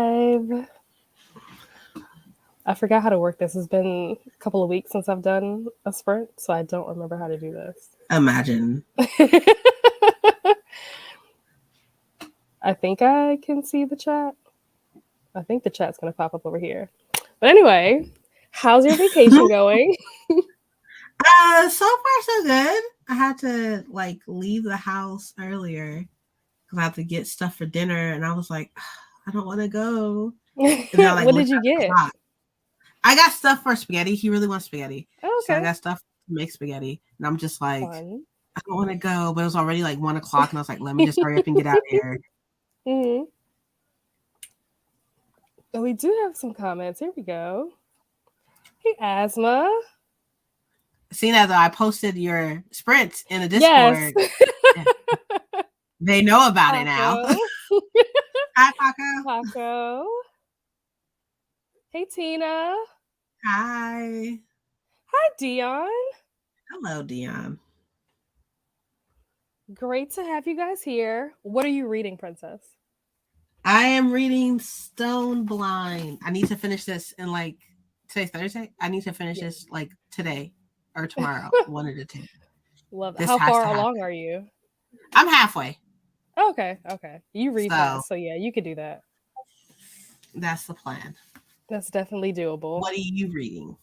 Live. I forgot how to work this. It's been a couple of weeks since I've done a sprint, so I don't remember how to do this. Imagine. I think I can see the chat. I think the chat's going to pop up over here. But anyway, how's your vacation going? So far so good. I had to leave the house earlier because I had to get stuff for dinner, and I was like, I don't want to go. And then I What did you get? I got stuff for spaghetti. He really wants spaghetti. Oh, okay. So I got stuff to make spaghetti. And I'm just like, Fun. I don't want to go. But it was already 1 o'clock. And I was like, let me just hurry up and get out of here. Mm-hmm. Oh, we do have some comments. Here we go. Hey, Asthma. Seeing as I posted your sprints in the Discord, yes. They know about it now. Hi, Paco. Paco. Hey, Tina. Hi. Hi, Dion. Hello, Dion. Great to have you guys here. What are you reading, Princess? I am reading Stone Blind. I need to finish this in today's Thursday. I need to finish this today or tomorrow. One of the two. Love it. How far along are you? I'm halfway. Okay. You read fast, so yeah, you could do that. That's the plan. That's definitely doable. What are you reading?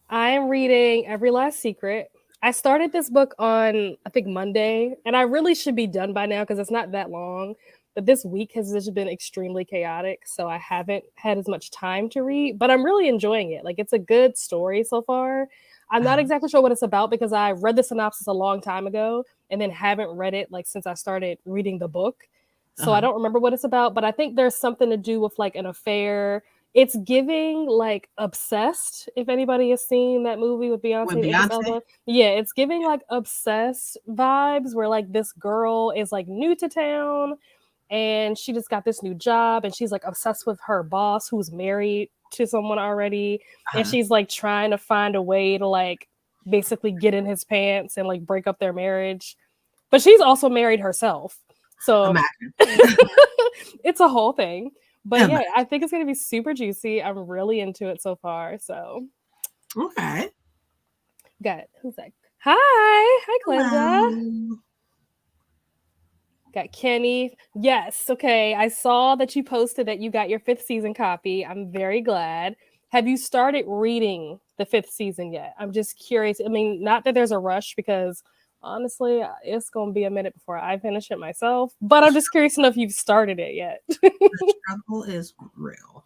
I am reading Every Last Secret. I started this book on, I think, Monday, and I really should be done by now because it's not that long. But this week has just been extremely chaotic, so I haven't had as much time to read, but I'm really enjoying it. It's a good story so far. I'm not exactly sure what it's about because I read the synopsis a long time ago and then haven't read it since I started reading the book. So I don't remember what it's about, but I think there's something to do with an affair. It's giving Obsessed, if anybody has seen that movie with Beyonce. Yeah, it's giving Obsessed vibes where this girl is new to town and she just got this new job and she's obsessed with her boss who's married to someone already. And she's trying to find a way to basically get in his pants and break up their marriage. But she's also married herself. So it's a whole thing. But yeah, I think it's going to be super juicy. I'm really into it so far. So. Okay. Got it. Who's that? Hi, Glenda. Got Kenny. Yes. Okay. I saw that you posted that you got your 5th season copy. I'm very glad. Have you started reading the 5th season yet? I'm just curious. I mean, not that there's a rush because honestly, it's going to be a minute before I finish it myself. But I'm just curious to know if you've started it yet. The struggle is real.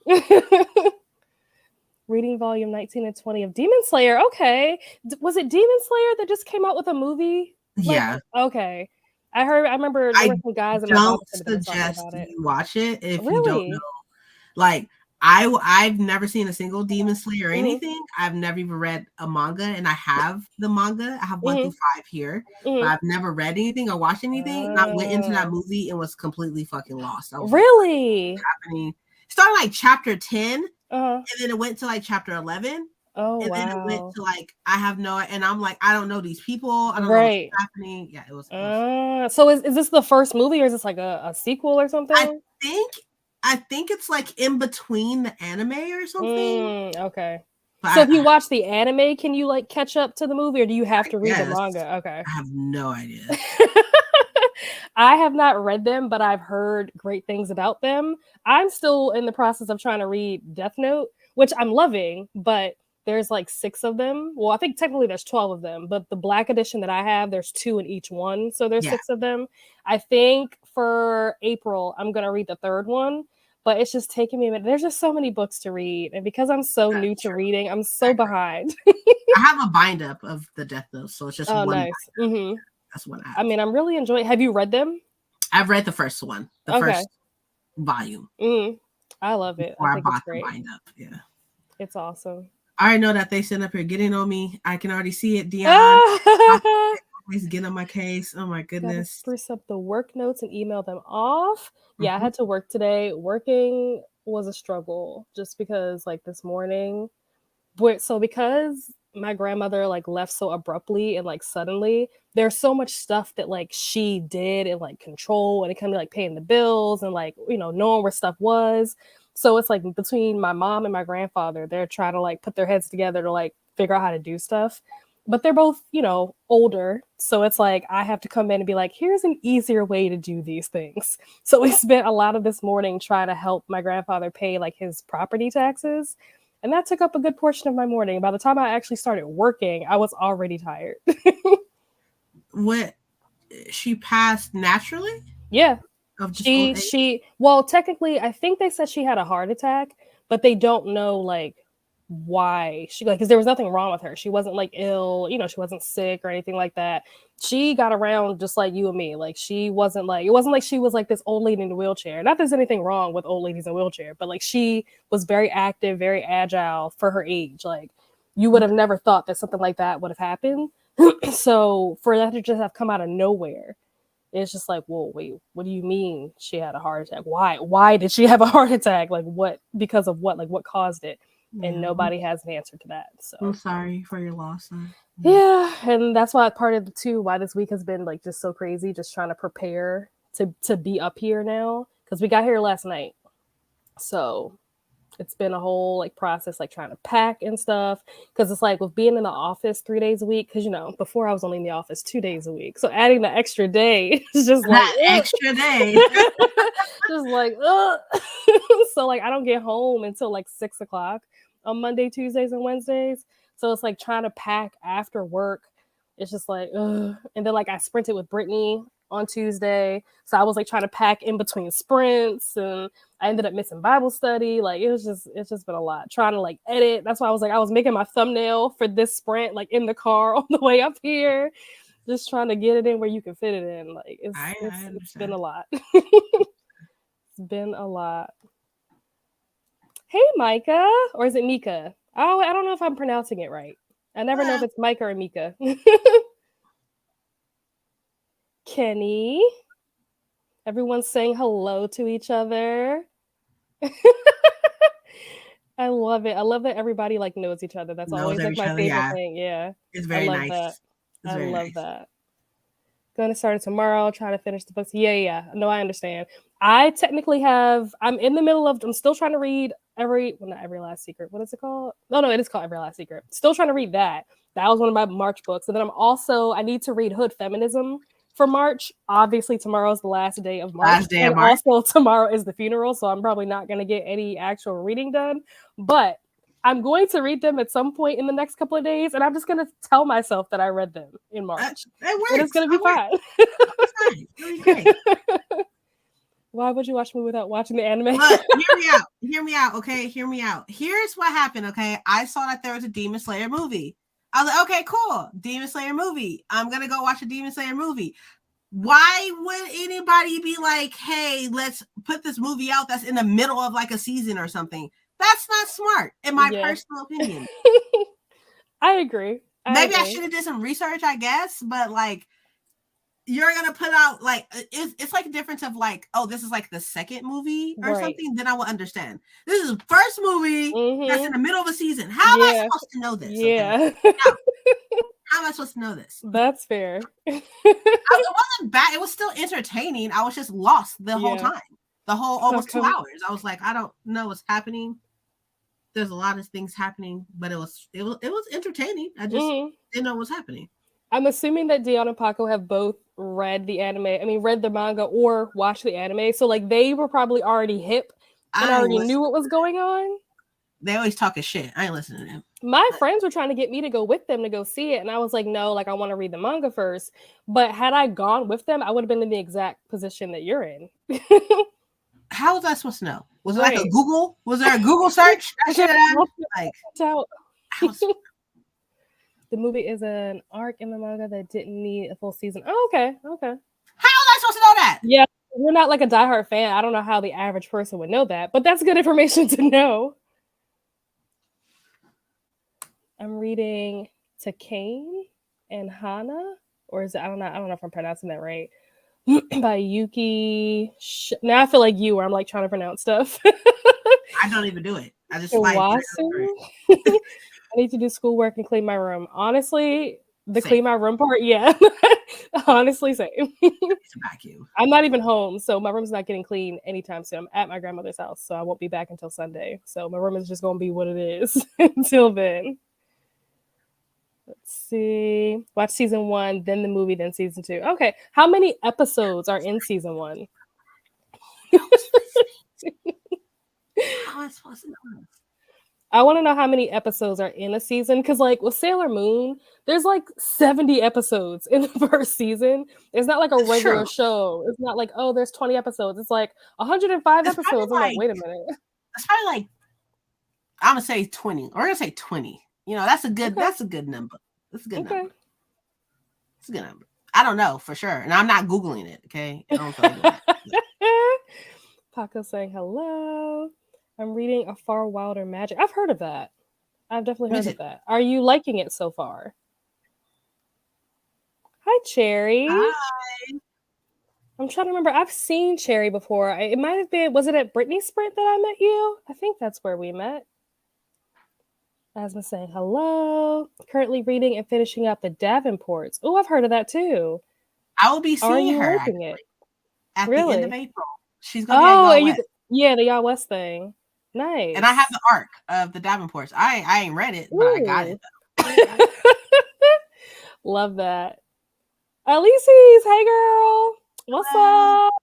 Reading volume 19 and 20 of Demon Slayer. Okay. Was it Demon Slayer that just came out with a movie? Yeah. Okay. I remember there were some guys in my office that been talking about it. You watch it if you don't know. I've never seen a single Demon Slayer or anything. I've never even read a manga, and I have the manga. I have 1 through 5 here, but I've never read anything or watched anything. And I went into that movie and was completely fucking lost. I was really? What's happening? It started chapter 10, and then it went to chapter 11. Oh, and then it went to I have no, and I'm I don't know these people. I don't know what's happening. Yeah, it was. So is this the first movie, or is this a sequel or something? I think it's in between the anime or something. Okay. But so if you watch the anime, can you catch up to the movie, or do you have to read the manga? Okay. I have no idea. I have not read them, but I've heard great things about them. I'm still in the process of trying to read Death Note, which I'm loving, but there's 6 of them. Well, I think technically there's 12 of them, but the black edition that I have, there's 2 in each one. So there's 6 of them. I think for April, I'm going to read the 3rd one, but it's just taking me a minute. There's just so many books to read. And because I'm so new to reading, I'm so behind. I have a bind up of the Death Note, so it's just one. Nice. Mm-hmm. That's what I mean, I'm really enjoying. Have you read them? I've read the first one, first volume. I love it. I think it's great. The bind up. Yeah. It's awesome. I already know that they sitting up here getting on me. I can already see it, Dion. Always get on my case. Oh my goodness. Spruce up the work notes and email them off. Yeah, I had to work today. Working was a struggle just because this morning. So because my grandmother left so abruptly and suddenly, there's so much stuff that she did and control, and it kind of paying the bills and knowing where stuff was. So it's like between my mom and my grandfather, they're trying to like put their heads together to like figure out how to do stuff. But they're both, you know, older. So it's like I have to come in and be like, here's an easier way to do these things. So we spent a lot of this morning trying to help my grandfather pay like his property taxes. And that took up a good portion of my morning. By the time I actually started working, I was already tired. What, she passed naturally? Yeah. Of just old age? Well, technically I think they said she had a heart attack, but they don't know like why she, like, because there was nothing wrong with her. She wasn't like ill, you know, she wasn't sick or anything like that. She got around just like you and me. Like she wasn't like, it wasn't like she was like this old lady in a wheelchair. Not that there's anything wrong with old ladies in a wheelchair, but like she was very active, very agile for her age. Like you would have never thought that something like that would have happened. So for that to just have come out of nowhere, it's just like, whoa, wait, what do you mean she had a heart attack? Why did she have a heart attack? Like what, because of what, like what caused it? And nobody has an answer to that. So I'm sorry for your loss. Yeah, and that's why part of the too why this week has been like just so crazy, just trying to prepare to be up here now, because we got here last night. So it's been a whole like process, like trying to pack and stuff, because it's like with being in the office 3 days a week, because you know before I was only in the office 2 days a week, so adding the extra day is just like extra day. Just like so like I don't get home until like 6 o'clock on Monday, Tuesdays, and Wednesdays. So it's like trying to pack after work. It's just like, ugh. And then like I sprinted with Brittany on Tuesday. So I was like trying to pack in between sprints, and I ended up missing Bible study. Like it's just been a lot. Trying to like edit. That's why I was making my thumbnail for this sprint, like in the car on the way up here. Just trying to get it in where you can fit it in. Like it's been a lot. It's been a lot. Hey, Micah, or is it Mika? Oh, I don't know if I'm pronouncing it right. I never know if it's Micah or Mika. Kenny, everyone's saying hello to each other. I love it. I love that everybody like knows each other. That's always like my favorite thing. Yeah, it's very nice. That. I love that. Going to start it tomorrow. Trying to finish the books. Yeah. No, I understand. I technically I'm in the middle of. I'm still trying to read not Every Last Secret. What is it called? No, it is called Every Last Secret. Still trying to read that. That was one of my March books. And then I need to read Hood Feminism for March. Obviously, tomorrow's the last day of March. Also, tomorrow is the funeral. So I'm probably not going to get any actual reading done. But I'm going to read them at some point in the next couple of days. And I'm just going to tell myself that I read them in March. And it's going to be fine. Really great. Why would you watch me without watching the anime? Look, hear me out, okay? Hear me out. Here's what happened, okay? I saw that there was a Demon Slayer movie. I was like, okay, cool. Demon Slayer movie. I'm going to go watch a Demon Slayer movie. Why would anybody be like, hey, let's put this movie out that's in the middle of like a season or something? That's not smart, in my personal opinion. I agree. Maybe I should have did some research, I guess, but like, you're gonna put out like it's like a difference of like, oh, this is like the second movie or something, then I will understand. This is the first movie that's in the middle of a season. How am I supposed to know this? Yeah. Okay? How am I supposed to know this? That's fair. It wasn't bad. It was still entertaining. I was just lost the whole time. The whole almost 2 hours. I was like, I don't know what's happening. There's a lot of things happening, but it was entertaining. I just didn't know what's happening. I'm assuming that Dion and Paco have both read the manga or watched the anime. So like they were probably already hip and already knew what was going on. They always talking shit. I ain't listening to them. My friends were trying to get me to go with them to go see it. And I was like, no, like I want to read the manga first. But had I gone with them, I would have been in the exact position that you're in. How was I supposed to know? Was it like a Google? Was there a Google search? The movie is an arc in the manga that didn't need a full season. Oh, okay. How was I supposed to know that? Yeah, we're not like a diehard fan. I don't know how the average person would know that, but that's good information to know. I'm reading Takane and Hana, or is it? I don't know if I'm pronouncing that right. By Yuki. Now I feel like you, where I'm like trying to pronounce stuff. I don't even do it. I just I need to do schoolwork and clean my room. Honestly, The clean my room part, yeah. Honestly, same. Vacuum. I'm not even home, so my room's not getting clean anytime soon. I'm at my grandmother's house, so I won't be back until Sunday. So my room is just gonna be what it is until then. Let's see. Watch season 1, then the movie, then season 2. Okay. How many episodes are in season 1? How am I supposed to know this? I want to know how many episodes are in a season, because like with Sailor Moon, there's like 70 episodes in the first season. It's not like a regular show. It's not like, oh, there's 20 episodes. It's like 105 episodes. I'm like, wait a minute. It's probably like, I'm gonna say 20. We're gonna say 20. You know, that's a good number. That's a good number. It's a good number. I don't know for sure. And I'm not Googling it, okay? I don't feel like doing that. Paco saying hello. I'm reading A Far Wilder Magic. I've heard of that. I've definitely heard of that. Are you liking it so far? Hi, Cherry. Hi. I'm trying to remember. I've seen Cherry before. It might have been, was it at Britney Sprint that I met you? I think that's where we met. Asma saying hello. Currently reading and finishing up The Davenports. Oh, I've heard of that too. I will be seeing her liking it? At the end of April. She's gonna be at Yaw West. Yeah, the Yaw West thing. Nice. And I have the arc of The Davenports. I ain't read it, but I got it though. Love that. Elyse's, hey girl. What's up?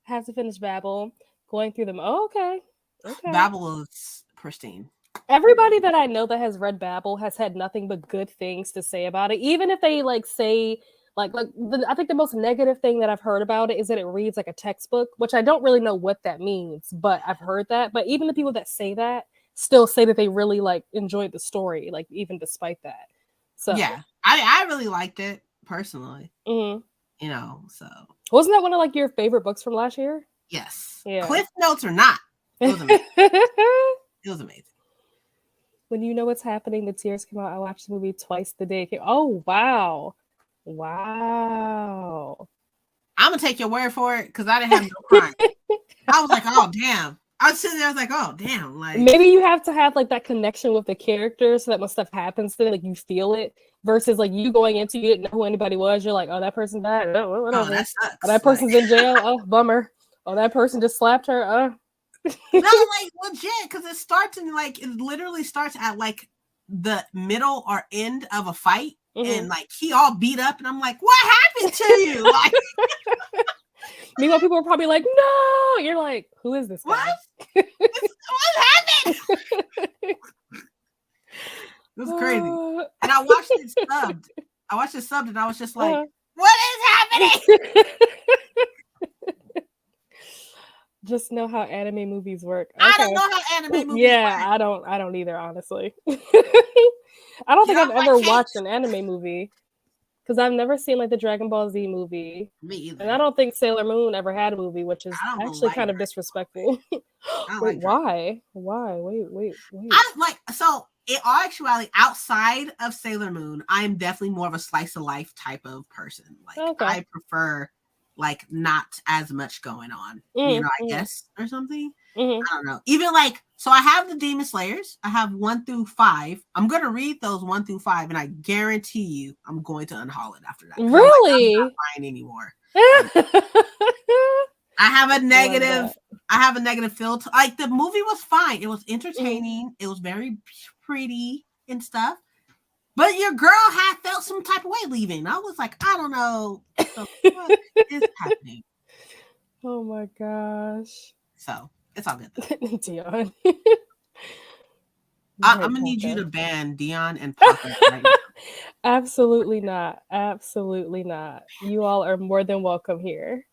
Have to finish Babel. Going through them. Oh, okay. Babel is pristine. Everybody that I know that has read Babel has had nothing but good things to say about it. Even if they like say I think the most negative thing that I've heard about it is that it reads like a textbook, which I don't really know what that means, but I've heard that. But even the people that say that still say that they really like enjoyed the story, like even despite that. So yeah, I really liked it personally. Mm-hmm. You know, so wasn't that one of like your favorite books from last year? Yes. Yeah. Cliff notes or not, it was amazing. It was amazing. When you know what's happening, the tears come out. I watched the movie twice the day it came. Oh wow. Wow. I'm gonna take your word for it because I didn't have no crying. I was like, oh damn. I was sitting there, I was like, oh damn. Like maybe you have to have like that connection with the characters so that when stuff happens to them, like you feel it versus like you going into you didn't know who anybody was. You're like, oh, that person died. Oh, whatever. Oh, that sucks. Oh, that person's in jail. Oh, bummer. Oh, that person just slapped her. No, like legit, because it starts and like it literally starts at like the middle or end of a fight. Mm-hmm. And like he all beat up, and I'm like, what happened to you? Like, meanwhile, people are probably like, no. You're like, who is this guy? What happened? It was crazy. And I watched it subbed. And I was just like, what is happening? Just know how anime movies work. Okay. I don't know how anime movies work. I don't either, honestly. I don't think I've ever watched an anime movie because I've never seen like the Dragon Ball Z movie. Me either. And I don't think Sailor Moon ever had a movie, which is actually kind of disrespectful. Wait, why? Wait. In all actuality, outside of Sailor Moon, I'm definitely more of a slice of life type of person. Like I prefer like not as much going on, I guess, or something. I don't know. Even like, so I have the Demon Slayers. I have 1 through 5. I'm gonna read those 1 through 5, and I guarantee you, I'm going to unhaul it after that. Really? I'm not buying anymore. I have a negative feel to, like, the movie was fine. It was entertaining. It was very pretty and stuff. But your girl had felt some type of way leaving. I was like, I don't know what is happening. Oh my gosh. So it's all good. Dion. I'm gonna need you to ban Dion and Papa right now. Absolutely not. Absolutely not. You all are more than welcome here.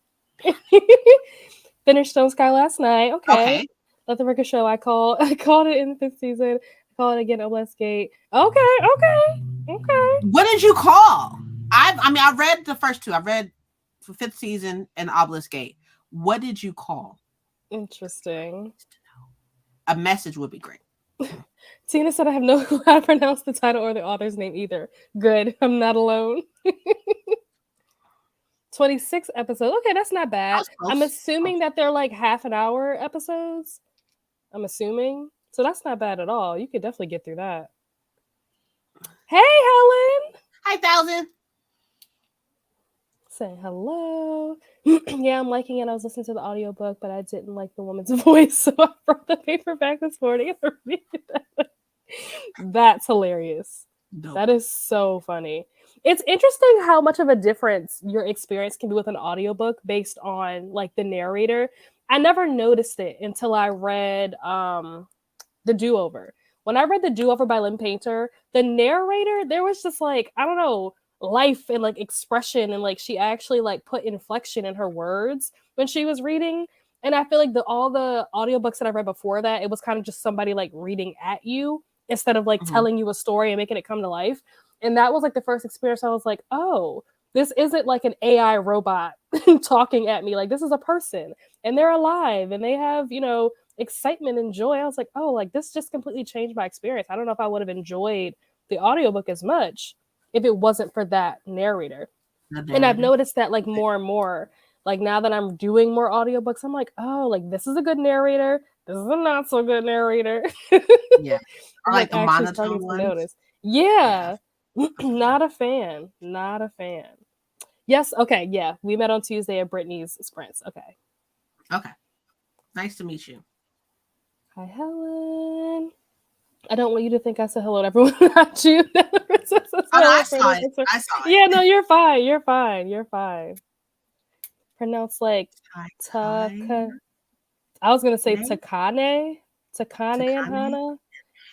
Finished Stone Sky last night. Okay. Let the record show. I called it in the 5th season. I called it again Obelisk Gate. Okay. What did you call? I read the first 2. I read for 5th season and Obelisk Gate. What did you call? Interesting. A message would be great. Tina said I have no clue how to pronounce the title or the author's name either. Good. I'm not alone. 26 episodes. Okay, that's not bad. I'm assuming that they're like half an hour episodes. I'm assuming. So that's not bad at all. You could definitely get through that. Hey, Helen. Hi, Thousand. Saying hello. Yeah, I'm liking it. I was listening to the audiobook, but I didn't like the woman's voice, so I brought the paperback this morning and read it. That's hilarious. Dope. That is so funny. It's interesting how much of a difference your experience can be with an audiobook based on like the narrator. I never noticed it until I read The Do-Over. When I read The Do-Over by Lynn Painter, the narrator, there was just like, I don't know, life and like expression, and like she actually like put inflection in her words when she was reading. And I feel like all the audiobooks that I read before that, it was kind of just somebody like reading at you instead of like telling you a story and making it come to life. And that was like the first experience I was like, oh, this isn't like an AI robot talking at me. Like this is a person and they're alive and they have, you know, excitement and joy. I was like, oh, like this just completely changed my experience. I don't know if I would have enjoyed the audiobook as much if it wasn't for that narrator. And I've noticed that like more and more, like now that I'm doing more audiobooks, I'm like, oh, like this is a good narrator. This is a not so good narrator. Yeah. Or like the monotone ones. Notice. Yeah. Not a fan. Not a fan. Yes. Okay. Yeah. We met on Tuesday at Brittany's Sprints. Okay. Okay. Nice to meet you. Hi, Helen. I don't want you to think I said hello to everyone. Not you. I saw it. Yeah, no, you're fine. You're fine. You're fine. Pronounced like Taka. I was gonna say Takane and Hana.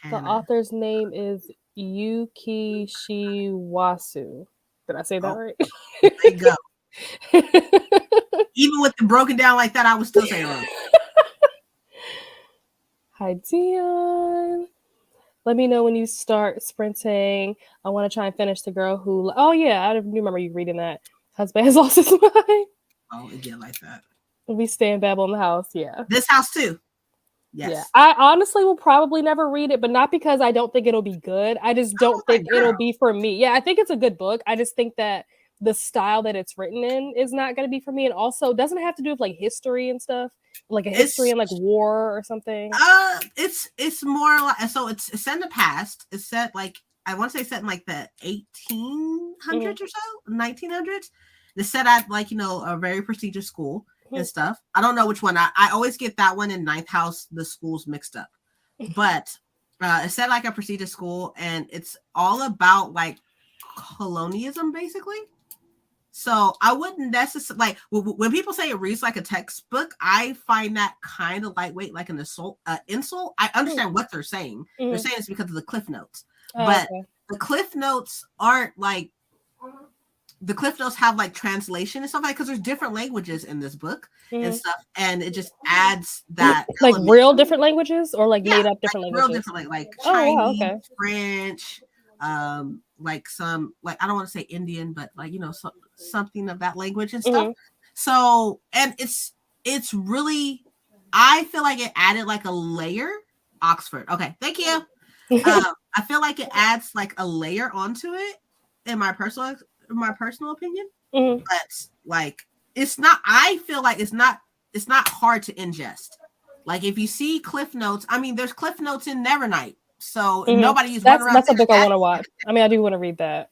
The author's name is Yuki Shiwasu. Did I say that right? There you go. Even with the broken down like that, I was still saying wrong. Hi, Dion. Let me know when you start sprinting. I want to try and finish The Girl Who... Oh, yeah. I remember you reading that. Husband has lost his mind. Oh, again, like that. We stay in Babel in the house. Yeah. This house, too. Yes. Yeah. I honestly will probably never read it, but not because I don't think it'll be good. I just don't think it'll be for me. Yeah, I think it's a good book. I just think that the style that it's written in is not going to be for me. And also, doesn't it have to do with like history and stuff? Like a history and like war or something? It's more like, so it's set in the past. It's set like, I want to say set in like the 1800s or so, 1900s. It's set at like, you know, a very prestigious school and stuff. I don't know which one. I always get that one in Ninth House, the schools mixed up. But it's set like a prestigious school, and it's all about like colonialism, basically. So I wouldn't necessarily like when people say it reads like a textbook, I find that kind of lightweight, like an insult. I understand what they're saying. They're saying it's because of the cliff notes, but the cliff notes aren't like the cliff notes have like translation and stuff like because there's different languages in this book and stuff, and it just adds that like real different languages or like made up different languages. Real different like Chinese, French, like some like I don't want to say Indian, but like you know something of that language and stuff. So and it's really I feel like it added like a layer. Oxford. Okay, thank you. I feel like it adds like a layer onto it in my personal opinion. But like it's not I feel like it's not hard to ingest. Like if you see cliff notes, I mean there's cliff notes in Nevernight. So nobody's that's a book I want to watch. I mean I do want to read that.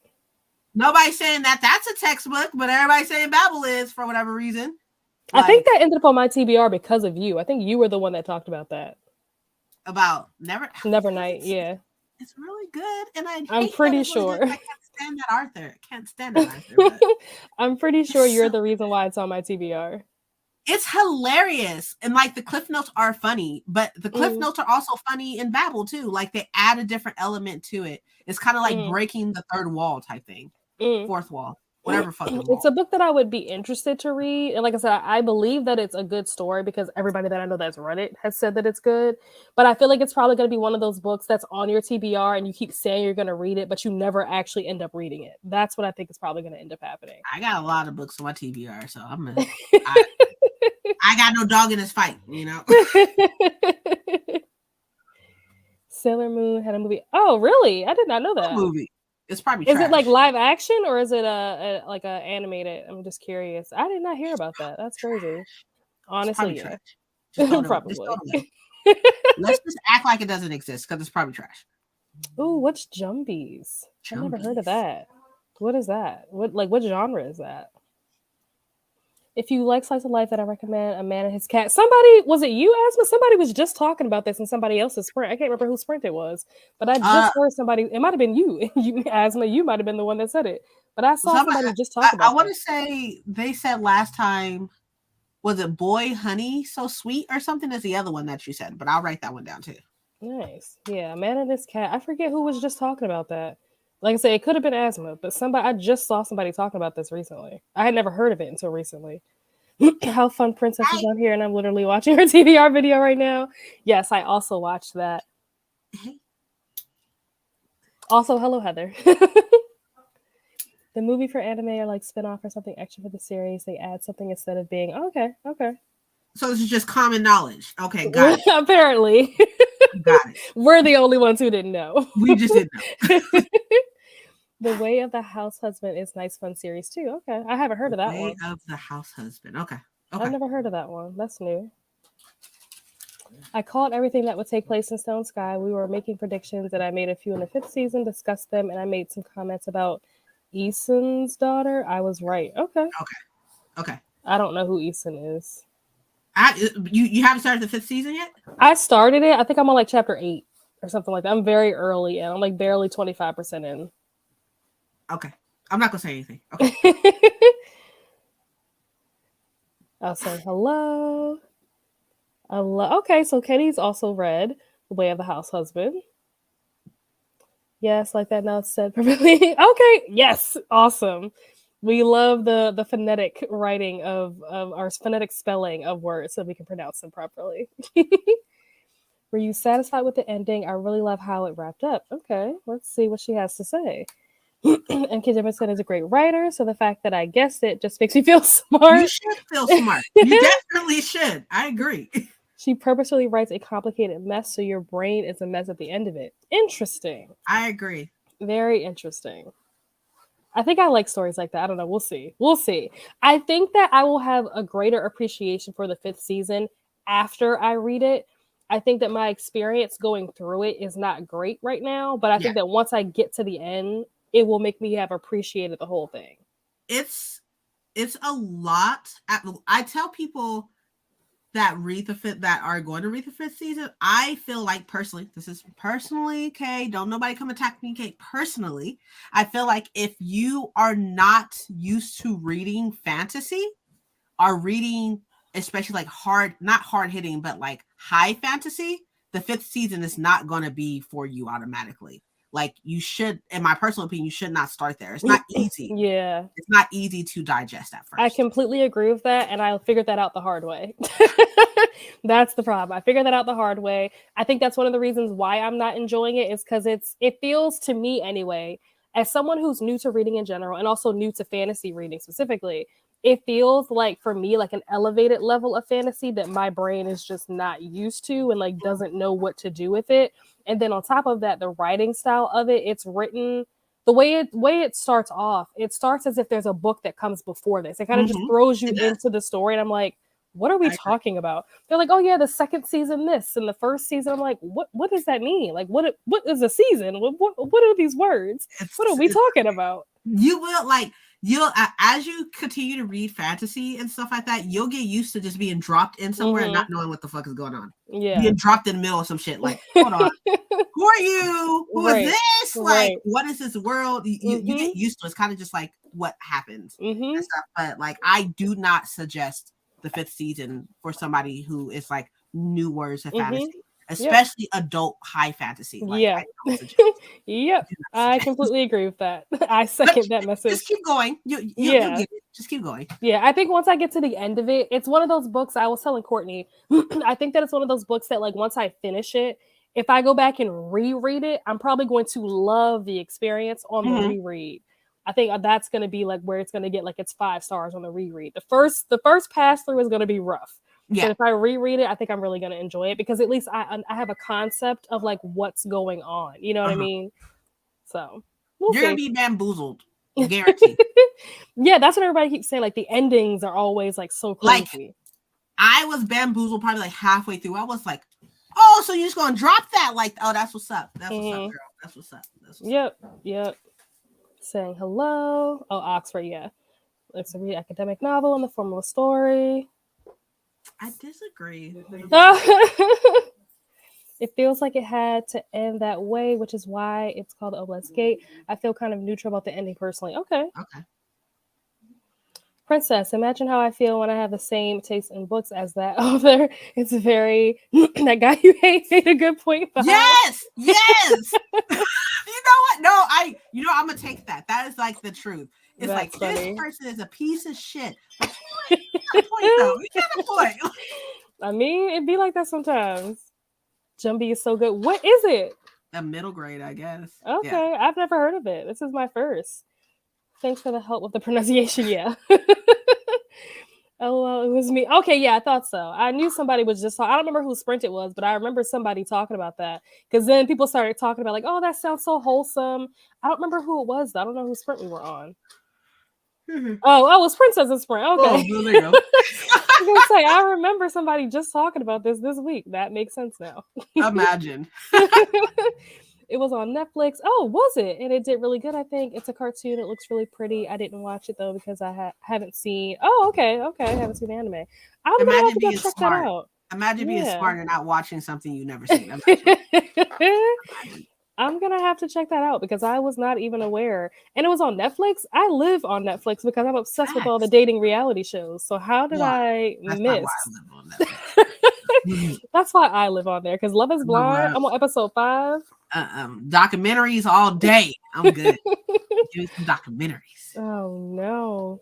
Nobody's saying that that's a textbook, but everybody's saying Babel is for whatever reason. Like, I think that ended up on my TBR because of you. I think you were the one that talked about that. About Nevernight, yeah. It's really good, and I'm pretty sure. I can't stand that Arthur. Can't stand that Arthur. But... I'm pretty sure you're the reason why it's on my TBR. It's hilarious, and like the cliff notes are funny, but the cliff notes are also funny in Babel too. Like they add a different element to it. It's kind of like breaking the third wall type thing, fourth wall. Whatever fucking it's a book that I would be interested to read. And like I said, I believe that it's a good story because everybody that I know that's read it has said that it's good. But I feel like it's probably going to be one of those books that's on your TBR and you keep saying you're going to read it, but you never actually end up reading it. That's what I think is probably going to end up happening. I got a lot of books on my TBR, so I got no dog in this fight, you know? Sailor Moon had a movie. Oh, really? I did not know that. A movie. It's probably trash. Is it like live action or is it a like a animated? I'm just curious. I did not hear about that. That's crazy. Honestly, yeah. Probably. Let's just act like it doesn't exist because it's probably trash. Ooh, what's Jumbies? I've never heard of that. What is that? What genre is that? If you like slice of life, that I recommend A Man and His Cat. Somebody, was it you, Asma? Somebody was just talking about this in somebody else's sprint. I can't remember whose sprint it was, but I just heard somebody. It might have been you, Asma. You might have been the one that said it, but I saw somebody just talk about. I want to say they said last time, was it Boy Honey So Sweet or something? Is the other one that you said, but I'll write that one down too. Nice, yeah. A Man and His Cat. I forget who was just talking about that. Like I said, it could have been Asma, but somebody, I just saw somebody talking about this recently. I had never heard of it until recently. How Fun Princess is on here, and I'm literally watching her TBR video right now. Yes, I also watched that. Also, hello, Heather. The movie for anime or like spin-off or something extra for the series. They add something instead of being okay. So this is just common knowledge. Okay, got it. Apparently. Got it. We're the only ones who didn't know. We just didn't know. The Way of the House Husband is nice fun series too. Okay. I haven't heard of that one. Way of the House Husband. Okay. I've never heard of that one. That's new. I called everything that would take place in Stone Sky. We were making predictions, and I made a few in the 5th season, discussed them, and I made some comments about Eason's daughter. I was right. Okay. I don't know who Eason is. You haven't started the 5th season yet? I started it. I think I'm on like chapter 8 or something like that. I'm very early, and I'm like barely 25% in. Okay. I'm not going to say anything. Okay. I'll say hello. Okay, so Kenny's also read The Way of the House Husband. Yes, like that now said perfectly. Okay, yes, awesome. We love the phonetic writing of our phonetic spelling of words so we can pronounce them properly. Were you satisfied with the ending? I really love how it wrapped up. Okay, let's see what she has to say. And Kid Jefferson is a great writer, so the fact that I guessed it just makes me feel smart. You should feel smart. You definitely should. I agree. She purposely writes a complicated mess, so your brain is a mess at the end of it. Interesting. I agree. Very interesting. I think I like stories like that. I don't know. We'll see. I think that I will have a greater appreciation for the 5th season after I read it. I think that my experience going through it is not great right now, but I think that once I get to the end, it will make me have appreciated the whole thing. It's a lot. I tell people that are going to read the 5th season. I feel like this is personally, okay, don't nobody come attack me, okay, personally, I feel like if you are not used to reading fantasy or reading, especially like not hard hitting, but like high fantasy, the 5th season is not going to be for you automatically. Like you should, in my personal opinion, you should not start there. It's not easy. Yeah. It's not easy to digest at first. I completely agree with that. And I figured that out the hard way. That's the problem. I figured that out the hard way. I think that's one of the reasons why I'm not enjoying it is because it feels to me anyway, as someone who's new to reading in general and also new to fantasy reading specifically, it feels like for me, like an elevated level of fantasy that my brain is just not used to and like doesn't know what to do with it. And then on top of that, the writing style of it, it's written the way it starts off. It starts as if there's a book that comes before this. It kind of just throws you into the story. And I'm like, what are we talking about? They're like, oh yeah, the 2nd season this and the 1st season. I'm like, what does that mean? Like, what is a season? What are these words? What are we talking about? You will you'll as you continue to read fantasy and stuff like that, you'll get used to just being dropped in somewhere and not knowing what the fuck is going on. Yeah, being dropped in the middle of some shit. Like, hold on, who are you? Who is this? Like, what is this world? You get used to it. It's kind of just like what happens and stuff. But like, I do not suggest the 5th season for somebody who is like new words of fantasy. Especially adult high fantasy. Like, yep. I completely agree with that. I second that message. Just keep going. You'll get it. Just keep going. Yeah, I think once I get to the end of it, it's one of those books. I was telling Courtney, I think that it's one of those books that like once I finish it, if I go back and reread it, I'm probably going to love the experience on the reread. I think that's going to be like where it's going to get like its 5 stars on the reread. The first pass through is going to be rough. Yeah. But if I reread it, I think I'm really going to enjoy it because at least I have a concept of like what's going on. You know what I mean? So you're going to be bamboozled. Guaranteed. Yeah, that's what everybody keeps saying. Like the endings are always like so crazy. Like, I was bamboozled probably like halfway through. I was like, oh, so you're just going to drop that? Like, oh, that's what's up. That's what's up, girl. That's what's up. Yep. Saying hello. Oh, Oxford, yeah. It's a read academic novel in the form of a story. I disagree. It feels like it had to end that way, which is why it's called Obelisk Gate. I feel kind of neutral about the ending personally. Okay. Okay. Princess, imagine how I feel when I have the same taste in books as that author. It's very that guy you hate made a good point. Yes, yes. You know what? No, I'm gonna take that. That is like the truth. It's That's like funny. This person is a piece of shit. But you got a point though. You got a point. I mean, it'd be like that sometimes. Jumbie is so good. What is it? A middle grade, I guess. Okay, yeah. I've never heard of it. This is my first. Thanks for the help with the pronunciation. Yeah. Oh, well, it was me. Okay, yeah, I thought so. I knew somebody was just. I don't remember who Sprint it was, but I remember somebody talking about that because then people started talking about like, oh, that sounds so wholesome. I don't remember who it was. Though. I don't know who Sprint we were on. Mm-hmm. Oh, it was Princess and Sprint. Okay. Oh, well, there you go. I was gonna say I remember somebody just talking about this week. That makes sense now. Imagine. It was on Netflix. Oh, was it? And it did really good, I think. It's a cartoon. It looks really pretty. I didn't watch it, though, because I haven't seen... Oh, okay. I haven't seen the anime. I'm going to have to go check that out. Imagine being smart and not watching something you've never seen. I'm going to have to check that out because I was not even aware. And it was on Netflix. I live on Netflix because I'm obsessed with all the dating reality shows. So how did I miss... That's not why I live on Netflix. That's why I live on there because Love is Blind. I'm on episode 5. Documentaries all day. I'm good. Give me some documentaries. Oh no.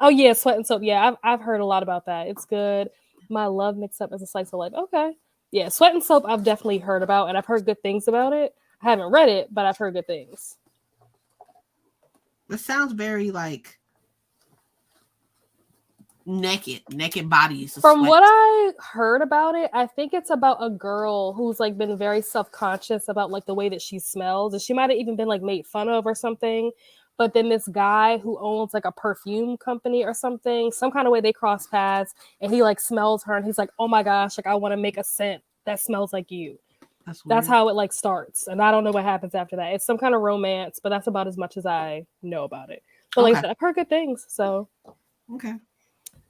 Oh yeah, Sweat and Soap. Yeah, I've heard a lot about that. It's good. My Love Mixed Up as a Slice of Life. Okay. Yeah, Sweat and Soap I've definitely heard about and I've heard good things about it. I haven't read it, but I've heard good things. This sounds very like naked bodies. From what I heard about it, I think it's about a girl who's like been very self-conscious about like the way that she smells, and she might have even been like made fun of or something. But then this guy who owns like a perfume company or something, some kind of way they cross paths, and he like smells her, and he's like, "Oh my gosh, like I want to make a scent that smells like you." That's how it like starts, and I don't know what happens after that. It's some kind of romance, but that's about as much as I know about it. But like I said, I've heard good things, so okay.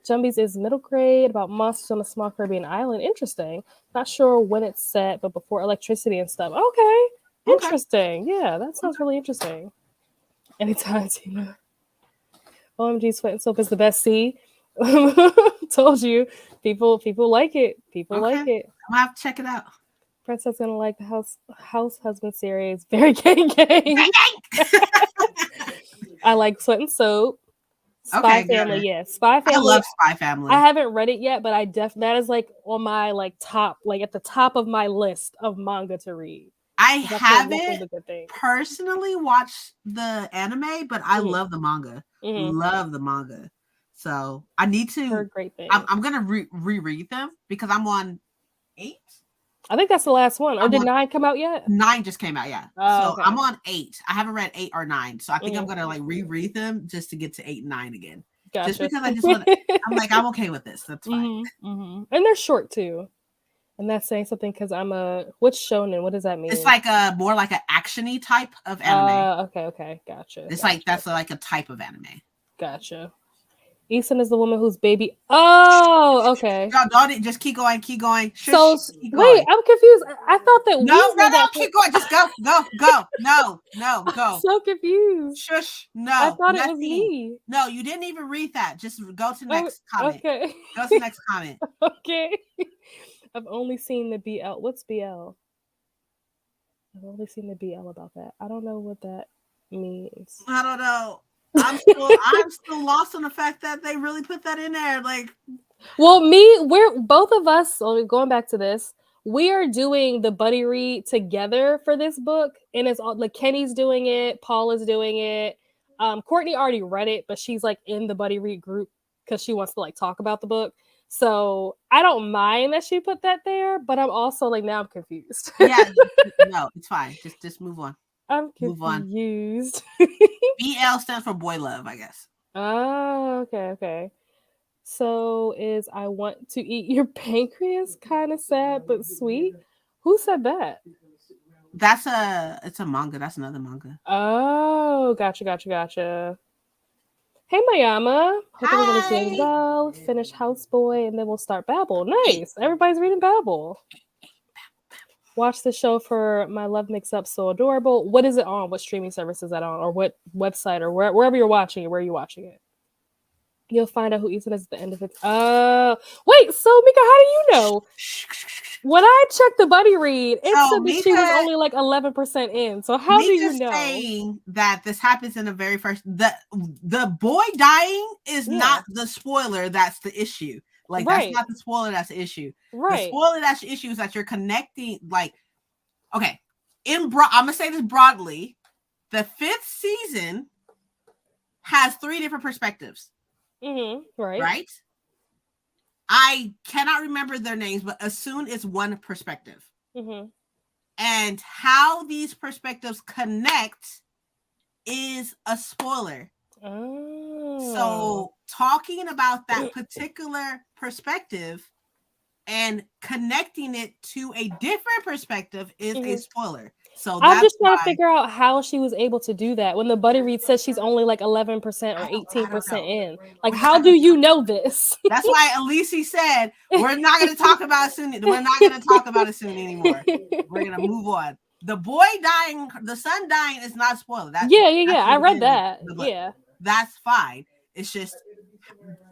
Jumbies is middle grade about monsters on a small Caribbean island. Interesting. Not sure when it's set, but before electricity and stuff. Okay. Interesting. Yeah, that sounds really interesting. Anytime, Tina. OMG, Sweat and Soap is the best. See? Told you. People like it. People like it. I'm gonna have to check it out. Princess gonna like the House Husband series. Very gang. I like Sweat and Soap. Spy Family, yes. Spy Family. I love Spy Family. I haven't read it yet, but that is like on my like top, like at the top of my list of manga to read. I haven't personally watched the anime, but I love the manga. Love the manga. So I need to. Great thing. I'm gonna reread them because I'm on 8. I think that's the last one. Or did 9 come out yet? 9 just came out, yeah. So I'm on 8. I haven't read 8 or 9. So I think I'm gonna like reread them just to get to 8 and 9 again. Gotcha. Just because I just want I'm like, I'm okay with this. That's fine. And they're short too. And that's saying something because I'm what's shonen? What does that mean? It's like a more like an actiony type of anime. Okay. Gotcha. It's like that's like a type of anime. Gotcha. Eason is the woman whose baby. Oh, okay. No, don't just keep going. Shush, so keep wait, going. I'm confused. I thought that no, keep going. Just go. No, go. So confused. Shush. No, I thought it was me. No, you didn't even read that. Just go to the next comment. Okay. Go to the next comment. Okay. I've only seen the BL. What's BL? I've only seen the BL about that. I don't know what that means. I don't know. I'm still lost on the fact that they really put that in there. Like, well, we're both of us. So going back to this, we are doing the buddy read together for this book, and it's all like Kenny's doing it, Paul is doing it. Courtney already read it, but she's like in the buddy read group because she wants to like talk about the book. So I don't mind that she put that there, but I'm also like now I'm confused. Yeah, no, it's fine. Just move on. I'm confused. BL stands for boy love, I guess. Oh, okay. So is I want to eat your pancreas kind of sad but sweet? Who said that? It's a manga. That's another manga. Oh, gotcha. Hey, Mayama. Hope everyone is doing Hi. well. Finish Houseboy, and then we'll start Babel. Hey. Nice. Everybody's reading Babel. Watch the show for My Love Mix Up So Adorable. What is it on? What streaming service is that on? Or what website? Or wherever you're watching it, where are you watching it? You'll find out who Ethan is at the end of it. Wait, so Mika, how do you know? When I checked the buddy read, it said that she was only like 11% in. So how do you know? Saying that this happens in the very first, the boy dying is not the spoiler. That's the issue. Like that's not the spoiler. That's the issue. The spoiler that's the issue is that you're connecting. Like, okay, I'm gonna say this broadly. The 5th season has 3 different perspectives. Right. I cannot remember their names, but as soon as one perspective. And how these perspectives connect is a spoiler. So talking about that particular perspective and connecting it to a different perspective is a spoiler. So I'm just trying to figure out how she was able to do that when the buddy read says she's only like 11% or 18% in. Like, how do you know this? That's why Alicia said we're not going to talk about it soon. We're not going to talk about it soon anymore. We're going to move on. The boy dying, the son dying is not a spoiler. That's I read that. That's fine. It's just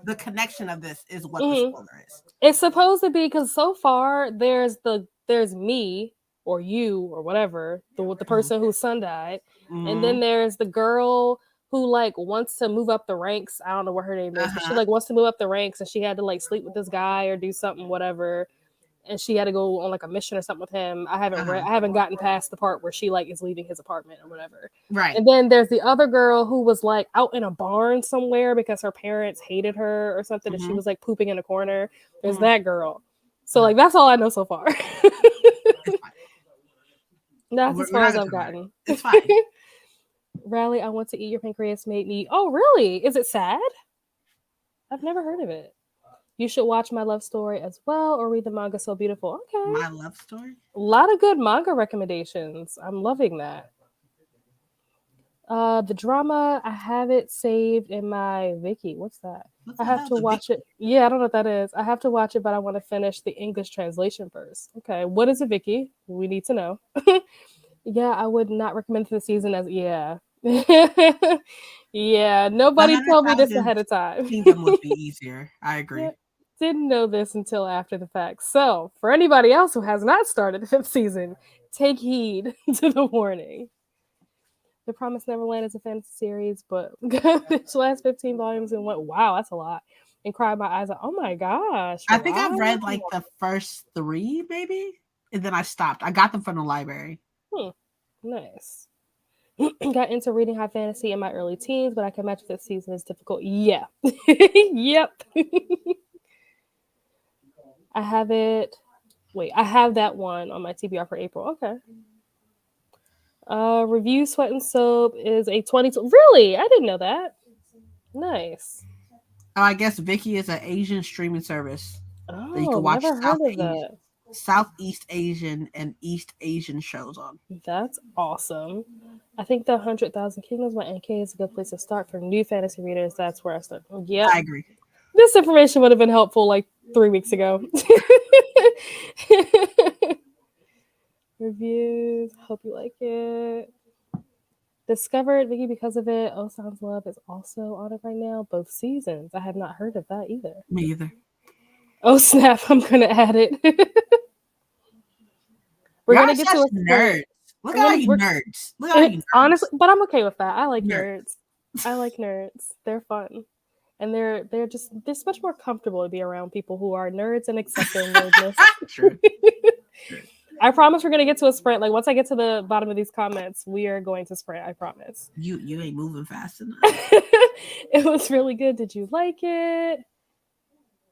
the connection of this is what the spoiler is. It's supposed to be because so far there's me or you or whatever, the person whose son died, and then there's the girl who like wants to move up the ranks. I don't know what her name is, but she like wants to move up the ranks, and she had to like sleep with this guy or do something, whatever. And she had to go on like a mission or something with him. I haven't gotten past the part where she like is leaving his apartment or whatever. Right. And then there's the other girl who was like out in a barn somewhere because her parents hated her or something, and she was like pooping in a corner. There's that girl. So like that's all I know so far. That's as far as I've gotten. It's fine. Rally, I want to eat your pancreas made me. Oh, really? Is it sad? I've never heard of it. You should watch My Love Story as well or read the manga So Beautiful. Okay. My Love Story? A lot of good manga recommendations. I'm loving that. The drama, I have it saved in my Viki. What's that? I have to watch it. Yeah, I don't know what that is. I have to watch it, but I want to finish the English translation first. Okay, what is a Viki? We need to know. Yeah, I would not recommend the season as yeah, nobody told me this ahead of time. Kingdom would be easier. I agree. Yeah, didn't know this until after the fact. So, for anybody else who has not started the 5th season, take heed to the warning. The Promised Neverland is a fantasy series, but this last 15 volumes and went, wow, that's a lot. And cried my eyes out. Oh my gosh. I think I've read like the first 3, maybe. And then I stopped. I got them from the library. Nice. Got into reading high fantasy in my early teens, but I can imagine this season is difficult. Yeah. Yep. I have it. Wait, I have that one on my TBR for April. Okay. Review Sweat and Soap is a 22. Really? I didn't know that. Nice. Oh, I guess Viki is an Asian streaming service. Oh, you can watch never heard of that. Southeast Asian and East Asian shows on. That's awesome. I think the 100,000 Kingdoms by NK is a good place to start for new fantasy readers. That's where I start. Yeah, I agree. This information would have been helpful like 3 weeks ago. Reviews. Hope you like it. Discovered Viki because of it. Oh, Sounds Love is also on it right now. Both seasons. I have not heard of that either. Me either. Oh snap! I'm gonna add it. We're gonna get to a nerds. Look at all you nerds. Look at all you nerds. Honestly, but I'm okay with that. I like nerds. I like nerds. They're fun, and they're much more comfortable to be around people who are nerds and accept their nerdness. True. I promise we're gonna get to a sprint. Like once I get to the bottom of these comments, we are going to sprint. I promise. You ain't moving fast enough. It was really good. Did you like it?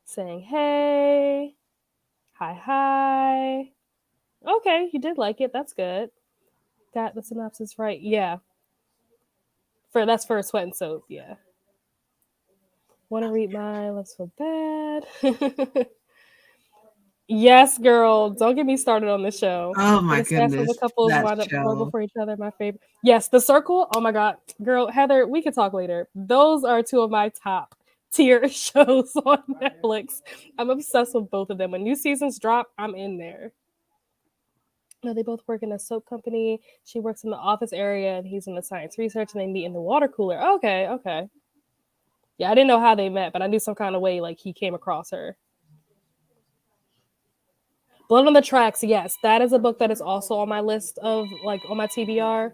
Saying hey, hi. Okay, you did like it. That's good. Got the synopsis right. Yeah. That's for Sweat and Soap. Yeah. Want to read my Love So Bad. Yes, girl. Don't get me started on the show. Oh When my the sass of the goodness, couples that wind up horrible show. for each other, my favorite. Yes, The Circle. Oh my god, girl, Heather, we can talk later. Those are two of my top tier shows on Netflix. I'm obsessed with both of them. When new seasons drop, I'm in there. No, they both work in a soap company. She works in the office area, and he's in the science research, and they meet in the water cooler. Okay, okay. Yeah, I didn't know how they met, but I knew some kind of way like he came across her. Blood on the Tracks, yes, that is a book that is also on my list of like on my TBR.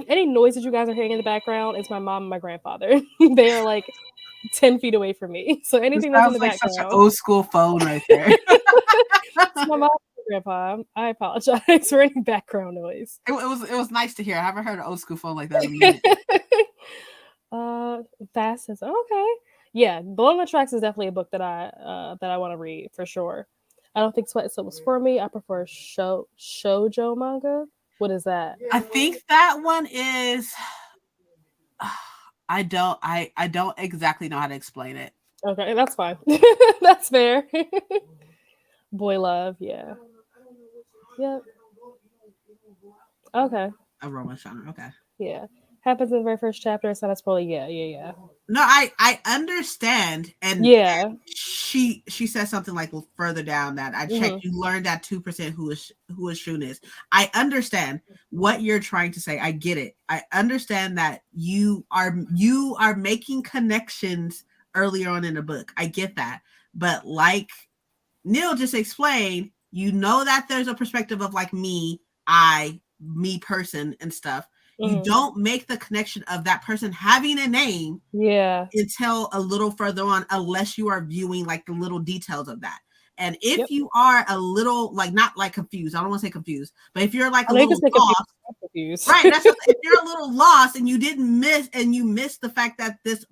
Any noises you guys are hearing in the background is my mom and my grandfather. They are like 10 feet away from me. So This anything that's in sounds the like such an background. old school phone right there. It's my mom and grandpa. I apologize for any background noise. It was nice to hear. I haven't heard an old school phone like that in a minute. uh Fast is okay. Yeah, Blood on the Tracks is definitely a book that I want to read for sure. I don't think Sweat was for me. I prefer shoujo manga. What is that? I think that one is. I don't exactly know how to explain it. Okay, that's fine. That's fair. Boy love, yeah. Yep. Okay. A romance genre. Okay. Yeah. Happens in the very first chapter. It's not a spoiler. Yeah. No, I understand, and Yeah. she says something like further down that I checked. You learned that 2% who is Shun is. I understand what you're trying to say. I get it. I understand that you are making connections earlier on in the book. I get that, but like Neil just explained, you know that there's a perspective of like me person and stuff. You don't make the connection of that person having a name until a little further on, unless you are viewing like the little details of that. And if you are a little like not like confused, I don't want to say confused, but if you're like a little lost, right? That's just, if you're a little lost and you missed the fact that this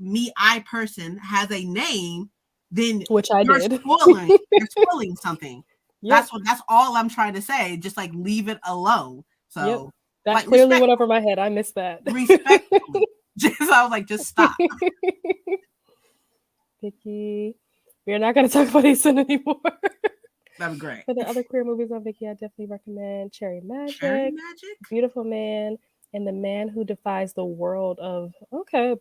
person has a name, then which I you're did. You're spoiling something. That's all I'm trying to say. Just like leave it alone. So that like, clearly went over my head. I missed that. Respectfully. I was like, just stop. Vicky, we're not going to talk about Asen anymore. That'd be great. For the other queer movies on Vicky, I definitely recommend Cherry Magic, Beautiful Man, and The Man Who Defies the World of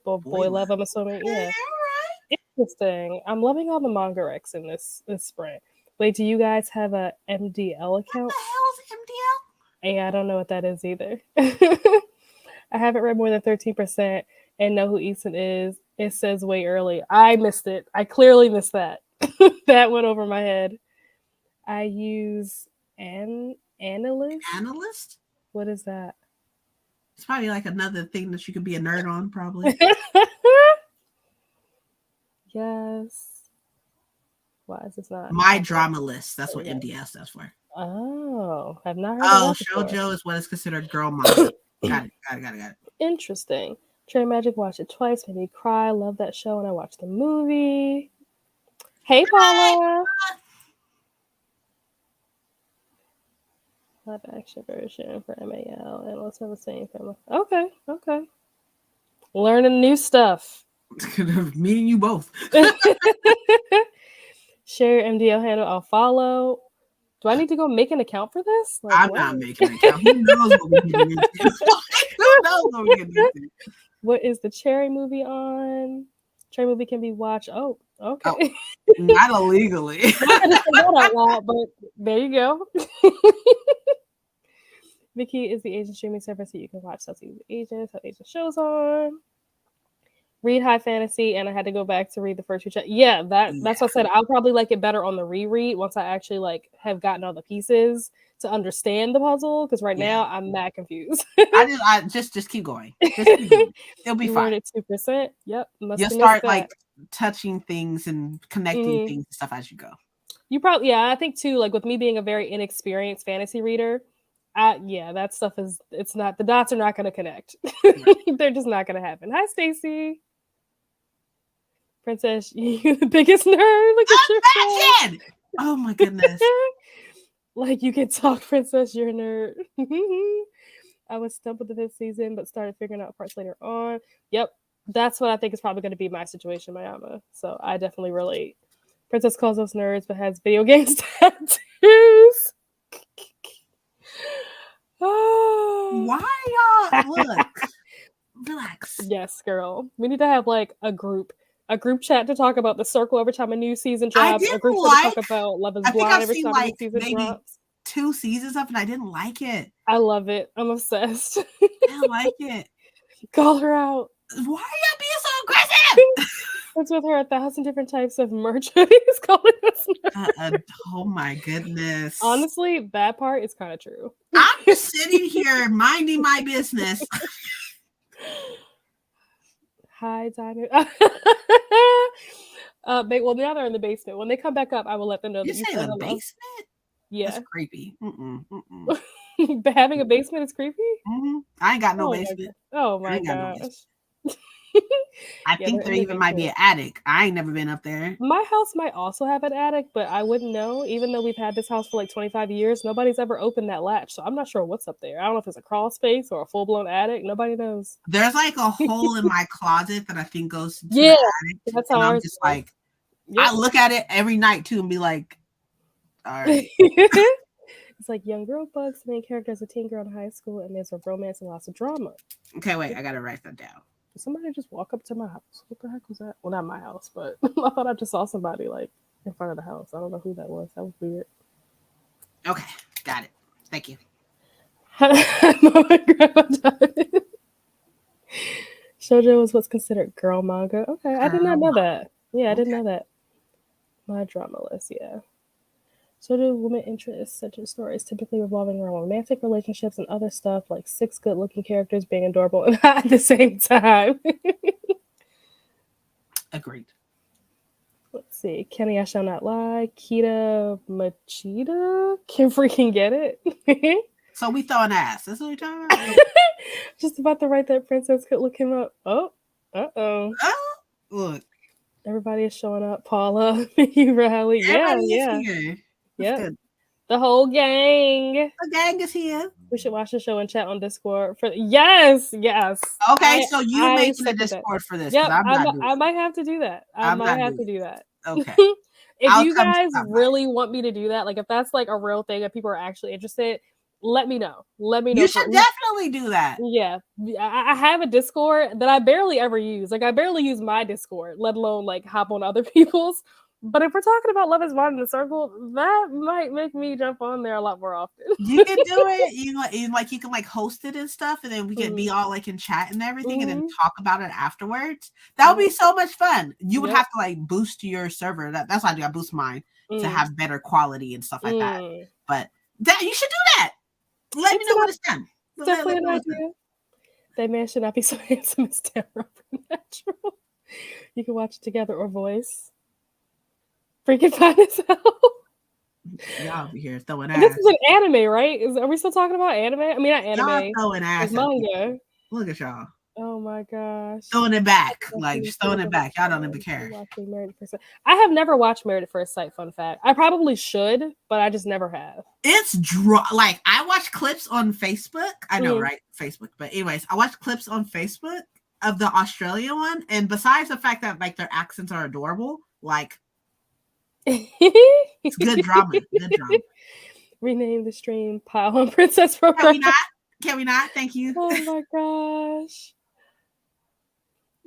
Boy Love. I'm assuming, yeah. Right. Interesting. I'm loving all the manga recs in this spring. Wait, do you guys have a MDL account? What the hell is MDL? Yeah, I don't know what that is either. I haven't read more than 13% and know who Eason is. It says way early. I missed it. I clearly missed that. That went over my head. I use analyst. Analyst? What is that? It's probably like another thing that you could be a nerd on, probably. Yes. Why is this not? My drama list. That's what MDL stands for. Oh, I've not heard of that before. Shoujo is what is considered girl manga. Got it. Interesting. Cherry Magic, watched it twice, made me cry. Love that show, and I watched the movie. Hey, Paula. Live action version for MAL, and let's have the same family. Okay. Learning new stuff. Me and you both. Share your MDL handle. I'll follow. Do I need to go make an account for this? Like, I'm not making an account. Who knows what we can do? Who knows what we can do? What is the Cherry movie on? Cherry movie can be watched. Oh, okay. Not illegally. I'm not gonna say that out loud, but there you go. Viki is the Asian streaming service that you can watch South Asian shows on. Read high fantasy, and I had to go back to read the first 2 chapters. Yeah, that's what I said. I'll probably like it better on the reread once I actually like have gotten all the pieces to understand the puzzle. Because right now I'm mad confused. I just keep going. It'll be fine. At 2%. Yep. You'll start like touching things and connecting things and stuff as you go. You probably I think too. Like with me being a very inexperienced fantasy reader. That stuff it's not, the dots are not going to connect. They're just not going to happen. Hi, Stacy. Princess, you the biggest nerd. Look at your phone. Oh my goodness. Like you can talk, Princess, you're a nerd. I was stumped with the 5th season, but started figuring out parts later on. Yep. That's what I think is probably going to be my situation, Mayama. So I definitely relate. Princess calls us nerds, but has video games tattooed. shoes. Why y'all look? Relax. Yes, girl. We need to have like a group chat to talk about the circle every time a new season drops. A group chat to talk about Love Is Blind every time a new season drops. 2 seasons of, and I didn't like it. I love it. I'm obsessed. I don't like it. Call her out. Why are y'all being so aggressive? It's with her 1,000 different types of merch hoodies calling us. Oh my goodness. Honestly, that part is kind of true. I'm just sitting here minding my business. Hi, Diamond. Well, now they're in the basement. When they come back up, I will let them know that you said the basement. Yeah, that's creepy. But having a basement is creepy. Mm-hmm. I ain't got no basement. Oh my gosh. I think there even might be an attic. I ain't never been up there. My house might also have an attic, but I wouldn't know. Even though we've had this house for like 25 years, nobody's ever opened that latch. So I'm not sure what's up there. I don't know if it's a crawl space or a full-blown attic. Nobody knows. There's like a hole in my closet that I think goes to the attic. That's how I'm just like, I look at it every night too and be like, all right. It's like young girl bugs. The main character is a teen girl in high school, and there's a romance and lots of drama. Okay, wait, I gotta write that down. Did somebody just walk up to my house? What the heck was that? Well, not my house, but I thought I just saw somebody like in front of the house. I don't know who that was. That was weird. Okay, got it. Thank you. Shoujo is what's considered girl manga. Okay, I did not know that. Yeah, I didn't know that. My drama list, yeah. So do women interests such as stories typically revolving around romantic relationships and other stuff, like 6 good-looking characters being adorable and hot at the same time. Agreed. Let's see. Kenny, I Shall Not Lie. Kita Machida can freaking get it. So we throwing ass. That's what we're talking about? Just about to write that princess could look him up. Oh, uh-oh. Oh, look. Everybody is showing up. Paula, Mickey, Riley. Yeah. Here. Yeah. The whole gang. The gang is here. We should watch the show and chat on Discord. Yes. Okay, so you make the Discord for this. Yep, I might have to do that. I might have to do that. Okay. If you guys really want me to do that, like if that's like a real thing and people are actually interested, let me know. You should definitely do that. Yeah. I have a Discord that I barely ever use. Like I barely use my Discord, let alone like hop on other people's. But if we're talking about Love Is Blind in the circle, that might make me jump on there a lot more often. You can do it. You can like host it and stuff, and then we can be all like in chat and everything, and then talk about it afterwards. That would be so much fun. You would have to like boost your server. That's why I do. I boost mine to have better quality and stuff like that. But you should do that. Let me know when it's done. Definitely an idea. That man should not be so handsome as Tara Natural. You can watch it together or voice. Freaking fine as hell. Y'all be here throwing ass. This is an anime, right? Are we still talking about anime? I mean, not anime. Y'all throwing ass. It's manga. Look at y'all. Oh my gosh. Throwing it back. Just throwing it back. Y'all don't even care. I have never watched Married at First Sight, fun fact. I probably should, but I just never have. It's like I watch clips on Facebook. I know, right? Facebook. But anyways, I watch clips on Facebook of the Australian one. And besides the fact that like their accents are adorable, like it's good drama. Good drama. Rename the stream Pile on Princess Program. Can we not? Thank you. Oh my gosh.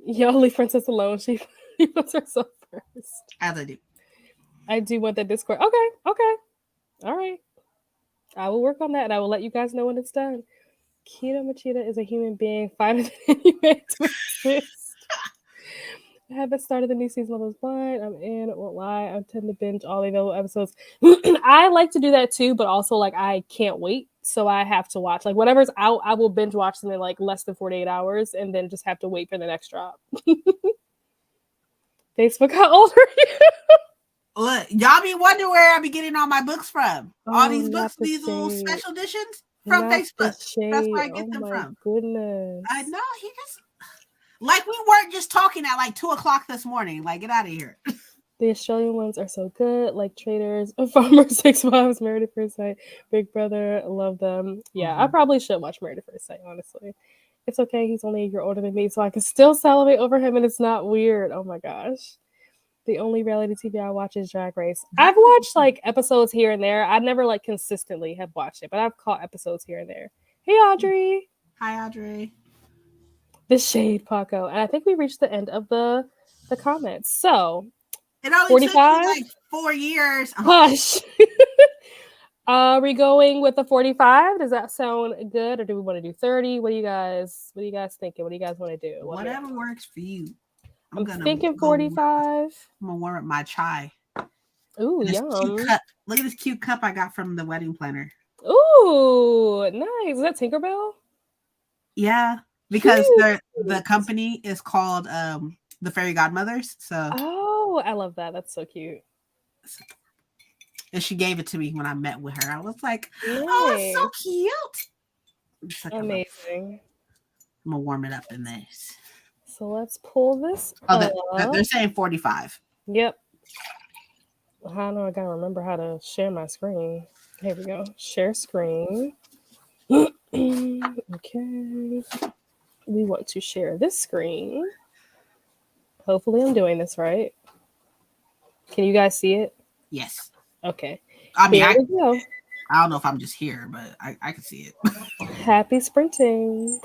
Y'all leave Princess alone. She puts herself first. As I do. I do want that Discord. Okay. All right. I will work on that and I will let you guys know when it's done. Kita Machida is a human being finer than any man to exist. I haven't started the new season of Love Is Blind. I'm in. Won't lie. I tend to binge all the available episodes. I like to do that too, but also like I can't wait, so I have to watch like whatever's out. I will binge watch them in like less than 48 hours, and then just have to wait for the next drop. Facebook, how old are you? Look, y'all be wondering where I be getting all my books from. All these books, these little special editions from Facebook. That's where I get them from. Goodness. I know. He just. Like we weren't just talking at like 2:00 this morning. Like, get out of here. The Australian ones are so good. Like Traders, Farmer, 6 Wives, Married at First Sight, Big Brother. Love them. Yeah, I probably should watch Married at First Sight, honestly. It's okay. He's only a year older than me, so I can still salivate over him and it's not weird. Oh my gosh. The only reality TV I watch is Drag Race. I've watched like episodes here and there. I never like consistently have watched it, but I've caught episodes here and there. Hey, Audrey. Hi, Audrey. The shade, Paco. And I think we reached the end of the comments. So it only 45? took you like 4 years. Hush. Are we going with the 45? Does that sound good, or do we want to do 30? What are you guys thinking? What do you guys want to do? Whatever works for you. I'm thinking 45. I'm gonna warm up my chai. Ooh, yum. Look at this cute cup I got from the wedding planner. Ooh, nice. Is that Tinkerbell? Yeah, because the company is called the Fairy Godmothers. So I love that. That's so cute. And she gave it to me when I met with her. I was like, nice. Oh, it's so cute. Like, amazing. I'm gonna warm it up in this. So let's pull this up. They're saying 45. Yep. I know I gotta remember how to share my screen. Here we go. Share screen. Okay. We want to share this screen. Hopefully I'm doing this right. Can you guys see it? Yes. Okay. I mean, I don't know if I'm just here, but I can see it. Happy sprinting.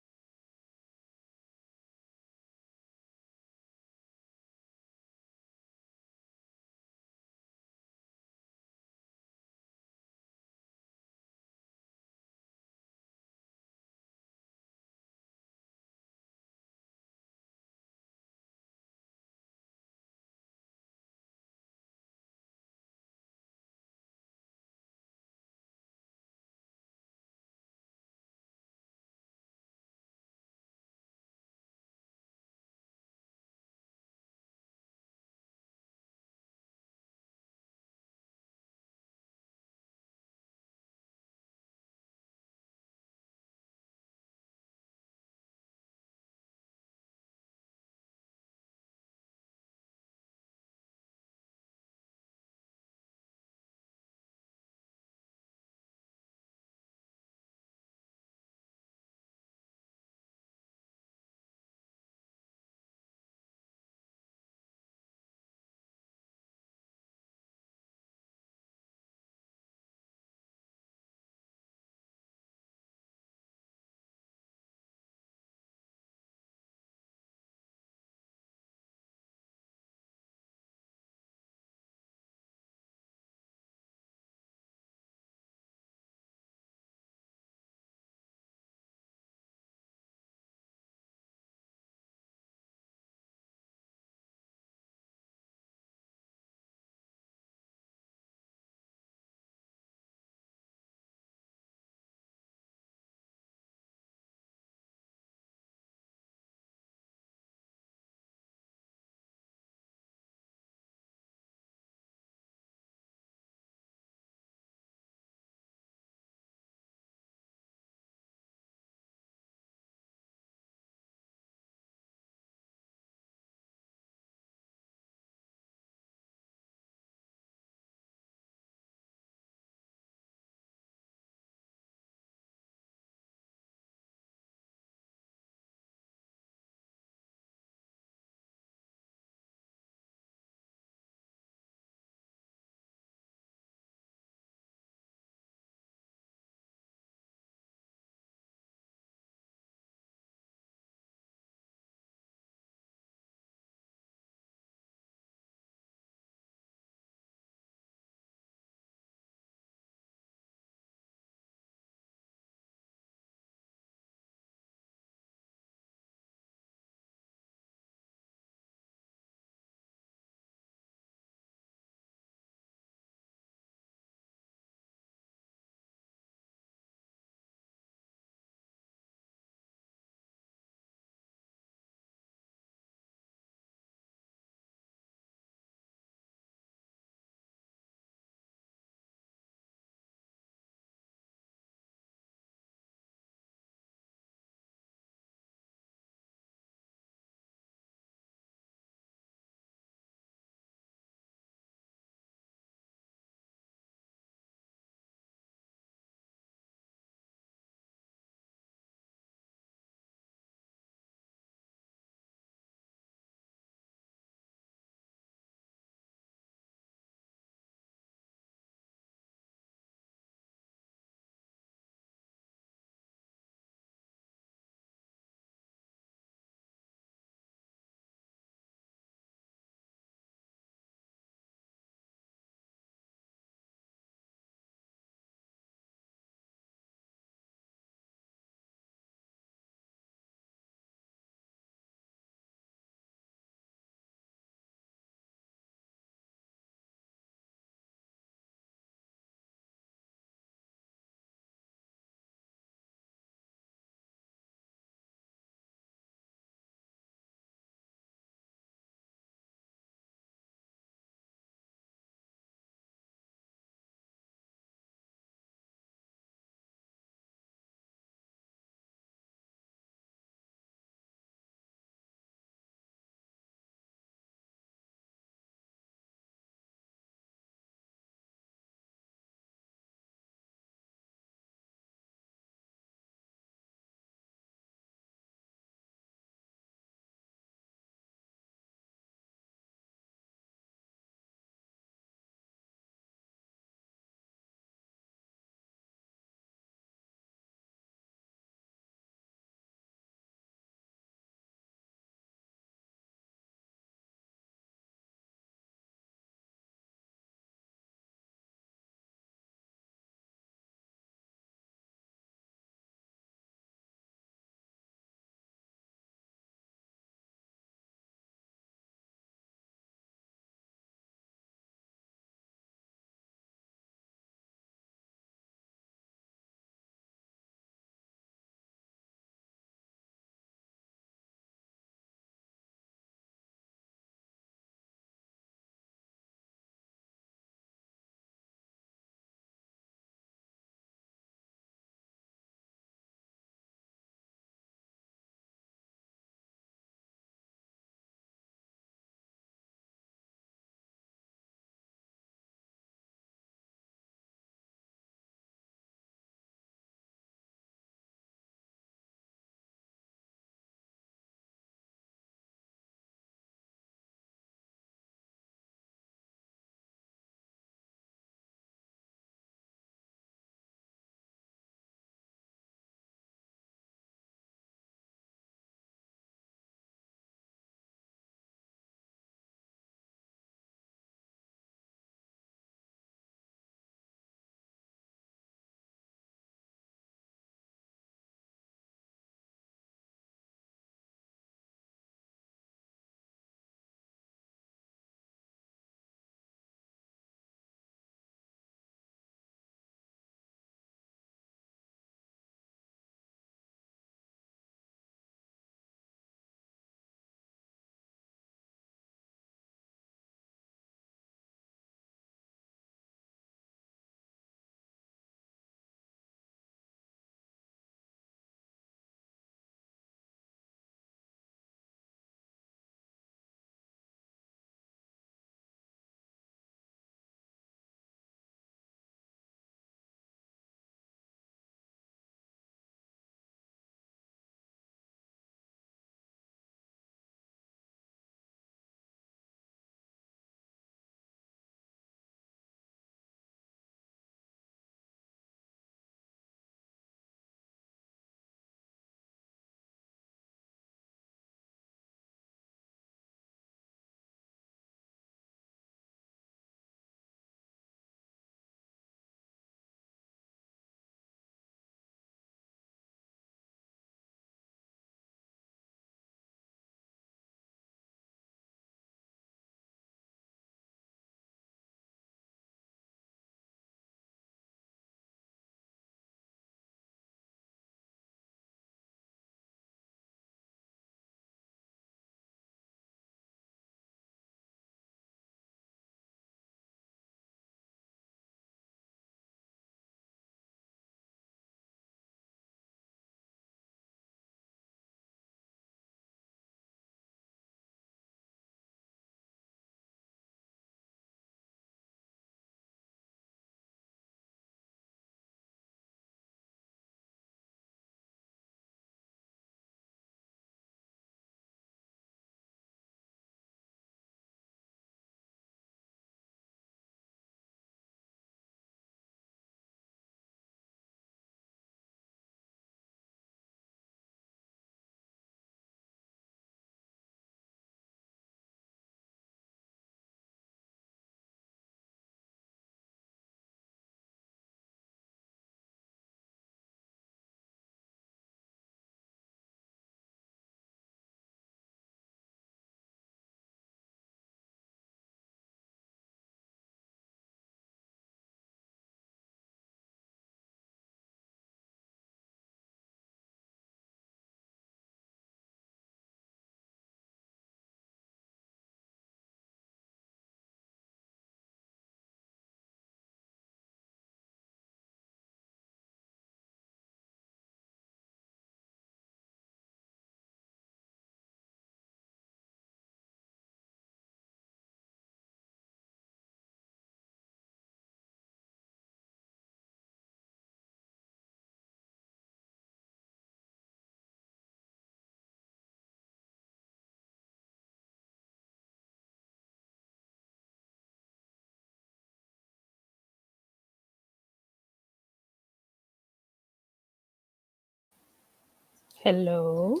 Hello.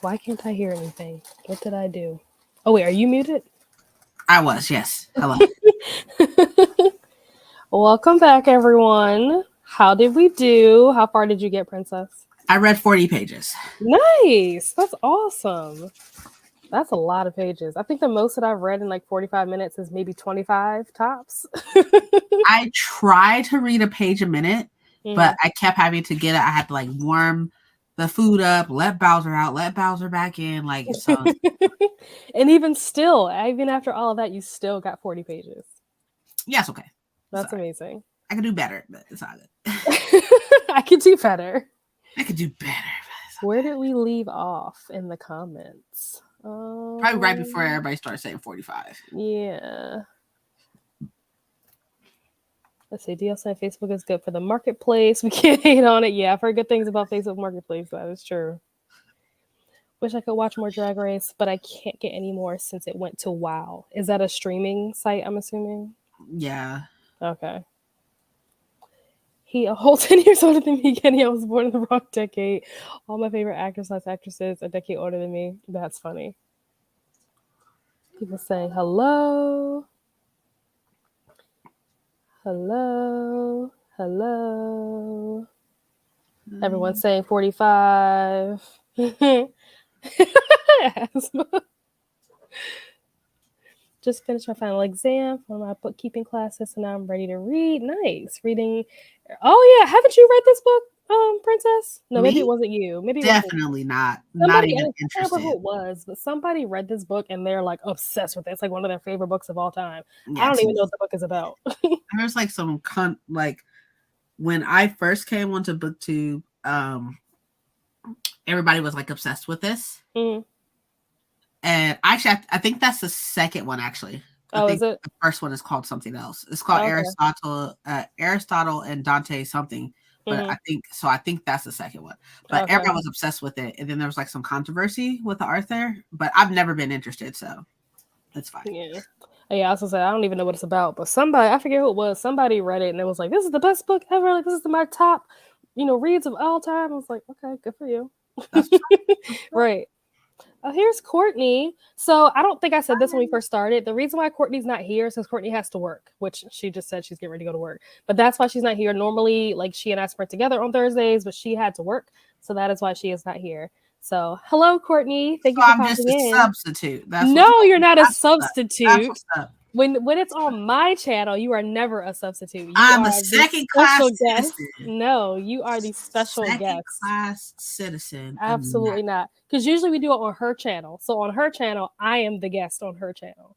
Why can't I hear anything? What did I do? Oh, wait, are you muted? I was, yes. Hello. Welcome back, everyone. How did we do? How far did you get, Princess? I read 40 pages. Nice. That's awesome. That's a lot of pages. I think the most that I've read in like 45 minutes is maybe 25 tops. I try to read a page a minute, but I kept having to get it. I had to like warm the food up, let Bowser out, let Bowser back in. Like, so. And even still, even after all of that, you still got 40 pages. Yes, okay. That's amazing. I could do better, but it's not good. I could do better. I could do better. Where did we leave off in the comments? Probably right before everybody starts saying 45. Yeah. Let's see. DL said Facebook is good for the marketplace. We can't hate on it. Yeah, I've heard good things about Facebook Marketplace. That is true. Wish I could watch more Drag Race, but I can't get any more since it went to WoW. Is that a streaming site, I'm assuming? Yeah. Okay. He a whole 10 years older than me, Kenny. I was born in the wrong decade. All my favorite actresses a decade older than me. That's funny. People saying hello. Hello. Hello. Everyone's saying 45. Just finished my final exam for my bookkeeping classes, so now I'm ready to read. Nice. Reading. Oh, yeah. Haven't you read this book, Princess? No, maybe it wasn't you. Maybe definitely not. Somebody, not even I interested. can't remember who it was, but somebody read this book and they're like obsessed with it. It's like one of their favorite books of all time. Yeah, I don't even know what the book is about. There's like some like when I first came onto BookTube, everybody was like obsessed with this. Mm-hmm. And actually, I think that's the second one. Actually, I think is it? The first one is called something else. It's called Aristotle and Dante something. But I think that's the second one. But everyone was obsessed with it, and then there was like some controversy with the art there. But I've never been interested, so that's fine. Yeah. Yeah, I also said I don't even know what it's about, but somebody, I forget who it was, somebody read it and it was like, this is the best book ever. Like, this is my top, reads of all time. I was like, okay, good for you. Right. Oh, here's Courtney. So I don't think I said this when we first started. The reason why Courtney's not here is because Courtney has to work, which she just said she's getting ready to go to work. But that's why she's not here. Normally, like she and I sprint together on Thursdays, but she had to work. So that is why she is not here. So hello, Courtney. Thank you for popping in. Substitute. No, you're not a substitute. When it's on my channel, you are never a substitute. I'm a second class citizen. No, you are the special guest. Second class citizen. Absolutely not. Because usually we do it on her channel. So on her channel, I am the guest on her channel.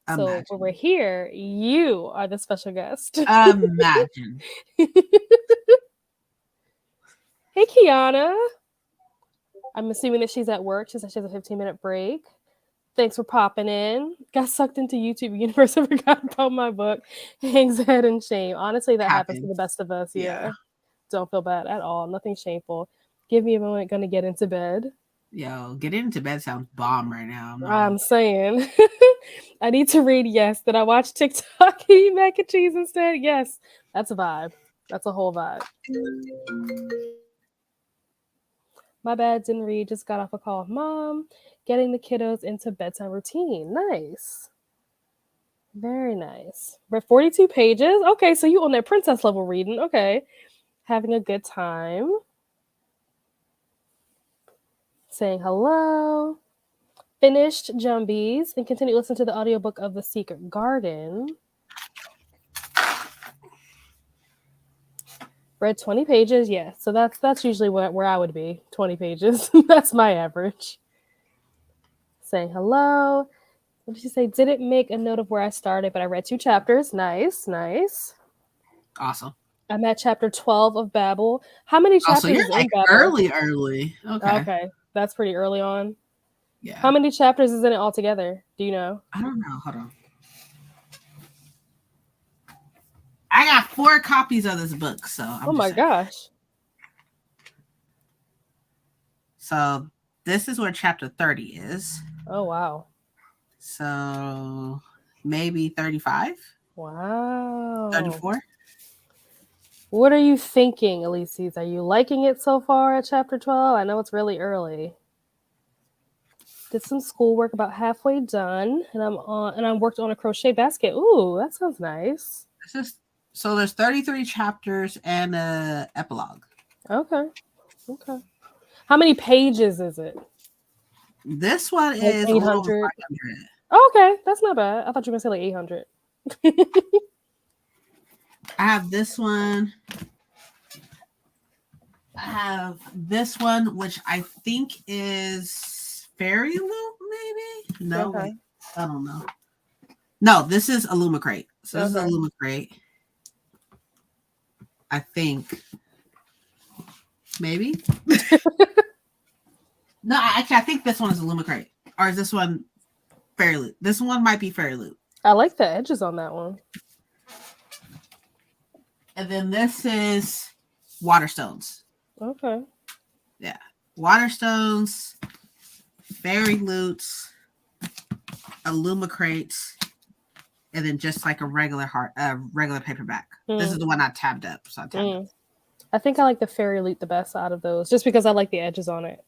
So when we're here, you are the special guest. Imagine. Hey, Kiana. I'm assuming that she's at work. She said she has a 15-minute break. Thanks for popping in. Got sucked into YouTube universe and forgot about my book. Hangs head in shame. Honestly, that happens to the best of us. Yeah. Don't feel bad at all. Nothing shameful. Give me a moment. Gonna get into bed. Yo, get into bed sounds bomb right now. I'm saying. I need to read. Yes. Did I watch TikTok and eat mac and cheese instead? Yes. That's a vibe. That's a whole vibe. My bad, didn't read. Just got off a call with Mom. Getting the kiddos into bedtime routine. Nice. Very nice. Read 42 pages. Okay, so you on that princess level reading. Okay. Having a good time. Saying hello. Finished Jumbies and continue listening to the audiobook of The Secret Garden. Read 20 pages. Yeah, so that's usually where I would be. 20 pages. That's my average. Saying hello. What did she say? Didn't make a note of where I started, but I read 2 chapters. Nice, nice. Awesome. I'm at chapter 12 of Babel. How many chapters you're is in Babel? Early. Okay. That's pretty early on. Yeah. How many chapters is in it altogether? Do you know? I don't know. Hold on. I got 4 copies of this book, so oh my gosh. So this is where chapter 30 is. Oh wow. So maybe 35. Wow. 34. What are you thinking, Elyses? Are you liking it so far at chapter 12? I know it's really early. Did some schoolwork, about halfway done, and I worked on a crochet basket. Ooh, that sounds nice. So there's 33 chapters and a epilogue. Okay. How many pages is it? This one is 800. 500. Oh, okay, that's not bad. I thought you were gonna say like 800. I have this one. I have this one, which I think is Fairy Loop, maybe? No, Okay. wait. I don't know. No, this is Illumicrate. So this is Illumicrate. I think. Maybe. No, actually, I think this one is Illumicrate. Or is this one Fairy Loop? This one might be Fairy Loop. I like the edges on that one. And then this is Waterstones. Okay. Yeah. Waterstones, Fairy Loops, Illumicrates, and then just like a regular paperback. This is the one I tabbed up. So I tabbed up. I think I like the Fairy Loop the best out of those, just because I like the edges on it.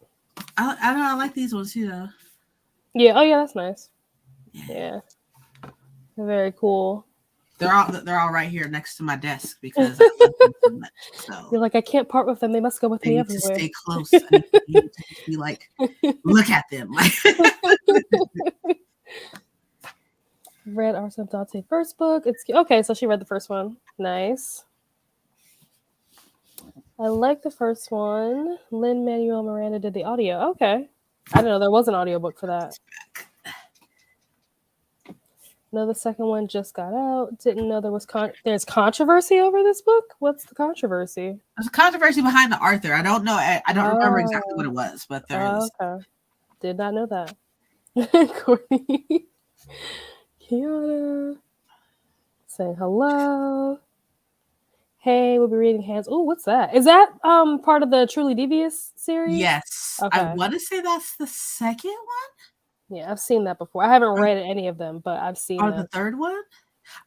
I don't know. I like these ones too, though. Yeah. Oh, yeah. That's nice. Yeah. Very cool. They're all right here next to my desk because I love them so much. So you're like, I can't part with them. They must go with me everywhere. To stay close. I need to be like, look at them. Read Arson Dante first book. It's okay. So she read the first one. Nice. I like the first one. Lin-Manuel Miranda did the audio. Okay. I didn't know there was an audiobook for that. No, the second one just got out. Didn't know there was there's controversy over this book. What's the controversy? There's a controversy behind the author. I don't know. I don't remember exactly what it was, but there is. Okay. Did not know that. Courtney. Kiana. Saying hello. Hey, we'll be reading Hands. Oh, what's that? Is that part of the Truly Devious series? Yes. Okay. I want to say that's the second one. Yeah, I've seen that before. I haven't read any of them, but I've seen the third one?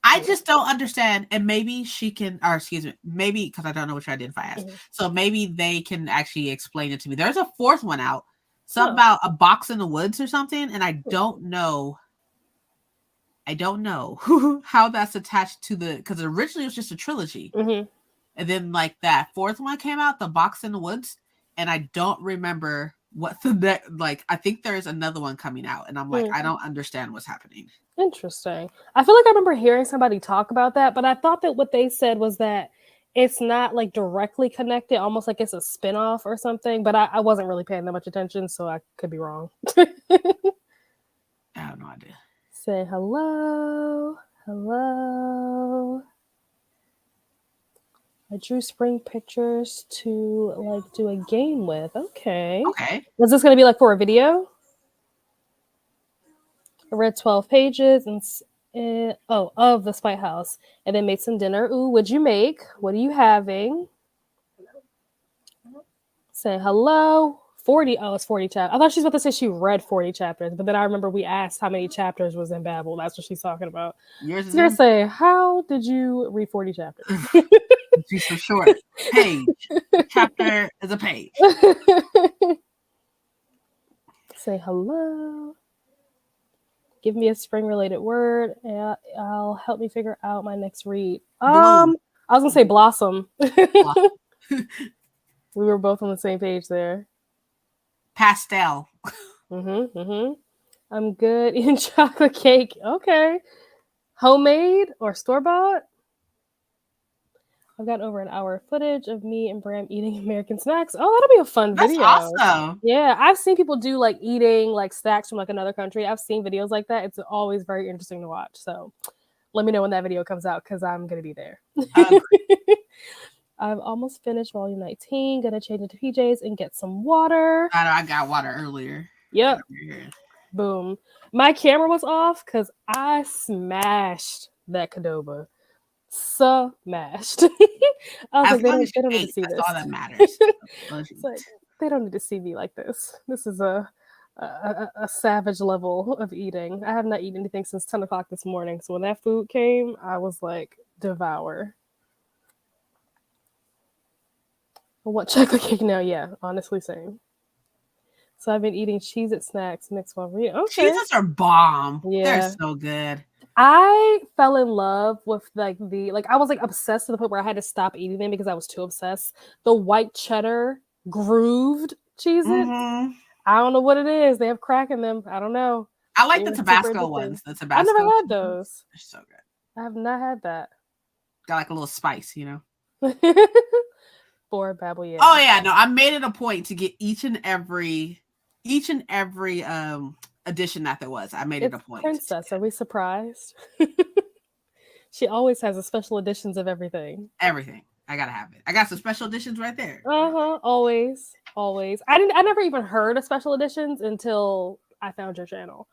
I just don't understand. And maybe she can, or excuse me, maybe because I don't know which I did if I asked. So maybe they can actually explain it to me. There's a fourth one out. Something about a box in the woods or something. And I don't know how that's attached to because originally it was just a trilogy. And then like that fourth one came out, the box in the woods. And I don't remember what I think there is another one coming out. And I'm like, I don't understand what's happening. Interesting. I feel like I remember hearing somebody talk about that, but I thought that what they said was that it's not like directly connected, almost like it's a spinoff or something. But I wasn't really paying that much attention, so I could be wrong. I have no idea. Say hello. Hello. I drew spring pictures to like do a game with. Okay. Is this going to be like for a video? I read 12 pages of the Spite House and then made some dinner. Ooh, what'd you make? What are you having? Say hello. 40. Oh, it's 40 chapters. I thought she was about to say she read 40 chapters, but then I remember we asked how many chapters was in Babel. That's what she's talking about. She's going to say, how did you read 40 chapters? She's so short. Page. Chapter is a page. Say hello. Give me a spring-related word, and I'll help me figure out my next read. I was gonna say blossom. We were both on the same page there. Pastel. I'm good eating chocolate cake. Okay. Homemade or store-bought? I've got over an hour of footage of me and Bram eating American snacks. Oh, that'll be a fun video. That's awesome. Yeah, I've seen people do like eating like snacks from like another country. I've seen videos like that. It's always very interesting to watch. So let me know when that video comes out because I'm going to be there. I've almost finished volume 19. Gonna change into PJs and get some water. I got water earlier. Yep. Boom. My camera was off because I smashed that Qdoba. Smashed. I was like, they don't need to see this. That's all that matters. It's like, they don't need to see me like this. This is a savage level of eating. I have not eaten anything since 10 o'clock this morning. So when that food came, I was like, devour. What chocolate cake now? Yeah, honestly, same. So I've been eating Cheez-It snacks mixed while reading. Okay. Cheez-Its are bomb. Yeah. They're so good. I fell in love with like I was like obsessed to the point where I had to stop eating them because I was too obsessed. The white cheddar grooved Cheez-Its. Mm-hmm. I don't know what it is. They have crack in them. I don't know. I like the Tabasco ones. The Tabasco. I've never had those. They're so good. I have not had that. Got like a little spice, you know. For Babble, yeah. Oh yeah, no, I made it a point to get each and every edition that there was. I made it a point. Princess, are we surprised? She always has a special editions of everything. Everything. I gotta have it. I got some special editions right there. Always. I never even heard of special editions until I found your channel.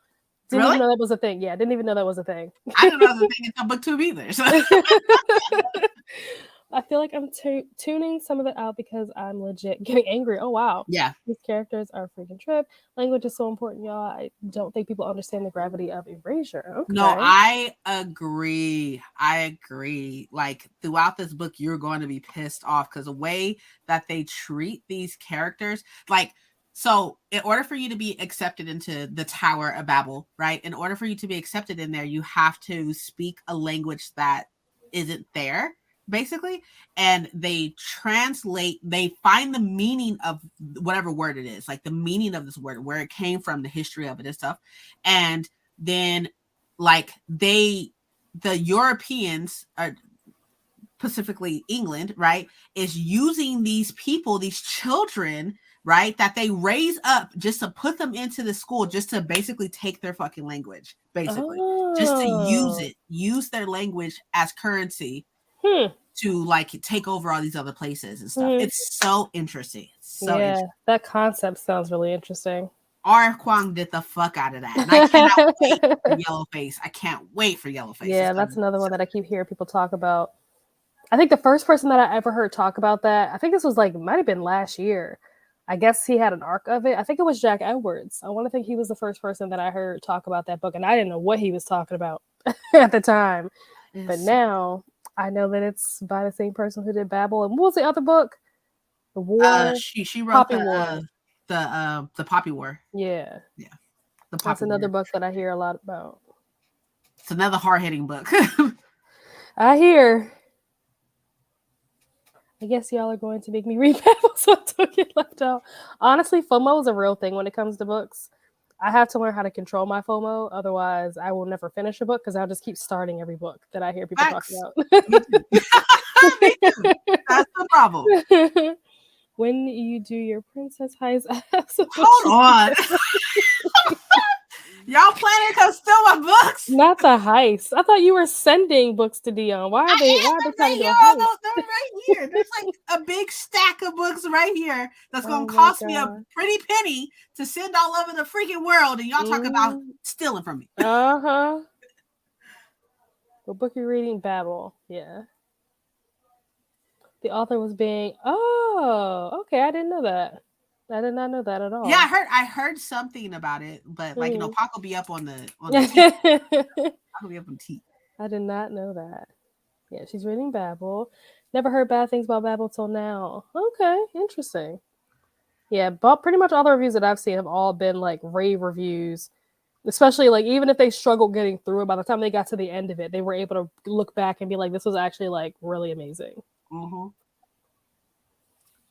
Didn't even know that was a thing. Yeah, didn't even know that was a thing. I didn't know that was a thing until BookTube either. So. I feel like I'm tuning some of it out because I'm legit getting angry. Oh, wow. Yeah. These characters are freaking trip. Language is so important, y'all. I don't think people understand the gravity of erasure. Okay. No, I agree. Like, throughout this book, you're going to be pissed off because the way that they treat these characters, like, so in order for you to be accepted into the Tower of Babel, right? In order for you to be accepted in there, you have to speak a language that isn't there, basically. And they find the meaning of whatever word it is, like the meaning of this word, where it came from, the history of it and stuff. And then like the Europeans, are specifically England, right, is using these people, these children, right, that they raise up just to put them into the school, just to basically take their fucking language, basically. Just to use their language as currency to like take over all these other places and stuff. It's so interesting. Interesting. That concept sounds really interesting. R. Kwang did the fuck out of that. And I cannot wait for Yellowface. I can't wait for Yellowface. Yeah, that's another one that I keep hearing people talk about. I think the first person that I ever heard talk about that, I think this was like, might have been last year. I guess he had an arc of it. I think it was Jack Edwards. I want to think he was the first person that I heard talk about that book. And I didn't know what he was talking about at the time. Yes. But now I know that it's by the same person who did Babel. And what was the other book? The War? She wrote the Poppy War. Yeah. Yeah. That's another book that I hear a lot about. It's another hard-hitting book. I hear. I guess y'all are going to make me read Babel, so I don't get left out. Honestly, FOMO is a real thing when it comes to books. I have to learn how to control my FOMO. Otherwise, I will never finish a book because I'll just keep starting every book that I hear people talk about. Me too. That's the problem. When you do your Princess Heist, hold on. Y'all planning to steal my books? Not the heist. I thought you were sending books to Dion. Why are they trying to do a heist? They're right here. There's like a big stack of books right here that's gonna cost me a pretty penny to send all over the freaking world, and y'all talk about stealing from me. What book you're reading? Babel. Yeah. The author was being. Oh, okay. I didn't know that. I did not know that at all. Yeah, I heard something about it, but like Pac will be up on the Pac will be up on tea. I did not know that. Yeah, she's reading Babel. Never heard bad things about Babel till now. Okay, interesting. Yeah, but pretty much all the reviews that I've seen have all been like rave reviews. Especially like even if they struggled getting through it, by the time they got to the end of it, they were able to look back and be like, this was actually like really amazing.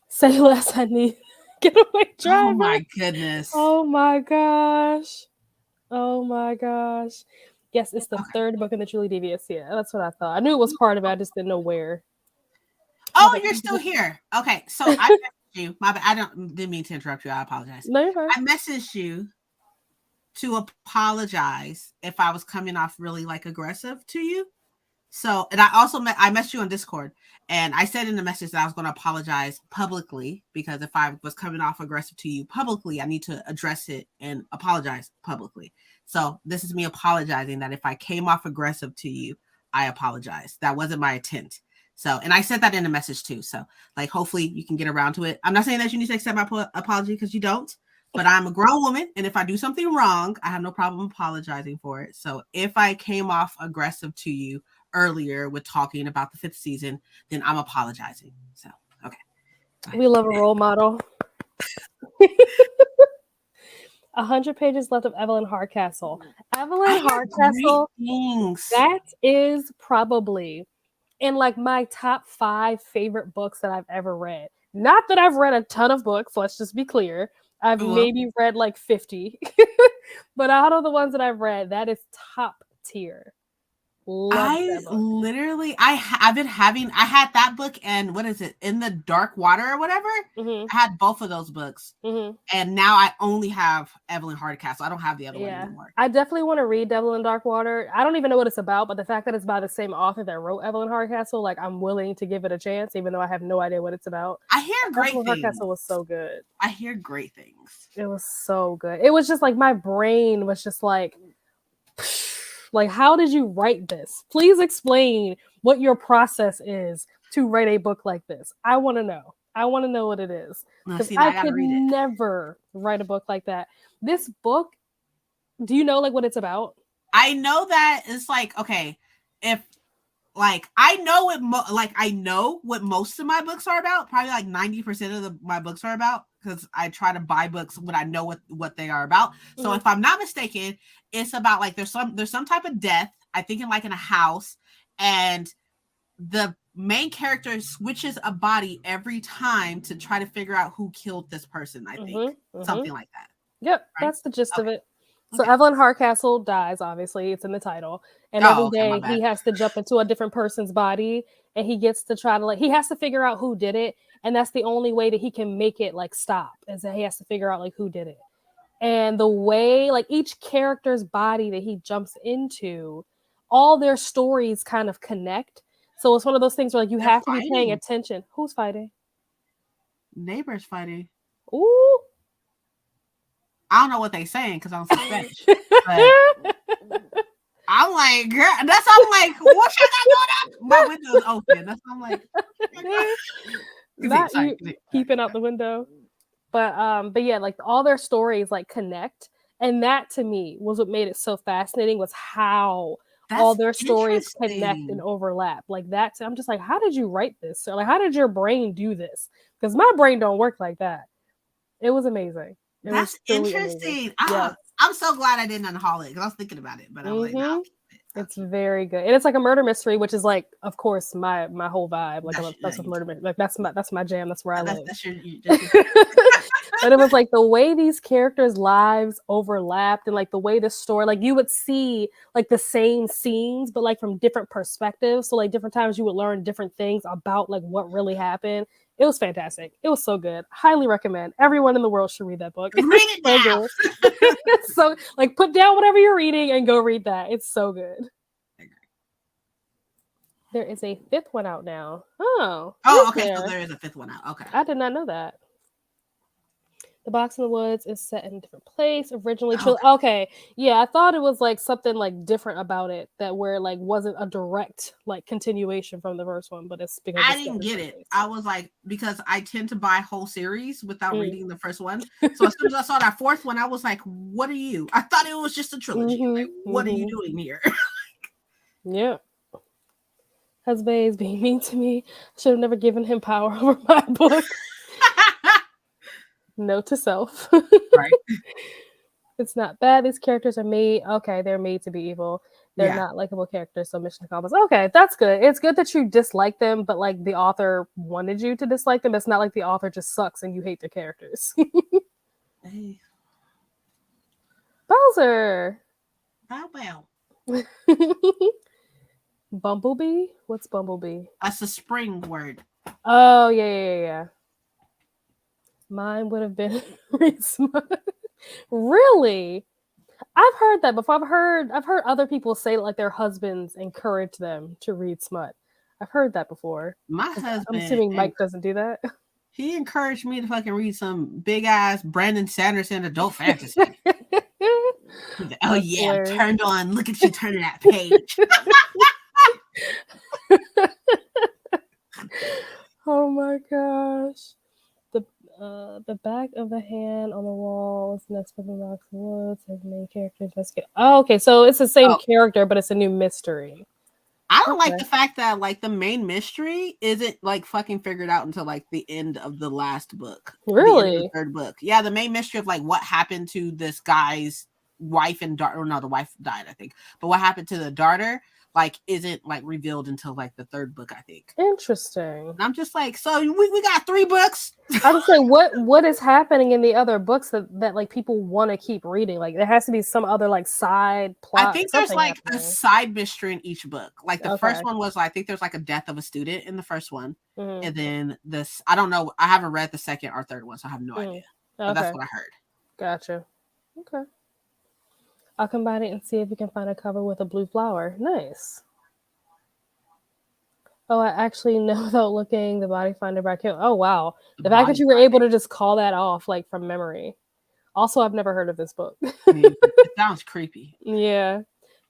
Say less, I need. Getaway driver. Oh my goodness. Oh my gosh. Oh my gosh. Yes, it's the third book in the Truly Devious. Yeah, that's what I thought. I knew it was part of it. I just didn't know where. Oh, you're still here. Okay, so I messaged you. My bad. Didn't mean to interrupt you. I apologize. No, you're fine. I messaged you to apologize if I was coming off really like aggressive to you. So, and I also I messaged you on Discord, and I said in the message that I was going to apologize publicly because if I was coming off aggressive to you publicly, I need to address it and apologize publicly. So this is me apologizing that if I came off aggressive to you, I apologize. That wasn't my intent. So, and I said that in the message too. So like, hopefully you can get around to it. I'm not saying that you need to accept my apology because you don't, but I'm a grown woman. And if I do something wrong, I have no problem apologizing for it. So if I came off aggressive to you earlier with talking about the 5th season, then I'm apologizing. So, okay. We love a role model. 100 pages left of Evelyn Hardcastle. Evelyn Hardcastle, that is probably in like my top 5 favorite books that I've ever read. Not that I've read a ton of books, let's just be clear. I've maybe read like 50. But out of the ones that I've read, that is top tier. I had that book and what is it, In the Dark Water or whatever. I had both of those books, and now I only have Evelyn Hardcastle. I don't have the other one anymore. I definitely want to read Devil in Dark Water. I don't even know what it's about, but the fact that it's by the same author that wrote Evelyn Hardcastle, like I'm willing to give it a chance, even though I have no idea what it's about. I hear great things. Hardcastle was so good. I hear great things. It was so good. It was just like my brain was just like how did you write this? Please explain what your process is to write a book like this. I want to know. I want to know what it is. Because I could never write a book like that. This book, do you know like what it's about? I know that it's like, okay, if like I know what most of my books are about. Probably like 90% of my books are about, because I try to buy books when I know what they are about. So if I'm not mistaken, it's about like there's some type of death, I think in a house, and the main character switches a body every time to try to figure out who killed this person. I think something like that. Yep, right? That's the gist of it. So Evelyn Hardcastle dies, obviously. It's in the title. And every day he has to jump into a different person's body, and he gets to try to he has to figure out who did it. And that's the only way that he can make it stop, is that he has to figure out who did it. And the way each character's body that he jumps into, all their stories kind of connect. So it's one of those things where you have to be paying attention. Who's fighting? Neighbors fighting. Ooh. I don't know what they saying because I don't speak Spanish. But I'm like, girl, that's I'm like, what you got going on? My window's open. That's I'm like, not you peeping out the window. But yeah, all their stories connect, and that to me was what made it so fascinating, was how all their stories connect and overlap that. I'm just like, how did you write this? Or how did your brain do this? Because my brain don't work like that. It was amazing. That's interesting. I'm so glad I didn't unhaul it, because I was thinking about it, but I'm like, no, it's very good, and it's like a murder mystery, which is of course, my whole vibe. That's what murder mystery. That's my jam. That's where I live. But it was the way these characters' lives overlapped, and the way the story, you would see the same scenes, but from different perspectives. So different times you would learn different things about what really happened. It was fantastic. It was so good. Highly recommend. Everyone in the world should read that book. Read it now. So put down whatever you're reading and go read that. It's so good. There is a 5th one out now. Oh, okay. So there is a 5th one out. Okay. I did not know that. The Box in the Woods is set in a different place. Originally, okay, yeah, I thought it was something different about it, that where wasn't a direct continuation from the first one, but it's because I didn't get it. Place. I was because I tend to buy whole series without reading the first one. So as soon as I saw that 4th one, I was like, "What are you?" I thought it was just a trilogy. What are you doing here? Yeah. Husband is being mean to me. I should have never given him power over my book. Note to self. Right. It's not bad. These characters are made. Okay, they're made to be evil. They're not likable characters. So mission accomplished. Okay, that's good. It's good that you dislike them, but the author wanted you to dislike them. It's not the author just sucks and you hate the characters. Hey. Bowser. Bow. Bumblebee? What's Bumblebee? That's a spring word. Oh, yeah. Mine would have been read smut. Really? I've heard that before. I've heard other people say that their husbands encourage them to read smut. I've heard that before. My husband. I'm assuming Mike doesn't do that. He encouraged me to fucking read some big ass Brandon Sanderson adult fantasy. Oh yeah, I'm turned on. Look at you turning that page. Oh my gosh. The back of the hand on the wall is next to the Box in the Woods. Has main character investigate. Oh, okay. So it's the same character, but it's a new mystery. I don't like the fact that like the main mystery isn't like fucking figured out until like the end of the last book. Really? The end of the third book. Yeah, the main mystery of like what happened to this guy's wife and daughter. No, the wife died, I think. But what happened to the daughter like isn't like revealed until like the third book, I think. Interesting. And I'm just like, so we got 3 books. I would say what is happening in the other books that like people want to keep reading? Like there has to be some other like side plot. I think there's like a side mystery in each book. Like the first one was I think there's like a death of a student in the first one, and then this I don't know. I haven't read the second or third one, so I have no idea. But that's what I heard. Gotcha. Okay. I'll combine it and see if we can find a cover with a blue flower. Nice. Oh, I actually know without looking the body finder by Kim. Oh, wow. The fact that you were able to just call that off like from memory. Also, I've never heard of this book. It sounds creepy. Yeah.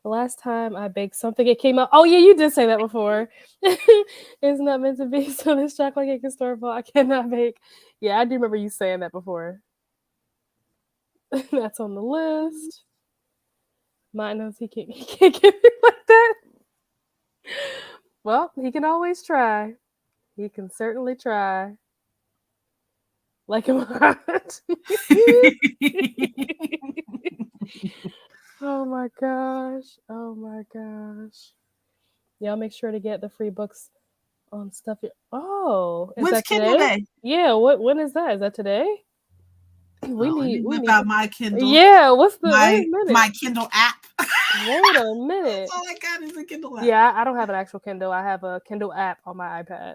The last time I baked something, it came out. Oh, yeah, you did say that before. It's not meant to be, so this chocolate cake is store-bought. I cannot bake. Yeah, I do remember you saying that before. That's on the list. Mine knows he can't get me like that. Well, he can always try. He can certainly try. Like him hot. Oh my gosh. Oh my gosh. Y'all make sure to get the free books on stuff. Oh, is when's that Kindle today? Day? Yeah, when is that? Is that today? We need out my Kindle. Yeah, what's the my Kindle app? Wait a minute. That's all I got is a Kindle app. Yeah, I don't have an actual Kindle. I have a Kindle app on my iPad.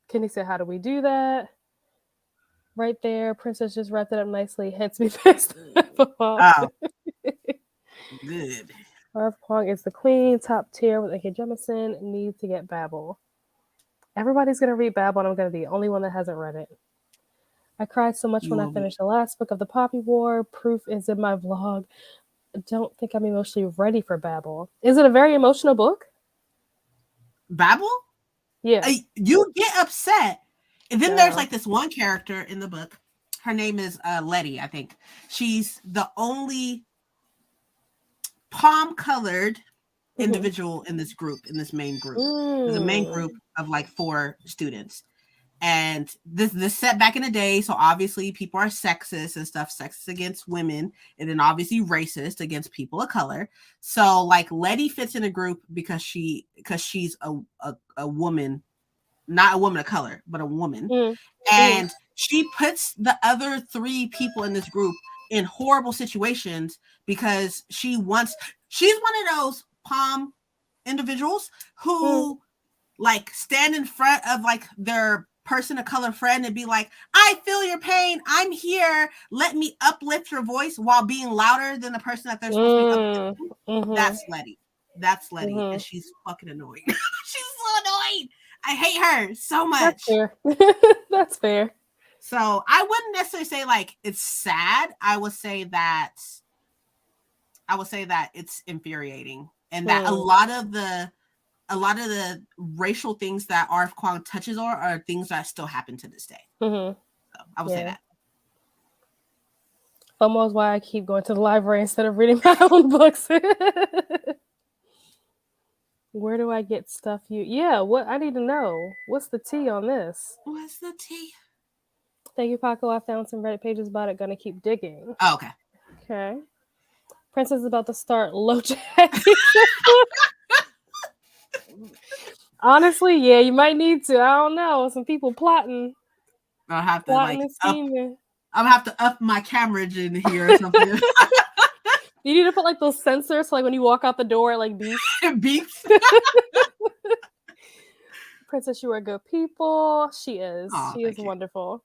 Kenny said, how do we do that? Right there. Princess just wrapped it up nicely. Hence me past Oh. Good. Harv Kwong is the queen, top tier with A.K. Jemison. Need to get Babel. Everybody's going to read Babel, and I'm going to be the only one that hasn't read it. I cried so much when I finished the last book of the Poppy War. Proof is in my vlog. I don't think I'm emotionally ready for Babel. Is it a very emotional book? Babel? Yeah. You get upset. And then there's like this one character in the book. Her name is Letty, I think. She's the only palm-colored individual in this group, in this main group. There's a main group of like 4 students. And this set back in the day, so obviously people are sexist and stuff, sexist against women, and then obviously racist against people of color. So like Letty fits in a group because she's a woman, not a woman of color, but a woman. And she puts the other 3 people in this group in horrible situations because she's one of those palm individuals who like stand in front of like their person of color friend and be like, I feel your pain, I'm here, let me uplift your voice while being louder than the person that they're supposed to be uplifting. That's Letty. And she's fucking annoying. She's so annoying. I hate her so much. That's fair. That's fair. So I wouldn't necessarily say like it's sad. I would say that it's infuriating, and that a lot of the racial things that R.F. Kuang touches on are things that still happen to this day. So I would say that. FOMO is why I keep going to the library instead of reading my own books. Where do I get stuff what I need to know. What's the tea on this? What's the tea? Thank you, Paco. I found some Reddit pages about it. Gonna keep digging. Oh, okay. Okay. Princess is about to start low jack. Honestly, yeah, you might need to. I don't know. Some people plotting. I'll have to I'm gonna have to up my camera in here or something. You need to put like those sensors, so like when you walk out the door, it like beeps. Beeps. Princess, you are good people. She is. Aww, she is wonderful.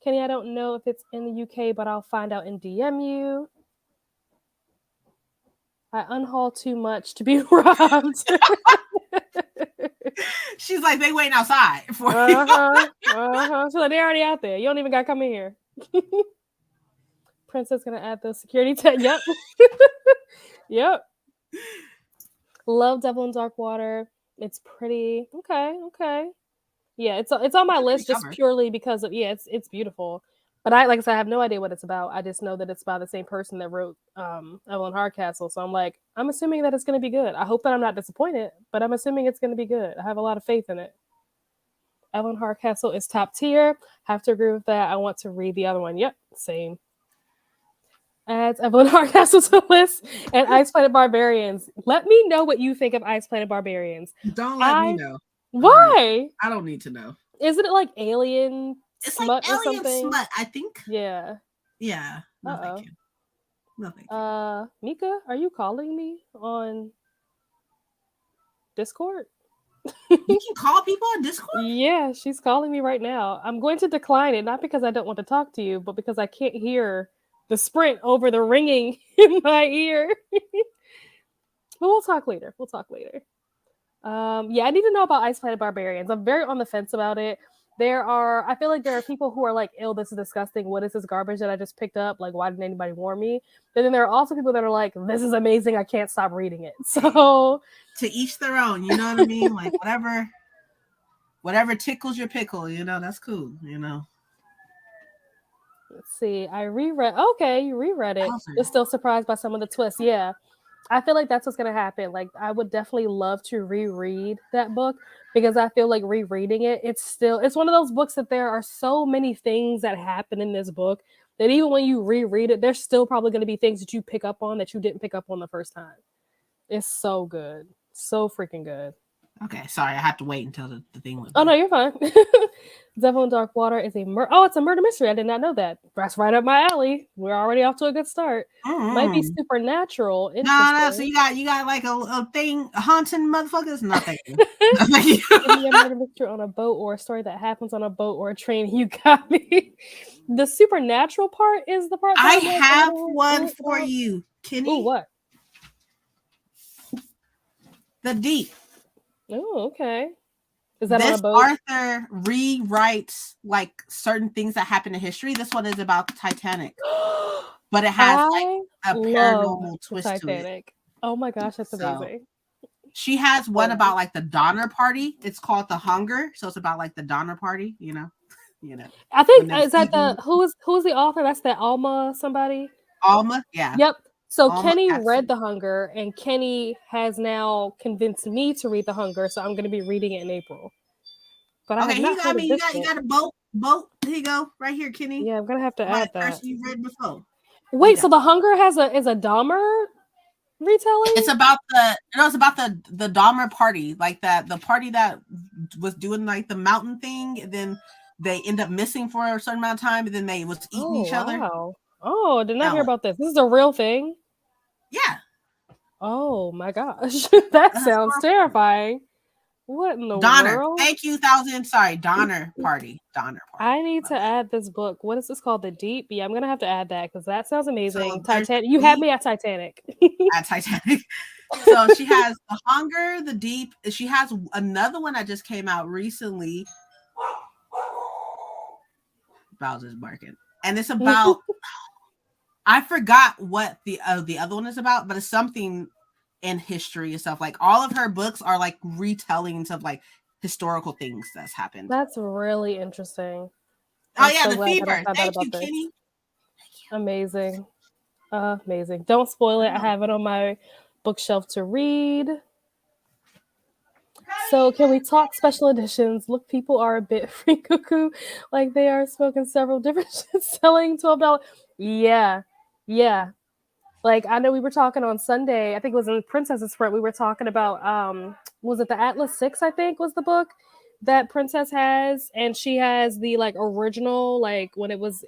Kenny, I don't know if it's in the UK, but I'll find out and DM you. I unhaul too much to be robbed. She's like, they waiting outside for you. She's like, they're already out there. You don't even got to come in here. Princess gonna add those security tags. Yep. Yep. Love Devil in Dark Water. It's pretty. Okay. Yeah, it's on my list just purely because of it's beautiful. But I, like I said, I have no idea what it's about. I just know that it's by the same person that wrote Evelyn Hardcastle. So I'm like, I'm assuming that it's going to be good. I hope that I'm not disappointed, but I'm assuming it's going to be good. I have a lot of faith in it. Evelyn Hardcastle is top tier. Have to agree with that. I want to read the other one. Yep, same. Adds Evelyn Hardcastle to the list and Ice Planet Barbarians. Let me know what you think of Ice Planet Barbarians. Don't let me know. Why? I don't need to know. Isn't it like alien it's smut like or something? Smut, I think. Yeah. Yeah. No, thank you. No, thank you. Mika, are you calling me on Discord? You can call people on Discord? Yeah, she's calling me right now. I'm going to decline it, not because I don't want to talk to you, but because I can't hear the sprint over the ringing in my ear. But we'll talk later. Yeah, I need to know about Ice Planet Barbarians. I'm very on the fence about it. I feel like there are people who are like, ew, this is disgusting. What is this garbage that I just picked up? Like, why didn't anybody warn me? But then there are also people that are like, this is amazing. I can't stop reading it. So to each their own, you know what I mean? Like whatever tickles your pickle, that's cool, Let's see. I reread. Okay, you reread it. You're still surprised by some of the twists. Yeah. I feel like that's what's going to happen. Like, I would definitely love to reread that book because I feel like rereading it, it's one of those books that there are so many things that happen in this book that even when you reread it, there's still probably going to be things that you pick up on that you didn't pick up on the first time. It's so good. So freaking good. Okay, sorry, I have to wait until the thing went. Oh no, you're fine. Devil in Dark Water is it's a murder mystery. I did not know that. That's right up my alley. We're already off to a good start. Might be supernatural. No. So you got like a thing haunting motherfuckers. Nothing. Give me a murder mystery on a boat or a story that happens on a boat or a train. You got me. The supernatural part is the part. I have one for you, Kenny. Ooh, what? The Deep. Oh, okay. Is that this on a boat? Arthur rewrites like certain things that happen in history. This one is about the Titanic, but it has like a paranormal twist to it. Oh my gosh, that's amazing. She has one about like the Donner Party. It's called The Hunger, so it's about like the Donner Party. You know. I think is that who's the author? That's the Alma somebody. Alma, yeah. Yep. So Alma Kenny read The Hunger, and Kenny has now convinced me to read The Hunger. So I'm going to be reading it in April. But okay, you got a boat. Here you go, right here, Kenny. Yeah, I'm gonna have to add that. Person you read before. Wait, so The Hunger is a Dahmer retelling? It's about the Dahmer party, like the party that was doing like the mountain thing, and then they end up missing for a certain amount of time, and then they was eating each other. Oh, did not hear about this. This is a real thing? Yeah. Oh my gosh. That sounds terrifying. What in the world? Thank you, Donner Party. I need to add this book. What is this called? The Deep? Yeah, I'm gonna have to add that because that sounds amazing. Titanic. You had me at Titanic. At Titanic. So she has The Hunger, The Deep. She has another one that just came out recently. Bowser's barking, and it's about. I forgot what the other one is about, but it's something in history and stuff. Like all of her books are like retellings of like historical things that's happened. That's really interesting. The Fever. Thank you, Kenny. Amazing. Amazing. Don't spoil it. I have it on my bookshelf to read. So can we talk special editions? Look, people are a bit free cuckoo. Like they are smoking several different shit, selling $12. Yeah. Like I know we were talking on Sunday. I think it was in Princess's Sprint. We were talking about was it the Atlas 6? I think was the book that Princess has, and she has the like original, like when it was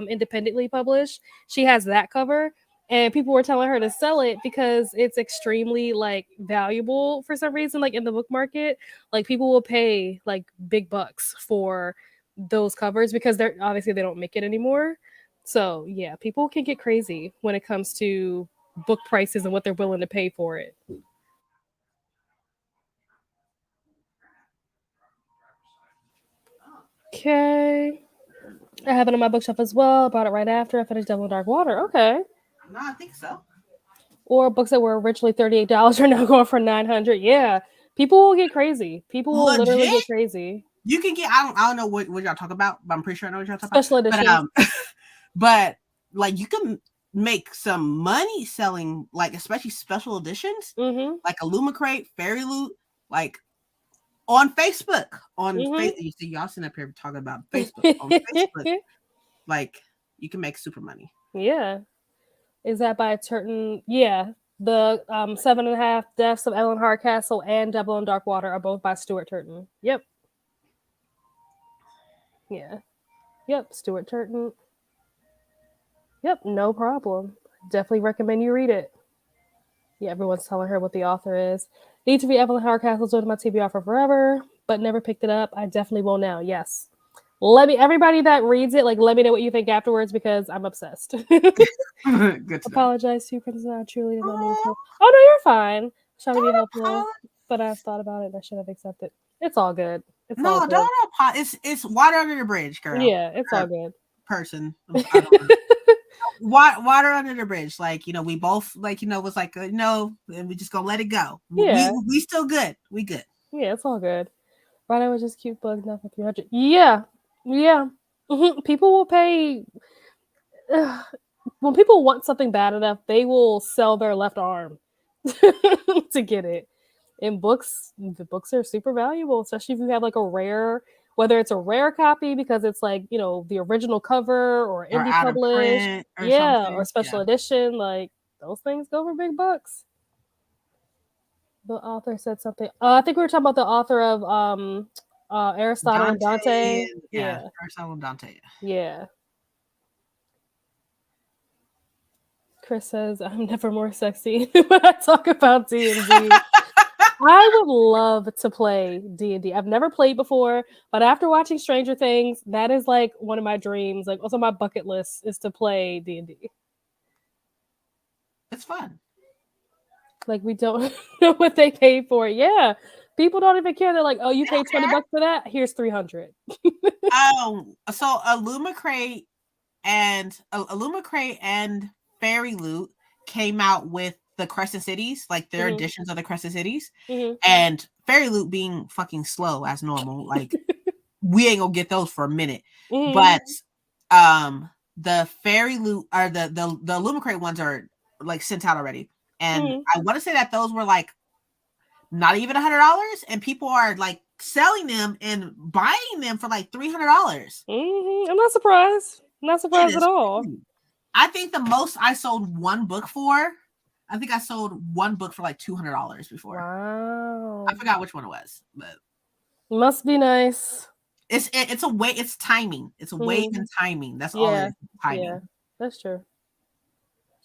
independently published. She has that cover, and people were telling her to sell it because it's extremely like valuable for some reason. Like in the book market, like people will pay like big bucks for those covers because they're obviously they don't make it anymore. So yeah, people can get crazy when it comes to book prices and what they're willing to pay for it. Okay. I have it on my bookshelf as well. I bought it right after I finished Devil in Dark Water. Okay. No, I think so. Or books that were originally $38 are now going for $900. Yeah. People will get crazy. People will literally get crazy. You can get. I don't know what y'all talk about, but I'm pretty sure I know what y'all talk Special about. edition. But like you can make some money selling, like especially special editions, like Illumicrate, Fairy Loot, like on Facebook. You see, y'all sitting up here talking about Facebook on Facebook. Like you can make super money. Yeah. Is that by Turton? Yeah. The 7.5 Deaths of Evelyn Hardcastle and Devil in Dark Water are both by Stuart Turton. Yep. Yeah. Yep. Stuart Turton. Yep. No problem. Definitely recommend you read it. Yeah, everyone's telling her what the author is. Need to read Evelyn Hardcastle's on my TBR for forever, but never picked it up. I definitely will now. Yes. Everybody that reads it, like, let me know what you think afterwards because I'm obsessed. Good Apologize to you, Princess. I truly did not mean to. Oh no, you're fine. Trying to be helpful, but I've thought about it and I should have accepted. It's all good. Don't apologize. It's water under the bridge, girl. Yeah, it's all good. Person, I don't know. Water under the bridge. Like, we both was like, and we just gonna let it go. Yeah, we still good. We good. Yeah, it's all good. Rhino was just cute bug, not for 300. Yeah. People will pay. When people want something bad enough, they will sell their left arm to get it. And the books are super valuable, especially if you have like a rare, whether it's a rare copy because it's like, the original cover or indie published, or special edition. Like those things go for big bucks. The author said something. I think we were talking about the author of Aristotle and Dante. Yeah, Aristotle and Dante. Yeah. Chris says, I'm never more sexy when I talk about D&D. I would love to play D&D. I've never played before, but after watching Stranger Things, that is like one of my dreams. Like also my bucket list is to play D&D. It's fun. Like we don't know what they pay for it. Yeah. People don't even care. They're like, oh, you paid $20 for that? Here's 300. So Illumicrate and Fairy Loot came out with the Crescent Cities, like their editions of the Crescent Cities, and Fairy Loot being fucking slow as normal. Like we ain't gonna get those for a minute, but the Fairy Loot or the Illumicrate ones are like sent out already, and I want to say that those were like not even $100, and people are like selling them and buying them for like $300. I'm not surprised. Not surprised at all. Crazy. I think the most I sold one book for, I think I sold one book for like $200 before. Wow. I forgot which one it was, but must be nice. It's a way. It's timing. It's a wave and timing. That's all it is. Timing. Yeah, that's true.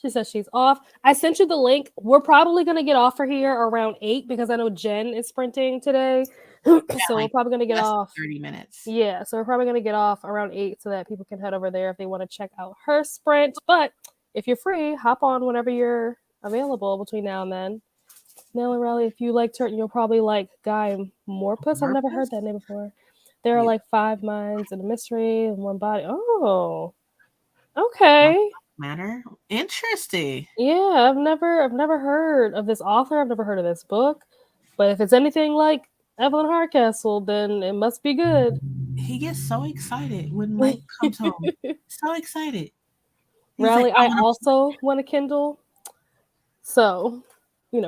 She says she's off. I sent you the link. We're probably gonna get off for here around 8 because I know Jen is sprinting today. So we're probably gonna get off 30 minutes. Yeah, so we're probably gonna get off around 8 so that people can head over there if they want to check out her sprint. But if you're free, hop on whenever you're available between now and then. Nell and Riley, if you like Turton, you'll probably like Guy Morpus. I've never heard that name before. There are like 5 minds in a mystery and one body. Oh, okay. Matter interesting. Yeah, I've never heard of this author. I've never heard of this book. But if it's anything like Evelyn Hardcastle, then it must be good. He gets so excited when Mike comes home. So excited. Riley, like, I also want a Kindle. So,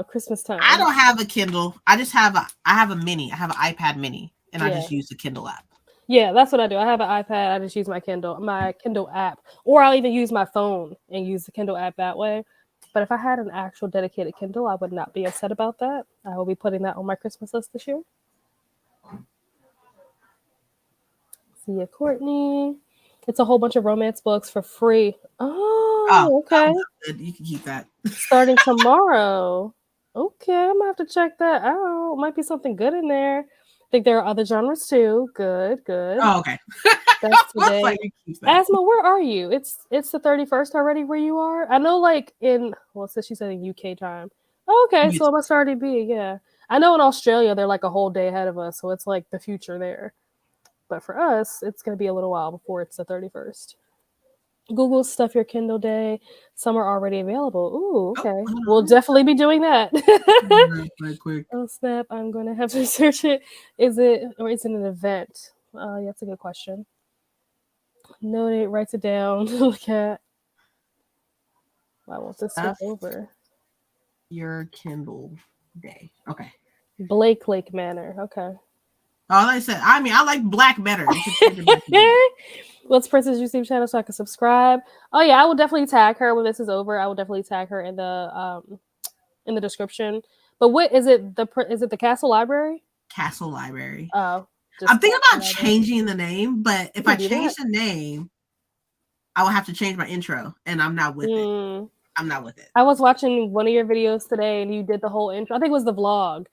Christmas time. I don't have a Kindle. I have a mini. I have an iPad mini, and I just use the Kindle app. Yeah, that's what I do. I have an iPad. I just use my Kindle app, or I'll even use my phone and use the Kindle app that way. But if I had an actual dedicated Kindle, I would not be upset about that. I will be putting that on my Christmas list this year. See ya, Courtney. It's a whole bunch of romance books for free. Oh, okay. You can keep that. Starting tomorrow. Okay, I'm gonna have to check that out. Might be something good in there. I think there are other genres too. Good. Oh, okay. That's today. Asma, where are you? It's the 31st already where you are? I know so she said in UK time. Okay, so it must already be, yeah. I know in Australia they're like a whole day ahead of us, so it's like the future there. But for us, it's gonna be a little while before it's the 31st. Google Stuff Your Kindle Day. Some are already available. Ooh, okay. We'll definitely be doing that. Quick. Oh snap! I'm gonna have to search it. Is it an event? Yeah, that's a good question. Note it. Writes it down. Look at. Why won't this switch over? Your Kindle Day. Okay. Blake Lake Manor. Okay. Oh, like I said, I mean, I like black better. Let's Princess YouTube channel so I can subscribe. Oh yeah, I will definitely tag her when this is over. I will definitely tag her in the description. But what is it? Is it the Castle Library? Castle Library. Oh, I'm thinking about changing the name, but if I change the name, I will have to change my intro, and I'm not with it. I'm not with it. I was watching one of your videos today, and you did the whole intro. I think it was the vlog,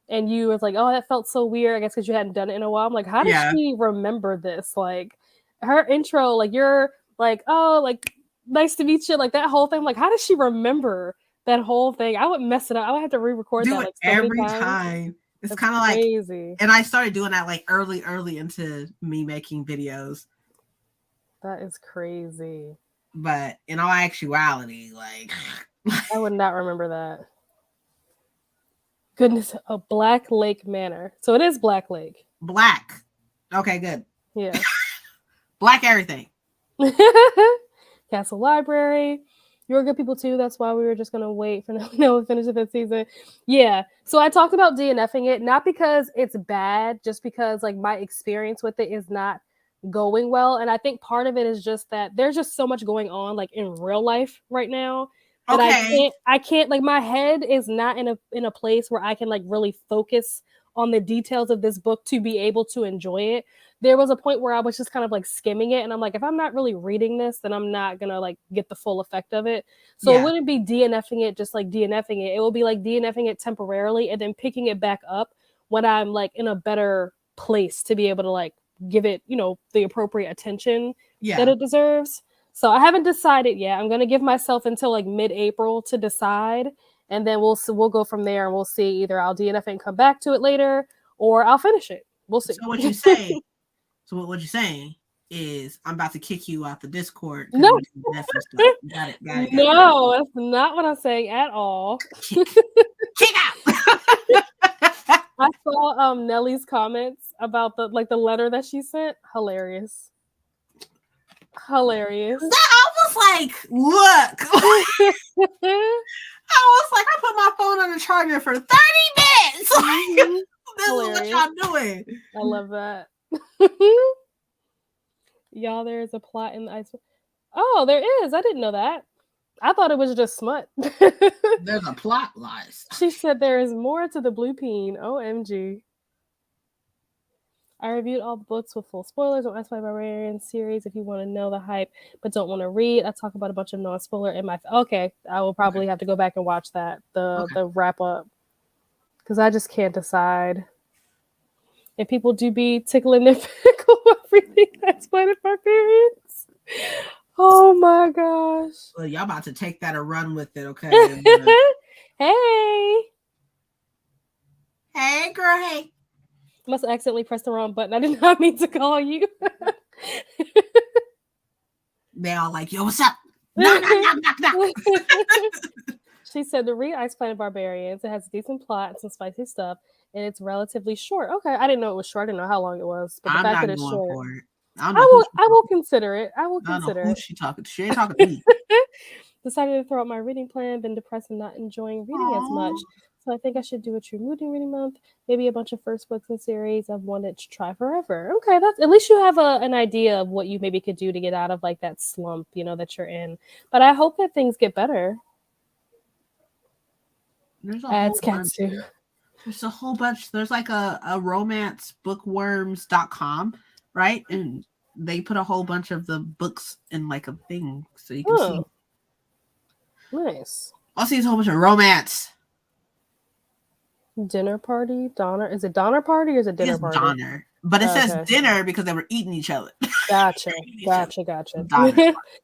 and you was like, "Oh, that felt so weird." I guess because you hadn't done it in a while. I'm like, "How does she remember this?" Like her intro, like you're like, "Oh, like nice to meet you," like that whole thing. Like, how does she remember that whole thing? I would mess it up. I would have to re-record that like so every time. It's kind of like crazy. And I started doing that like early into me making videos. That is crazy. But in all actuality, like I would not remember that. Goodness, a Black Lake Manor. So it is Black Lake. Black. Okay, good. Yeah. Black everything. Castle Library. You're good people too. That's why we were just gonna wait for no finish of the season. Yeah. So I talked about DNFing it, not because it's bad, just because like my experience with it is not going well. And I think part of it is just that there's just so much going on like in real life right now that I can't like my head is not in a place where I can like really focus on the details of this book to be able to enjoy it. There was a point where I was just kind of like skimming it, and I'm like, if I'm not really reading this, then I'm not gonna like get the full effect of it. So it wouldn't be DNFing it just like DNFing it. It will be like DNFing it temporarily and then picking it back up when I'm like in a better place to be able to like give it, you know, the appropriate attention that it deserves. So I haven't decided yet. I'm gonna give myself until like mid-April to decide, and then we'll go from there, and we'll see. Either I'll DNF and come back to it later, or I'll finish it. We'll see. So what you say? So what you're saying is I'm about to kick you out the Discord. No, got it. No, that's not what I'm saying at all. Kick out. I saw Nellie's comments about the letter that she sent. Hilarious. I was like, look. I was like, I put my phone on the charger for 30 minutes. Like, this is what y'all doing. I love that. Y'all, there is a plot in the ice. Oh, there is. I didn't know that. I thought it was just smut. There's a plot, lies. She said there is more to the Blue Peen. OMG. I reviewed all the books with full spoilers on Spy Barbarian series if you want to know the hype but don't want to read. I talk about a bunch of non-spoiler in my... Okay, I will probably have to go back and watch that, the wrap-up. Because I just can't decide. And people do be tickling their pickle everything that's Spy Barbarians. Oh my gosh. Well, y'all about to take that and run with it, okay? Hey. Hey, girl, hey. Must have accidentally pressed the wrong button. I did not mean to call you. They all like, yo, what's up? Knock. She said to read Ice Planet Barbarians. It has a decent plot and some spicy stuff, and it's relatively short. Okay, I didn't know it was short. I didn't know how long it was, but the fact that it's short, I will consider it. I will consider it. Who's she talking to? She ain't talking to me. Decided to throw out my reading plan. Been depressed and not enjoying reading as much. So I think I should do a true reading month. Maybe a bunch of first books and series I've wanted to try forever. Okay, that's at least you have an idea of what you maybe could do to get out of like that slump, you know, that you're in. But I hope that things get better. There's a whole bunch. There's like a romance bookworms.com, right? And they put a whole bunch of the books in like a thing so you can see. Nice. I'll see a whole bunch of romance. Dinner party? Donner? Is it Donner party or is it dinner party? Donner. But it says dinner because they were eating each other. Gotcha.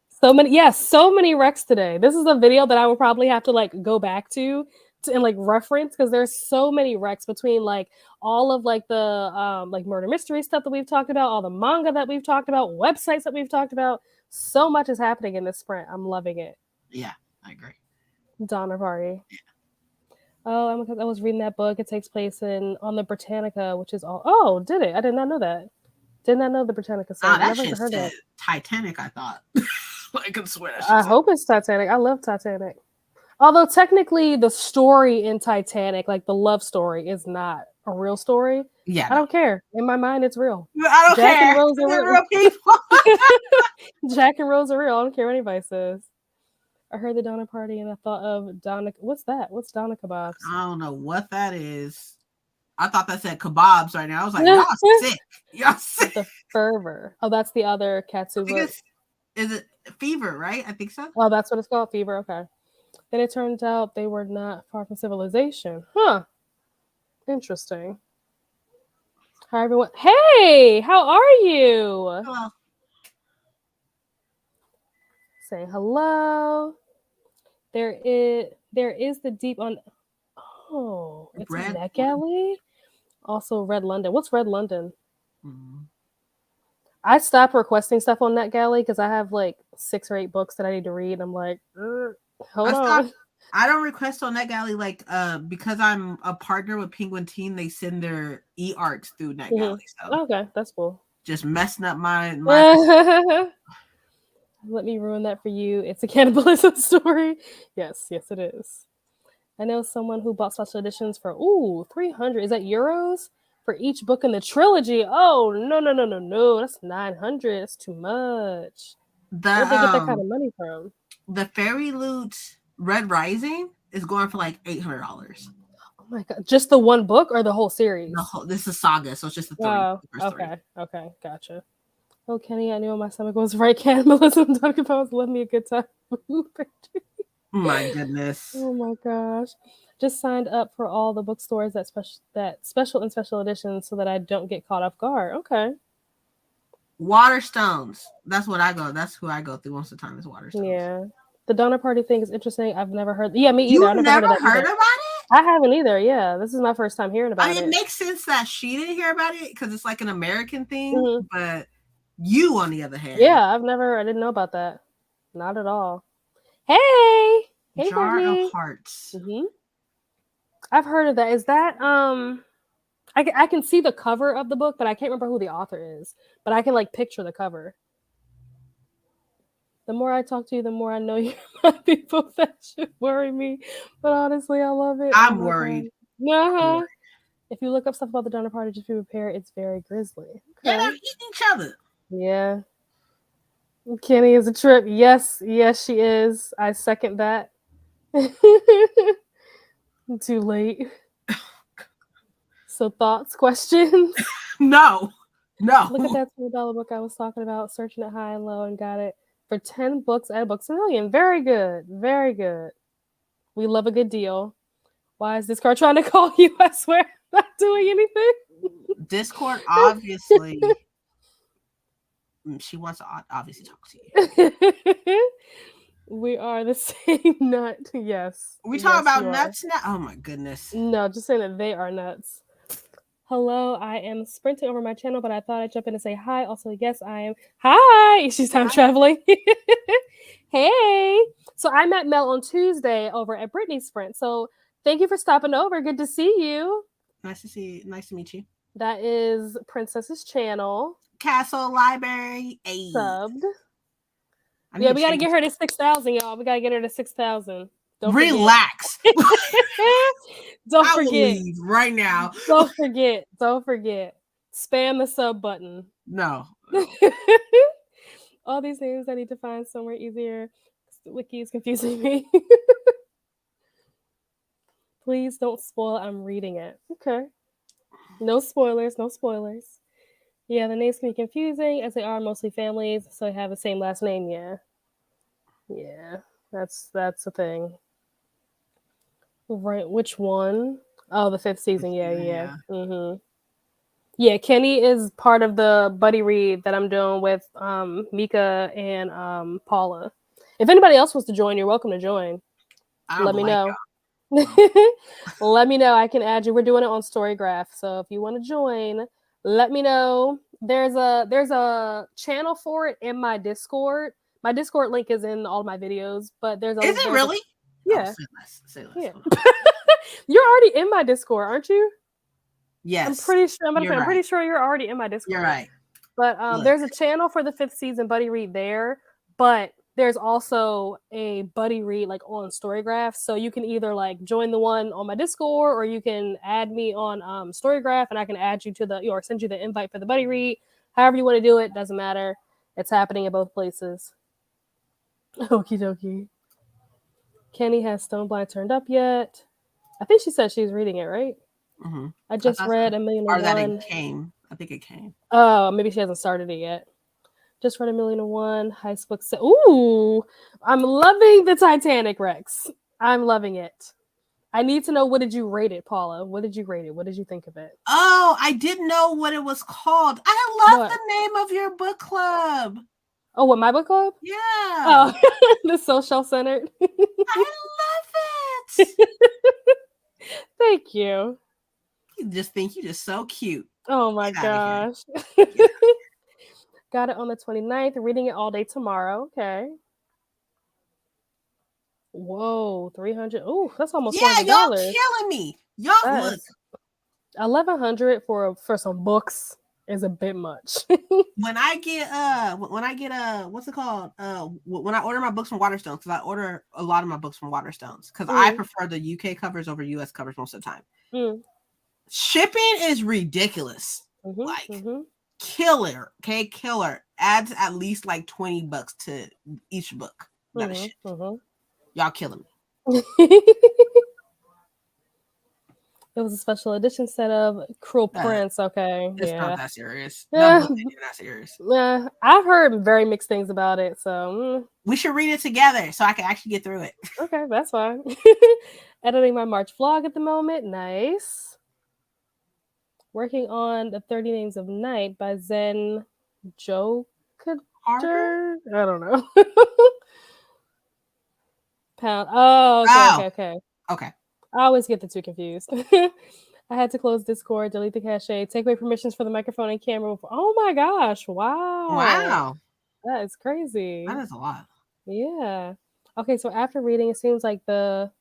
So many recs today. This is a video that I will probably have to like go back to and like reference because there's so many recs between like all of like the like murder mystery stuff that we've talked about, all the manga that we've talked about, websites that we've talked about. So much is happening in this sprint. I'm loving it. Yeah, I agree. Donner Party. Yeah. Oh, I was reading that book. It takes place on the Britannica, which is all. Oh, did it? I did not know that. Did not know the Britannica song. That Never shit heard said that. Titanic, I thought. I could swear that shit I said. hope it's Titanic. I love Titanic. Although technically the story in Titanic, like the love story, is not a real story. Yeah, I don't care. In my mind, it's real. I don't Jack care. and Rose are Real people. Jack and Rose are real. I don't care what anybody says. I heard the Donna Party and I thought of Donna. What's that? What's Donna Kebabs? I don't know what that is. I thought that said kebabs right now. I was like, y'all sick. Y'all sick. The fervor. Oh, that's the other Katsu book. Is it Fever, right? I think so. Oh, that's what it's called, Fever. Okay. Then it turns out they were not far from civilization. Huh. Interesting. Hi, everyone. Hey, how are you? Hello. Saying hello. There is the deep on. Oh, it's Red NetGalley. Also, Red London. What's Red London? Mm-hmm. I stopped requesting stuff on NetGalley because I have like 6 or 8 books that I need to read. I'm like, hold on. I don't request on NetGalley because I'm a partner with Penguin Teen. They send their e-arts through NetGalley. Mm-hmm. So okay, that's cool. Just messing up my. Let me ruin that for you. It's a cannibalism story. Yes, it is. I know someone who bought special editions for 300. Is that euros for each book in the trilogy? Oh no! That's 900. That's too much. Where'd they get that kind of money from? The Fairy Loot Red Rising is going for like $800. Oh my god! Just the one book or the whole series? This is saga, so it's just the 3. Oh, okay, gotcha. Oh, Kenny, I knew my stomach was right. Cannibalism. Talking about left me a good time. My goodness. Oh my gosh. Just signed up for all the bookstores that special and special editions so that I don't get caught off guard. Okay. Waterstones. That's what I go. That's who I go through most of the time is Waterstones. Yeah. The Donner Party thing is interesting. I've never heard. Yeah, me either. You I never heard about it? I haven't either. Yeah, this is my first time hearing about it. It makes sense that she didn't hear about it because it's like an American thing, but you, on the other hand, I didn't know about that. Not at all. Hey, Jar of Hearts. Mm-hmm. I've heard of that. Is that I can see the cover of the book, but I can't remember who the author is. But I can like picture the cover. The more I talk to you, the more I know you're not people that should worry me. But honestly, I love it. I'm worried. Uh-huh. If you look up stuff about the Donner Party, just be prepared. It's very grisly. Okay. Yeah, they're eating each other. Yeah. Kenny is a trip. Yes, she is. I second that. Too late. So thoughts, questions? No. Look at that $2 book I was talking about, searching it high and low and got it for 10 books at Books A Million. Very good. Very good. We love a good deal. Why is this car trying to call you? I swear I'm not doing anything. Discord, obviously. She wants to obviously talk to you. We are the same nut. Yes. We talk about nuts now? Oh my goodness. No, just saying that they are nuts. Hello, I am sprinting over my channel, but I thought I'd jump in and say hi. Also, yes, I am. Hi! She's time traveling. Hey! So I met Mel on Tuesday over at Brittany's Sprint. So thank you for stopping over. Good to see you. Nice to meet you. That is Princess's channel. Castle Library. Subbed. Yeah, we got to get her to 6,000, y'all. We got to get her to 6,000. Relax. Don't I forget. Will leave right now. Don't forget. Spam the sub button. No. All these names I need to find somewhere easier. The wiki is confusing me. Please don't spoil it. I'm reading it. Okay. No spoilers. Yeah, the names can be confusing as they are mostly families, so they have the same last name. Yeah, that's a thing. Right, which one? Oh, the 5th season. Yeah. Mm-hmm. Yeah, Kenny is part of the buddy read that I'm doing with Mika and Paula. If anybody else wants to join, you're welcome to join. Let me know. Let me know. I can add you. We're doing it on Storygraph, so if you want to join, let me know. There's a channel for it in my Discord. My Discord link is in all my videos, but Is it really? Yeah. Say less. Say less. Yeah. You're already in my Discord, aren't you? Yes. I'm pretty sure. I'm pretty sure you're already in my Discord. You're right. But there's a channel for the 5th season buddy read there, but there's also a buddy read like on Storygraph, so you can either like join the one on my Discord, or you can add me on Storygraph, and I can add you to or send you the invite for the buddy read. However you want to do it, doesn't matter. It's happening in both places. Okie dokie. Kenny has Stoneblind turned up yet? I think she said she was reading it, right? Mm-hmm. I just read A Million and One. That it came. I think it came. Oh, maybe she hasn't started it yet. Just read A Million and One. Heist book. Ooh, I'm loving the Titanic, Rex. I'm loving it. I need to know, what did you rate it, Paula? What did you rate it? What did you think of it? Oh, I didn't know what it was called. I love the name of your book club. Oh, what, my book club? Yeah. Oh, the social centered. I love it. Thank you. You just think you're just so cute. Oh my gosh. Got it on the 29th. Reading it all day tomorrow. Okay. Whoa, 300. Ooh, that's almost $400. Y'all killing me. Y'all look. 1,100 for some books is a bit much. when I get what's it called? When I order my books from Waterstones, because I order a lot of my books from Waterstones, because I prefer the UK covers over US covers most of the time. Shipping is ridiculous. Killer. Okay, killer. Adds at least like $20 to each book. That is shit. Y'all killing me. It was a special edition set of Cruel Prince. Okay, it's not that serious. That book ain't that serious. I've heard very mixed things about it, so we should read it together so I can actually get through it. Okay, that's fine. Editing my March vlog at the moment. Nice. Working on the 30 Names of Night by Zen Joker. I don't know. Pound. Oh, okay. I always get the two confused. I had to close Discord, delete the cache, take away permissions for the microphone and camera. Oh my gosh. Wow. That is crazy. That is a lot. Yeah. Okay, so after reading, it seems like the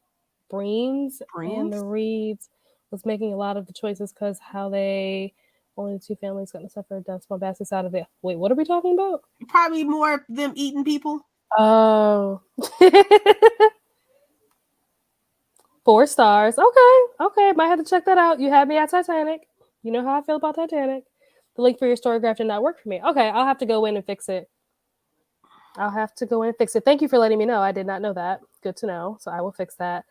Breens and the Reeds was making a lot of the choices because how they only the two families got to suffer death, small baskets out of it. Wait, what are we talking about? Probably more them eating people. Oh. 4 stars. Okay. Might have to check that out. You had me at Titanic. You know how I feel about Titanic. The link for your Storygraph did not work for me. Okay, I'll have to go in and fix it. Thank you for letting me know. I did not know that. Good to know. So I will fix that.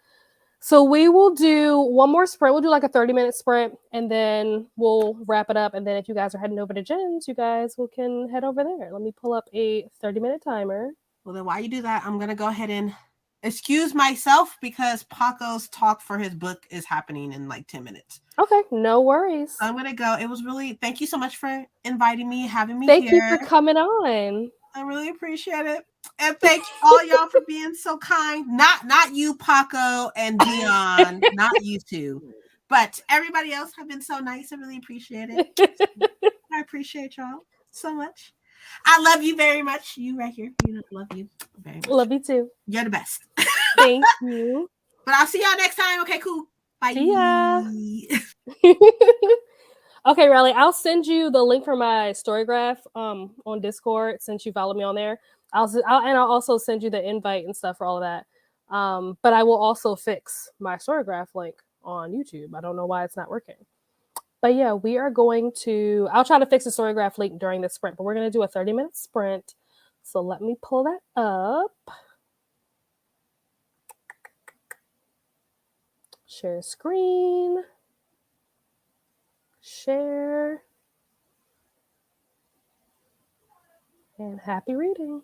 So we will do one more sprint. We'll do like a 30-minute sprint, and then we'll wrap it up. And then if you guys are heading over to Jen's, you guys can head over there. Let me pull up a 30-minute timer. Well, then while you do that, I'm going to go ahead and excuse myself because Paco's talk for his book is happening in like 10 minutes. Okay, no worries. So I'm going to go. It was really, thank you so much for inviting me, having me here. Thank you for coming on. I really appreciate it. And thank all y'all for being so kind. Not you, Paco and Dion, not you two. But everybody else have been so nice. I really appreciate it. I appreciate y'all so much. I love you very much. You right here. You love you very much. Love you too. You're the best. Thank you. But I'll see y'all next time. Okay, cool. Bye. See ya. Okay, Riley, I'll send you the link for my Storygraph on Discord since you follow me on there. I'll also send you the invite and stuff for all of that. But I will also fix my Storygraph link on YouTube. I don't know why it's not working. But yeah, we are going to, I'll try to fix the Storygraph link during the sprint, but we're going to do a 30-minute sprint. So let me pull that up. Share screen. Share. And happy reading.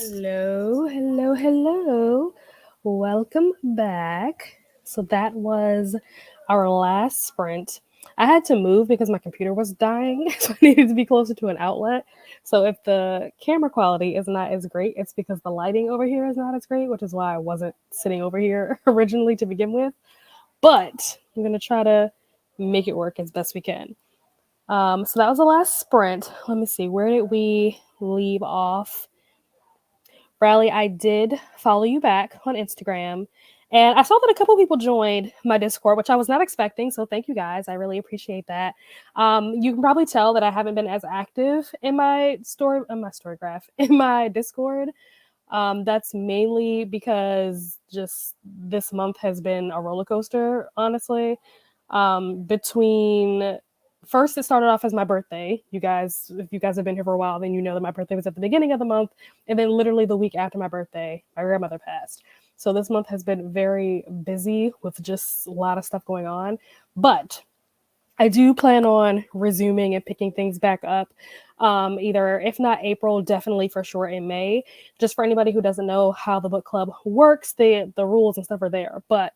Hello. Welcome back. So that was our last sprint. I had to move because my computer was dying, so I needed to be closer to an outlet. So if the camera quality is not as great, it's because the lighting over here is not as great, which is why I wasn't sitting over here originally to begin with. But I'm going to try to make it work as best we can. So that was the last sprint. Let me see. Where did we leave off? Riley, I did follow you back on Instagram. And I saw that a couple people joined my Discord, which I was not expecting. So thank you guys. I really appreciate that. You can probably tell that I haven't been as active in my story graph, in my Discord. That's mainly because just this month has been a roller coaster, honestly. Between first, it started off as my birthday. You guys, if you guys have been here for a while, then you know that my birthday was at the beginning of the month. And then, literally, the week after my birthday, my grandmother passed. So, this month has been very busy with just a lot of stuff going on. But I do plan on resuming and picking things back up. Either, if not April, definitely for sure in May. Just for anybody who doesn't know how the book club works, the rules and stuff are there. But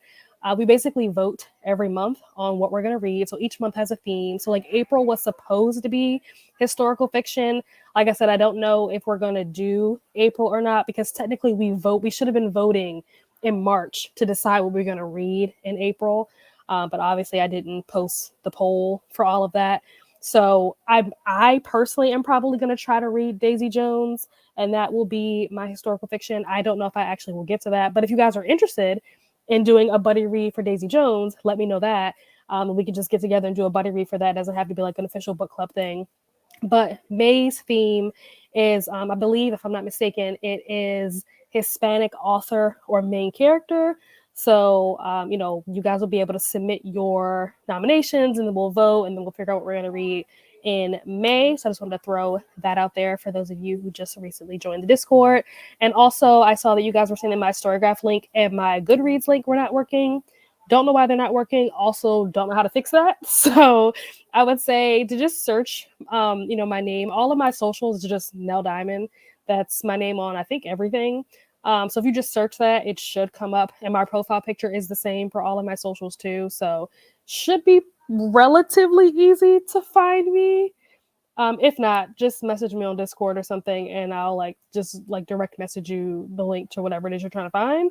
we basically vote every month on what we're going to read. So each month has a theme. So like April was supposed to be historical fiction. Like I said, I don't know if we're going to do April or not because technically we should have been voting in March to decide what we're going to read in April. But obviously I didn't post the poll for all of that. So I personally am probably going to try to read Daisy Jones, and that will be my historical fiction. I don't know if I actually will get to that, but if you guys are interested in doing a buddy read for Daisy Jones, let me know that. We can just get together and do a buddy read for that. It doesn't have to be like an official book club thing. But May's theme is, I believe, if I'm not mistaken, it is Hispanic author or main character. So, you guys will be able to submit your nominations and then we'll vote and then we'll figure out what we're going to read in May. So I just wanted to throw that out there for those of you who just recently joined the Discord. And also, I saw that you guys were sending my Storygraph link and my Goodreads link were not working. Don't know why they're not working. Also, don't know how to fix that. So I would say to just search, my name. All of my socials is just Nell Diamond. That's my name on, I think, everything. So if you just search that, it should come up. And my profile picture is the same for all of my socials too. So should be relatively easy to find me. If not, just message me on Discord or something and I'll just direct message you the link to whatever it is you're trying to find.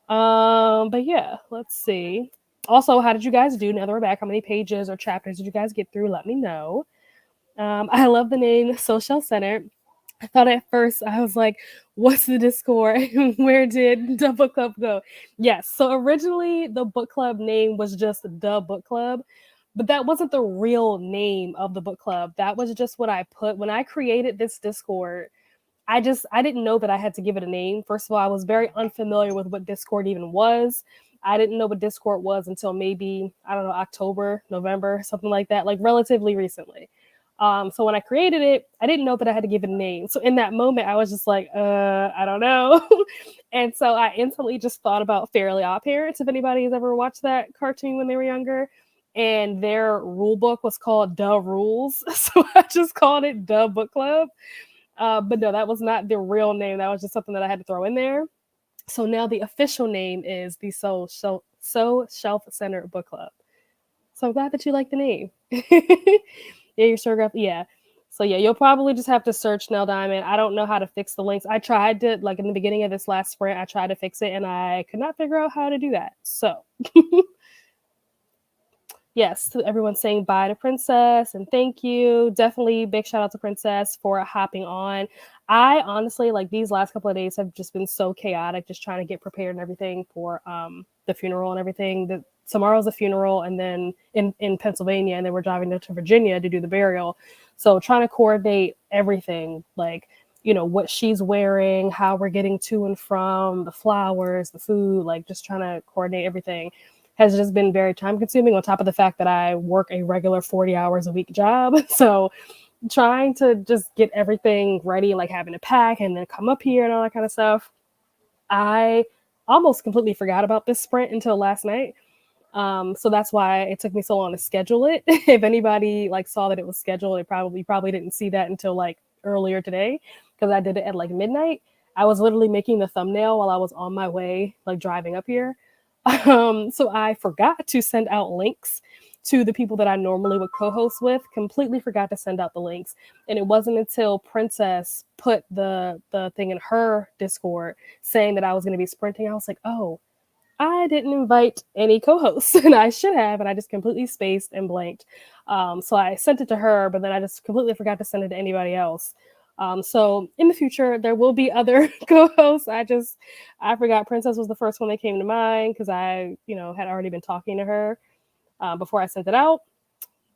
But yeah, let's see. Also, how did you guys do now that we're back? How many pages or chapters did you guys get through? Let me know. I love the name Social Center. I thought at first, I was like, what's the Discord? Where did the book club go? Yes. So originally the book club name was just the book club, but that wasn't the real name of the book club. That was just what I put when I created this Discord. I didn't know that I had to give it a name. First of all, I was very unfamiliar with what Discord even was. I didn't know what Discord was until maybe, I don't know, October, November, something like that, like relatively recently. So when I created it, I didn't know that I had to give it a name. So in that moment, I was just like, I don't know. And so I instantly just thought about Fairly Odd Parents, if anybody has ever watched that cartoon when they were younger. And their rule book was called Duh Rules. So I just called it Duh Book Club. But no, that was not the real name. That was just something that I had to throw in there. So now the official name is the So Shelf Center Book Club. So I'm glad that you like the name. Yeah, your Storygraph. Yeah. So yeah, you'll probably just have to search Nell Diamond. I don't know how to fix the links. I tried to, like in the beginning of this last sprint, I tried to fix it and I could not figure out how to do that. So yes, everyone's saying bye to Princess and thank you. Definitely big shout out to Princess for hopping on. I honestly, like these last couple of days have just been so chaotic, just trying to get prepared and everything for the funeral and everything. Tomorrow's a funeral and then in Pennsylvania, and then we're driving to Virginia to do the burial. So trying to coordinate everything, like, what she's wearing, how we're getting to and from, the flowers, the food, like just trying to coordinate everything has just been very time consuming on top of the fact that I work a regular 40 hours a week job. So trying to just get everything ready, like having to pack and then come up here and all that kind of stuff. I almost completely forgot about this sprint until last night. So that's why it took me so long to schedule it. If anybody saw that it was scheduled, you probably didn't see that until earlier today because I did it at midnight. I was literally making the thumbnail while I was on my way, like driving up here. So I forgot to send out links to the people that I normally would co-host with. Completely forgot to send out the links, and it wasn't until Princess put the thing in her Discord saying that I was going to be sprinting. I was like, oh, I didn't invite any co-hosts, and I should have, and I just completely spaced and blanked. So I sent it to her, but then I just completely forgot to send it to anybody else. So in the future, there will be other co-hosts. I forgot Princess was the first one that came to mind because I, had already been talking to her before I sent it out.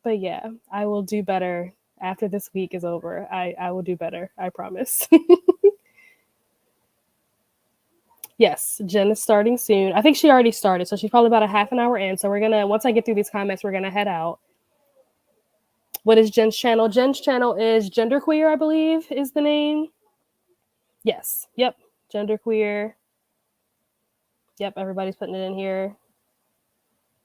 But yeah, I will do better after this week is over. I will do better. I promise. Yes, Jen is starting soon. I think she already started, so she's probably about a half an hour in. So once I get through these comments, we're gonna head out. What is Jen's channel? Jen's channel is Genderqueer, I believe, is the name. Yes. Yep. Genderqueer. Yep. Everybody's putting it in here.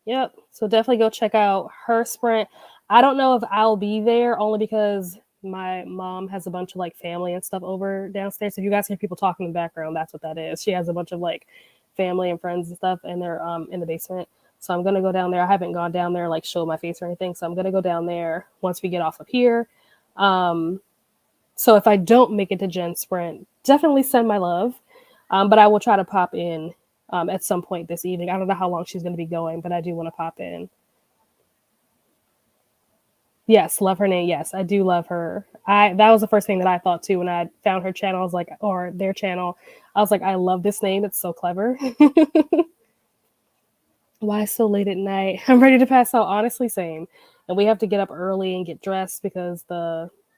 Yep. So definitely go check out her sprint. I don't know if I'll be there only because my mom has a bunch of like family and stuff over downstairs. So if you guys hear people talking in the background, that's what that is. She has a bunch of like family and friends and stuff, and they're in the basement. So I'm gonna go down there. I haven't gone down there like show my face or anything. So I'm gonna go down there once we get off of here. So if I don't make it to Jen's sprint, definitely send my love. But I will try to pop in at some point this evening. I don't know how long she's gonna be going, but I do want to pop in. Yes, love her name. Yes, I do love her. That was the first thing that I thought too when I found her channel. I was like, or their channel. I was like, I love this name. It's so clever. Why so late at night? I'm ready to pass out. Honestly, same. And we have to get up early and get dressed because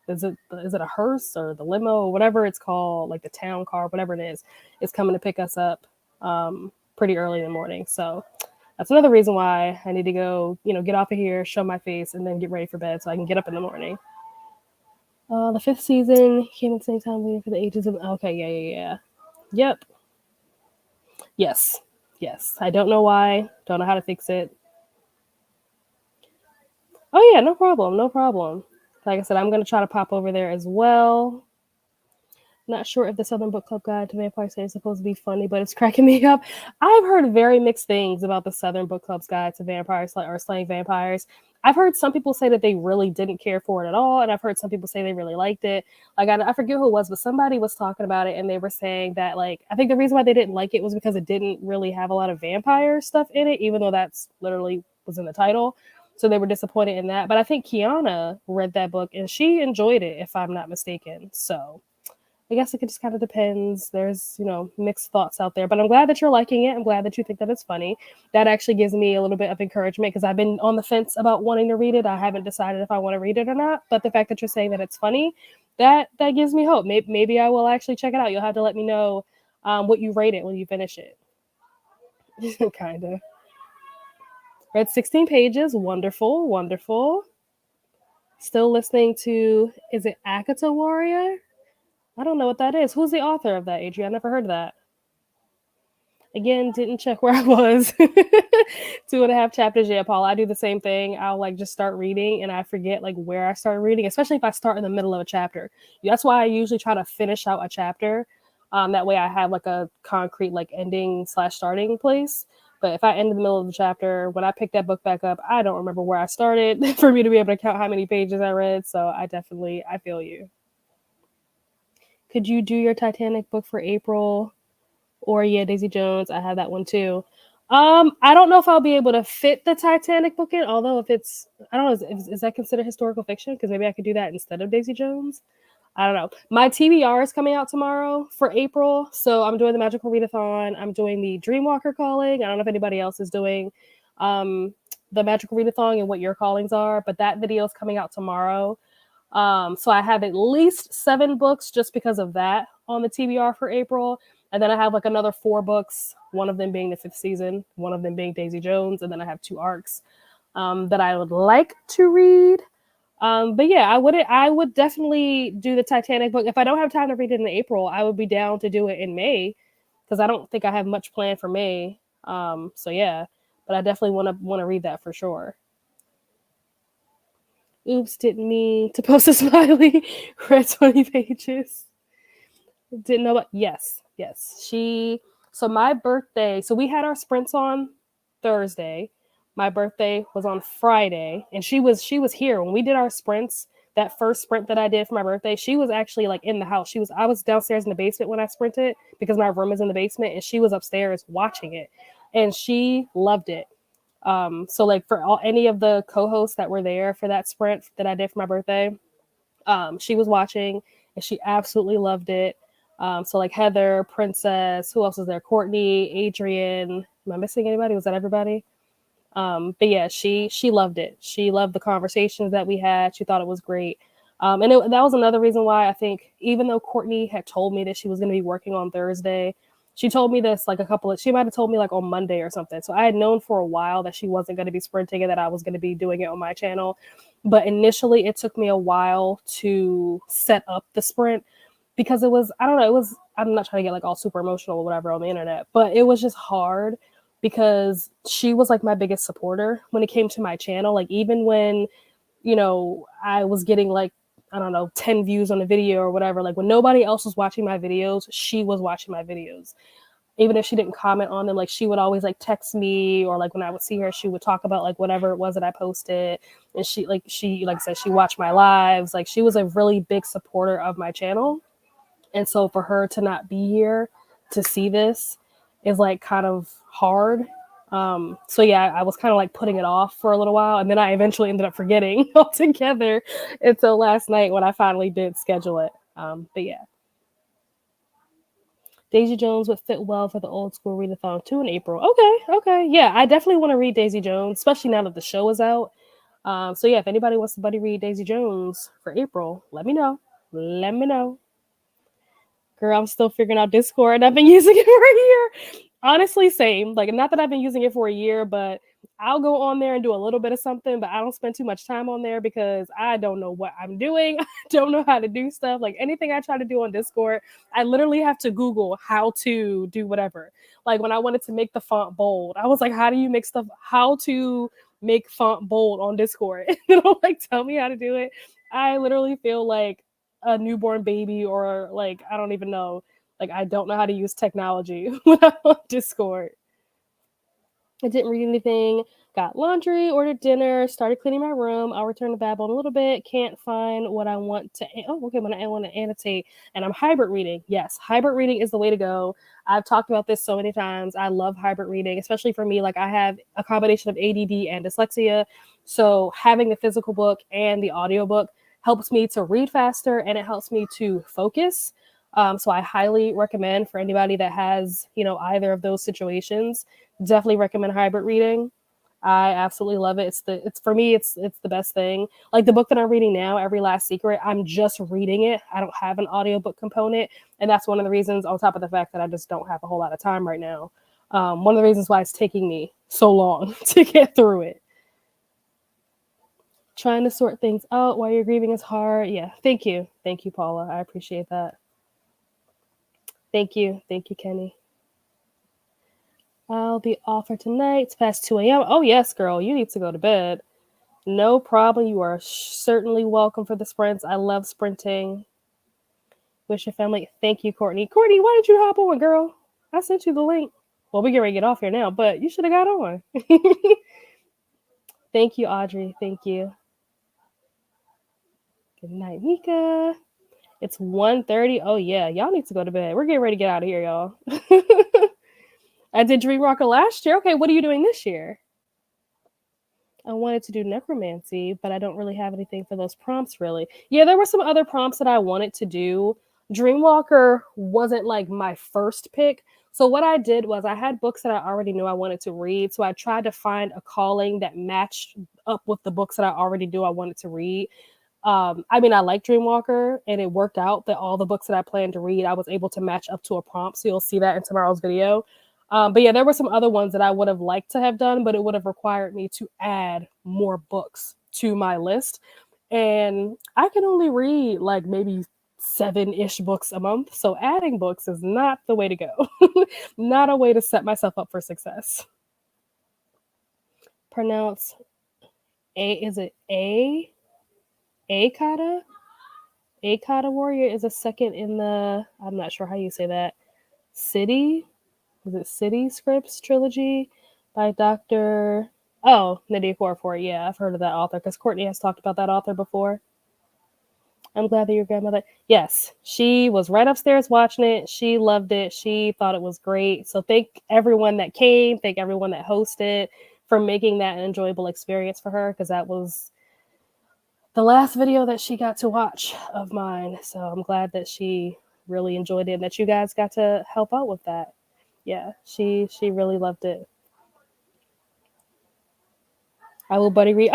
is it a hearse or the limo or whatever it's called, like the town car, whatever it is coming to pick us up pretty early in the morning. So that's another reason why I need to go, get off of here, show my face, and then get ready for bed so I can get up in the morning. The 5th season came at the same time waiting for the ages of... Okay, yeah. Yep. Yes. I don't know why. Don't know how to fix it. Oh, yeah, no problem. Like I said, I'm going to try to pop over there as well. Not sure if the Southern Book Club Guide to Vampire Slayer is supposed to be funny, but it's cracking me up. I've heard very mixed things about the Southern Book Club's Guide to Vampire Slayer or Slaying Vampires. I've heard some people say that they really didn't care for it at all, and I've heard some people say they really liked it. Like, I forget who it was, but somebody was talking about it, and they were saying that, like, I think the reason why they didn't like it was because it didn't really have a lot of vampire stuff in it, even though that's literally was in the title. So they were disappointed in that. But I think Kiana read that book, and she enjoyed it, if I'm not mistaken. So I guess it just kind of depends. There's, mixed thoughts out there, but I'm glad that you're liking it. I'm glad that you think that it's funny. That actually gives me a little bit of encouragement because I've been on the fence about wanting to read it. I haven't decided if I want to read it or not, but the fact that you're saying that it's funny, that gives me hope. Maybe I will actually check it out. You'll have to let me know what you rate it when you finish it. Kind of. Read 16 pages. Wonderful. Still listening to, is it Akata Warrior? I don't know what that is. Who's the author of that, Adrienne? I never heard of that. Again, didn't check where I was. 2.5 chapters. Yeah, Paul, I do the same thing. I'll just start reading and I forget where I started reading, especially if I start in the middle of a chapter. That's why I usually try to finish out a chapter. That way I have a concrete ending / starting place. But if I end in the middle of the chapter, when I pick that book back up, I don't remember where I started for me to be able to count how many pages I read. So I feel you. Could you do your Titanic book for April? Or Daisy Jones. I have that one too. I don't know if I'll be able to fit the Titanic book in, although if it's, I don't know, is that considered historical fiction? Because maybe I could do that instead of Daisy Jones. I don't know. My TBR is coming out tomorrow for April. So I'm doing the Magical Readathon. I'm doing the Dreamwalker calling. I don't know if anybody else is doing the Magical Readathon and what your callings are, but that video is coming out tomorrow. So I have at least 7 books just because of that on the TBR for April. And then I have another 4 books, one of them being the 5th season, one of them being Daisy Jones. And then I have 2 arcs that I would like to read. But yeah, I would definitely do the Titanic book. If I don't have time to read it in April, I would be down to do it in May because I don't think I have much planned for May. So yeah, but I definitely want to read that for sure. Oops, didn't mean to post a smiley. Read 20 pages. Didn't know about, yes. So my birthday, so we had our sprints on Thursday. My birthday was on Friday, and she was here when we did our sprints. That first sprint that I did for my birthday, she was actually like in the house. I was downstairs in the basement when I sprinted because my room is in the basement, and she was upstairs watching it, and she loved it. So like for any of the co-hosts that were there for that sprint that I did for my birthday, she was watching and she absolutely loved it. So like Heather, Princess, who else was there? Courtney, Adrian. Am I missing anybody? Was that everybody? But yeah, she loved it. She loved the conversations that we had. She thought it was great. And that was another reason why I think, even though Courtney had told me that she was going to be working on Thursday, she told me this like she might have told me like on Monday or something. So I had known for a while that she wasn't going to be sprinting and that I was going to be doing it on my channel. But initially it took me a while to set up the sprint because it was, I don't know, I'm not trying to get like all super emotional or whatever on the internet, but it was just hard because she was like my biggest supporter when it came to my channel. Like even when, I was getting like, I don't know, 10 views on a video or whatever, like when nobody else was watching my videos, she was watching my videos. Even if she didn't comment on them, like she would always like text me, or like when I would see her, she would talk about like whatever it was that I posted. And she like I said, she watched my lives. Like she was a really big supporter of my channel. And so for her to not be here to see this is like kind of hard. So yeah, I was kind of like putting it off for a little while, and then I eventually ended up forgetting altogether until last night when I finally did schedule it. But yeah. Daisy Jones would fit well for the old school readathon too in April. Okay. Yeah, I definitely want to read Daisy Jones, especially now that the show is out. So yeah, if anybody wants to buddy read Daisy Jones for April, let me know. Girl, I'm still figuring out Discord. I've been using it for a year. Honestly, same. Like, not that I've been using it for a year, but I'll go on there and do a little bit of something, but I don't spend too much time on there because I don't know what I'm doing. I don't know how to do stuff. Like, anything I try to do on Discord, I literally have to Google how to do whatever. Like, when I wanted to make the font bold, I was like, how to make font bold on Discord? And it'll like tell me how to do it. I literally feel like a newborn baby, or like I don't even know. Like I don't know how to use technology when I'm on Discord. I didn't read anything. Got laundry, ordered dinner, started cleaning my room. I'll return to Babel in a little bit. Can't find what I want to. When I want to annotate, and I'm hybrid reading. Yes, hybrid reading is the way to go. I've talked about this so many times. I love hybrid reading, especially for me. Like I have a combination of ADD and dyslexia, so having the physical book and the audiobook helps me to read faster, and it helps me to focus. So I highly recommend for anybody that has, either of those situations, definitely recommend hybrid reading. I absolutely love it. It's for me, it's the best thing. Like the book that I'm reading now, Every Last Secret, I'm just reading it. I don't have an audiobook component. And that's one of the reasons, on top of the fact that I just don't have a whole lot of time right now. One of the reasons why it's taking me so long to get through it. Trying to sort things out while you're grieving is hard. Yeah. Thank you, Paula. I appreciate that. Thank you, Kenny. I'll be off for tonight. It's past 2 a.m. Oh, yes, girl. You need to go to bed. No problem. You are certainly welcome for the sprints. I love sprinting. Wish your family. Thank you, Courtney. Courtney, why did you hop on, girl? I sent you the link. Well, we're going to get off here now, but you should have got on. Thank you, Audrey. Thank you. Good night, Mika. It's 1:30. Oh, yeah. Y'all need to go to bed. We're getting ready to get out of here, y'all. I did Dreamwalker last year. Okay, what are you doing this year? I wanted to do necromancy, but I don't really have anything for those prompts, really. Yeah, there were some other prompts that I wanted to do. Dreamwalker wasn't like my first pick. So what I did was I had books that I already knew I wanted to read. So I tried to find a calling that matched up with the books that I already knew I wanted to read. I like Dreamwalker, and it worked out that all the books that I planned to read, I was able to match up to a prompt. So you'll see that in tomorrow's video. But yeah, there were some other ones that I would have liked to have done, but it would have required me to add more books to my list. And I can only read like maybe 7-ish books a month. So adding books is not the way to go. Not a way to set myself up for success. Pronounce A, is it A? Akata? Akata Warrior is a second in the, I'm not sure how you say that, City? Was it City Scripts trilogy by Dr. Oh, Nydia Okorafor. Yeah, I've heard of that author because Courtney has talked about that author before. I'm glad that your grandmother. Yes, she was right upstairs watching it. She loved it. She thought it was great. So thank everyone that came. Thank everyone that hosted for making that an enjoyable experience for her because that was the last video that she got to watch of mine. So I'm glad that she really enjoyed it and that you guys got to help out with that. Yeah, she really loved it. I will buddy read.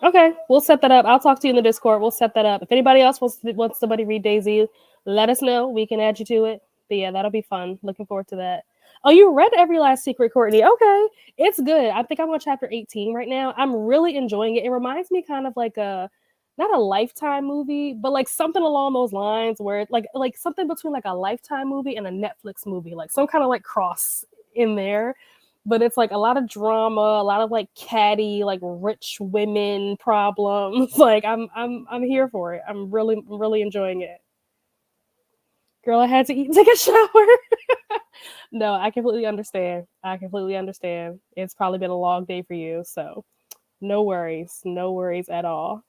Okay, we'll set that up. I'll talk to you in the Discord. We'll set that up. If anybody else wants to buddy read Daisy, let us know. We can add you to it. But yeah, that'll be fun. Looking forward to that. Oh, you read Every Last Secret, Courtney. Okay, it's good. I think I'm on chapter 18 right now. I'm really enjoying it. It reminds me kind of like a not a Lifetime movie, but like something along those lines where like something between like a Lifetime movie and a Netflix movie, like some kind of like cross in there. But it's like a lot of drama, a lot of like catty, like rich women problems. Like I'm here for it. I'm really enjoying it. Girl, I had to eat and take a shower. No, I completely understand. I completely understand. It's probably been a long day for you, so no worries. No worries at all.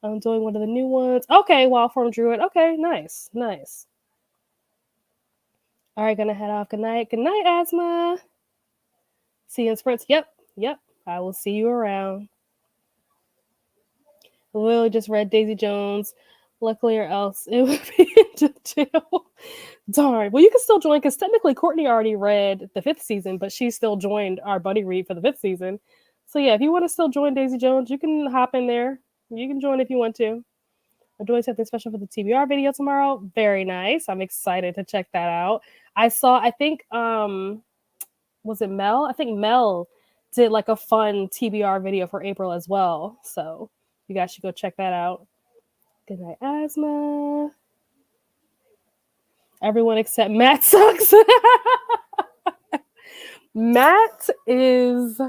I'm doing one of the new ones. Okay, Wild Form Druid. Okay, nice. Nice. All right, gonna head off. Good night. Good night, Asthma. See you in sprints. Yep. I will see you around. Literally just read Daisy Jones. Luckily, or else it would be into jail. Darn. Well, you can still join because technically Courtney already read the 5th season, but she still joined our buddy read for the 5th season. So yeah, if you want to still join Daisy Jones, you can hop in there. You can join if you want to. I'm doing something special for the TBR video tomorrow. Very nice. I'm excited to check that out. I think was it Mel? I think Mel did like a fun TBR video for April as well. So you guys should go check that out. Good night, Asthma. Everyone except Matt sucks. Matt is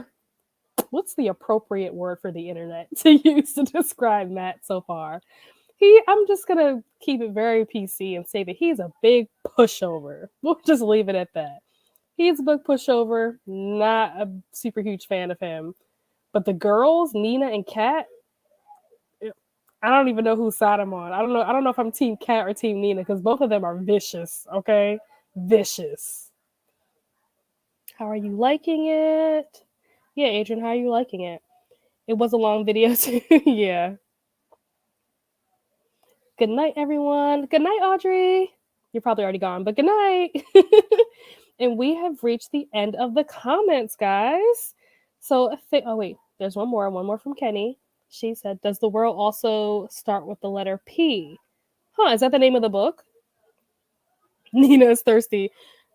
what's the appropriate word for the internet to use to describe Matt so far? I'm just gonna keep it very PC and say that he's a big pushover. We'll just leave it at that. He's a big pushover, not a super huge fan of him. But the girls, Nina and Kat, I don't even know whose side I'm on. I don't know if I'm team Kat or team Nina because both of them are vicious, okay? Vicious. How are you liking it? Yeah, Adrian, how are you liking it? It was a long video too. Yeah. Good night, everyone. Good night, Audrey. You're probably already gone, but good night. And we have reached the end of the comments, guys. So, oh wait, there's one more from Kenny. She said, "Does the world also start with the letter P?" Huh? Is that the name of the book? Nina is thirsty.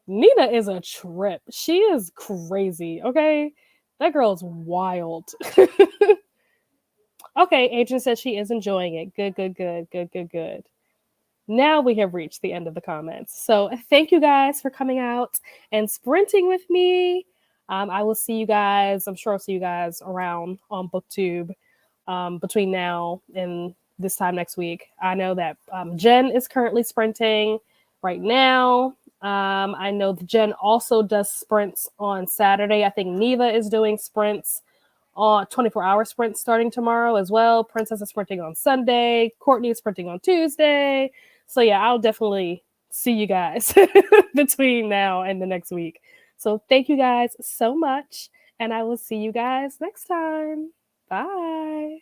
Nina is a trip. She is crazy. Okay, that girl's wild. Okay, Adrian says she is enjoying it. Good. Now we have reached the end of the comments. So thank you guys for coming out and sprinting with me. I will see you guys. I'm sure I'll see you guys around on BookTube between now and this time next week. I know that Jen is currently sprinting right now. I know that Jen also does sprints on Saturday. I think Neva is doing sprints on 24-hour sprints starting tomorrow as well. Princess is sprinting on Sunday. Courtney is sprinting on Tuesday. So yeah, I'll definitely see you guys between now and the next week. So thank you guys so much, and I will see you guys next time. Bye.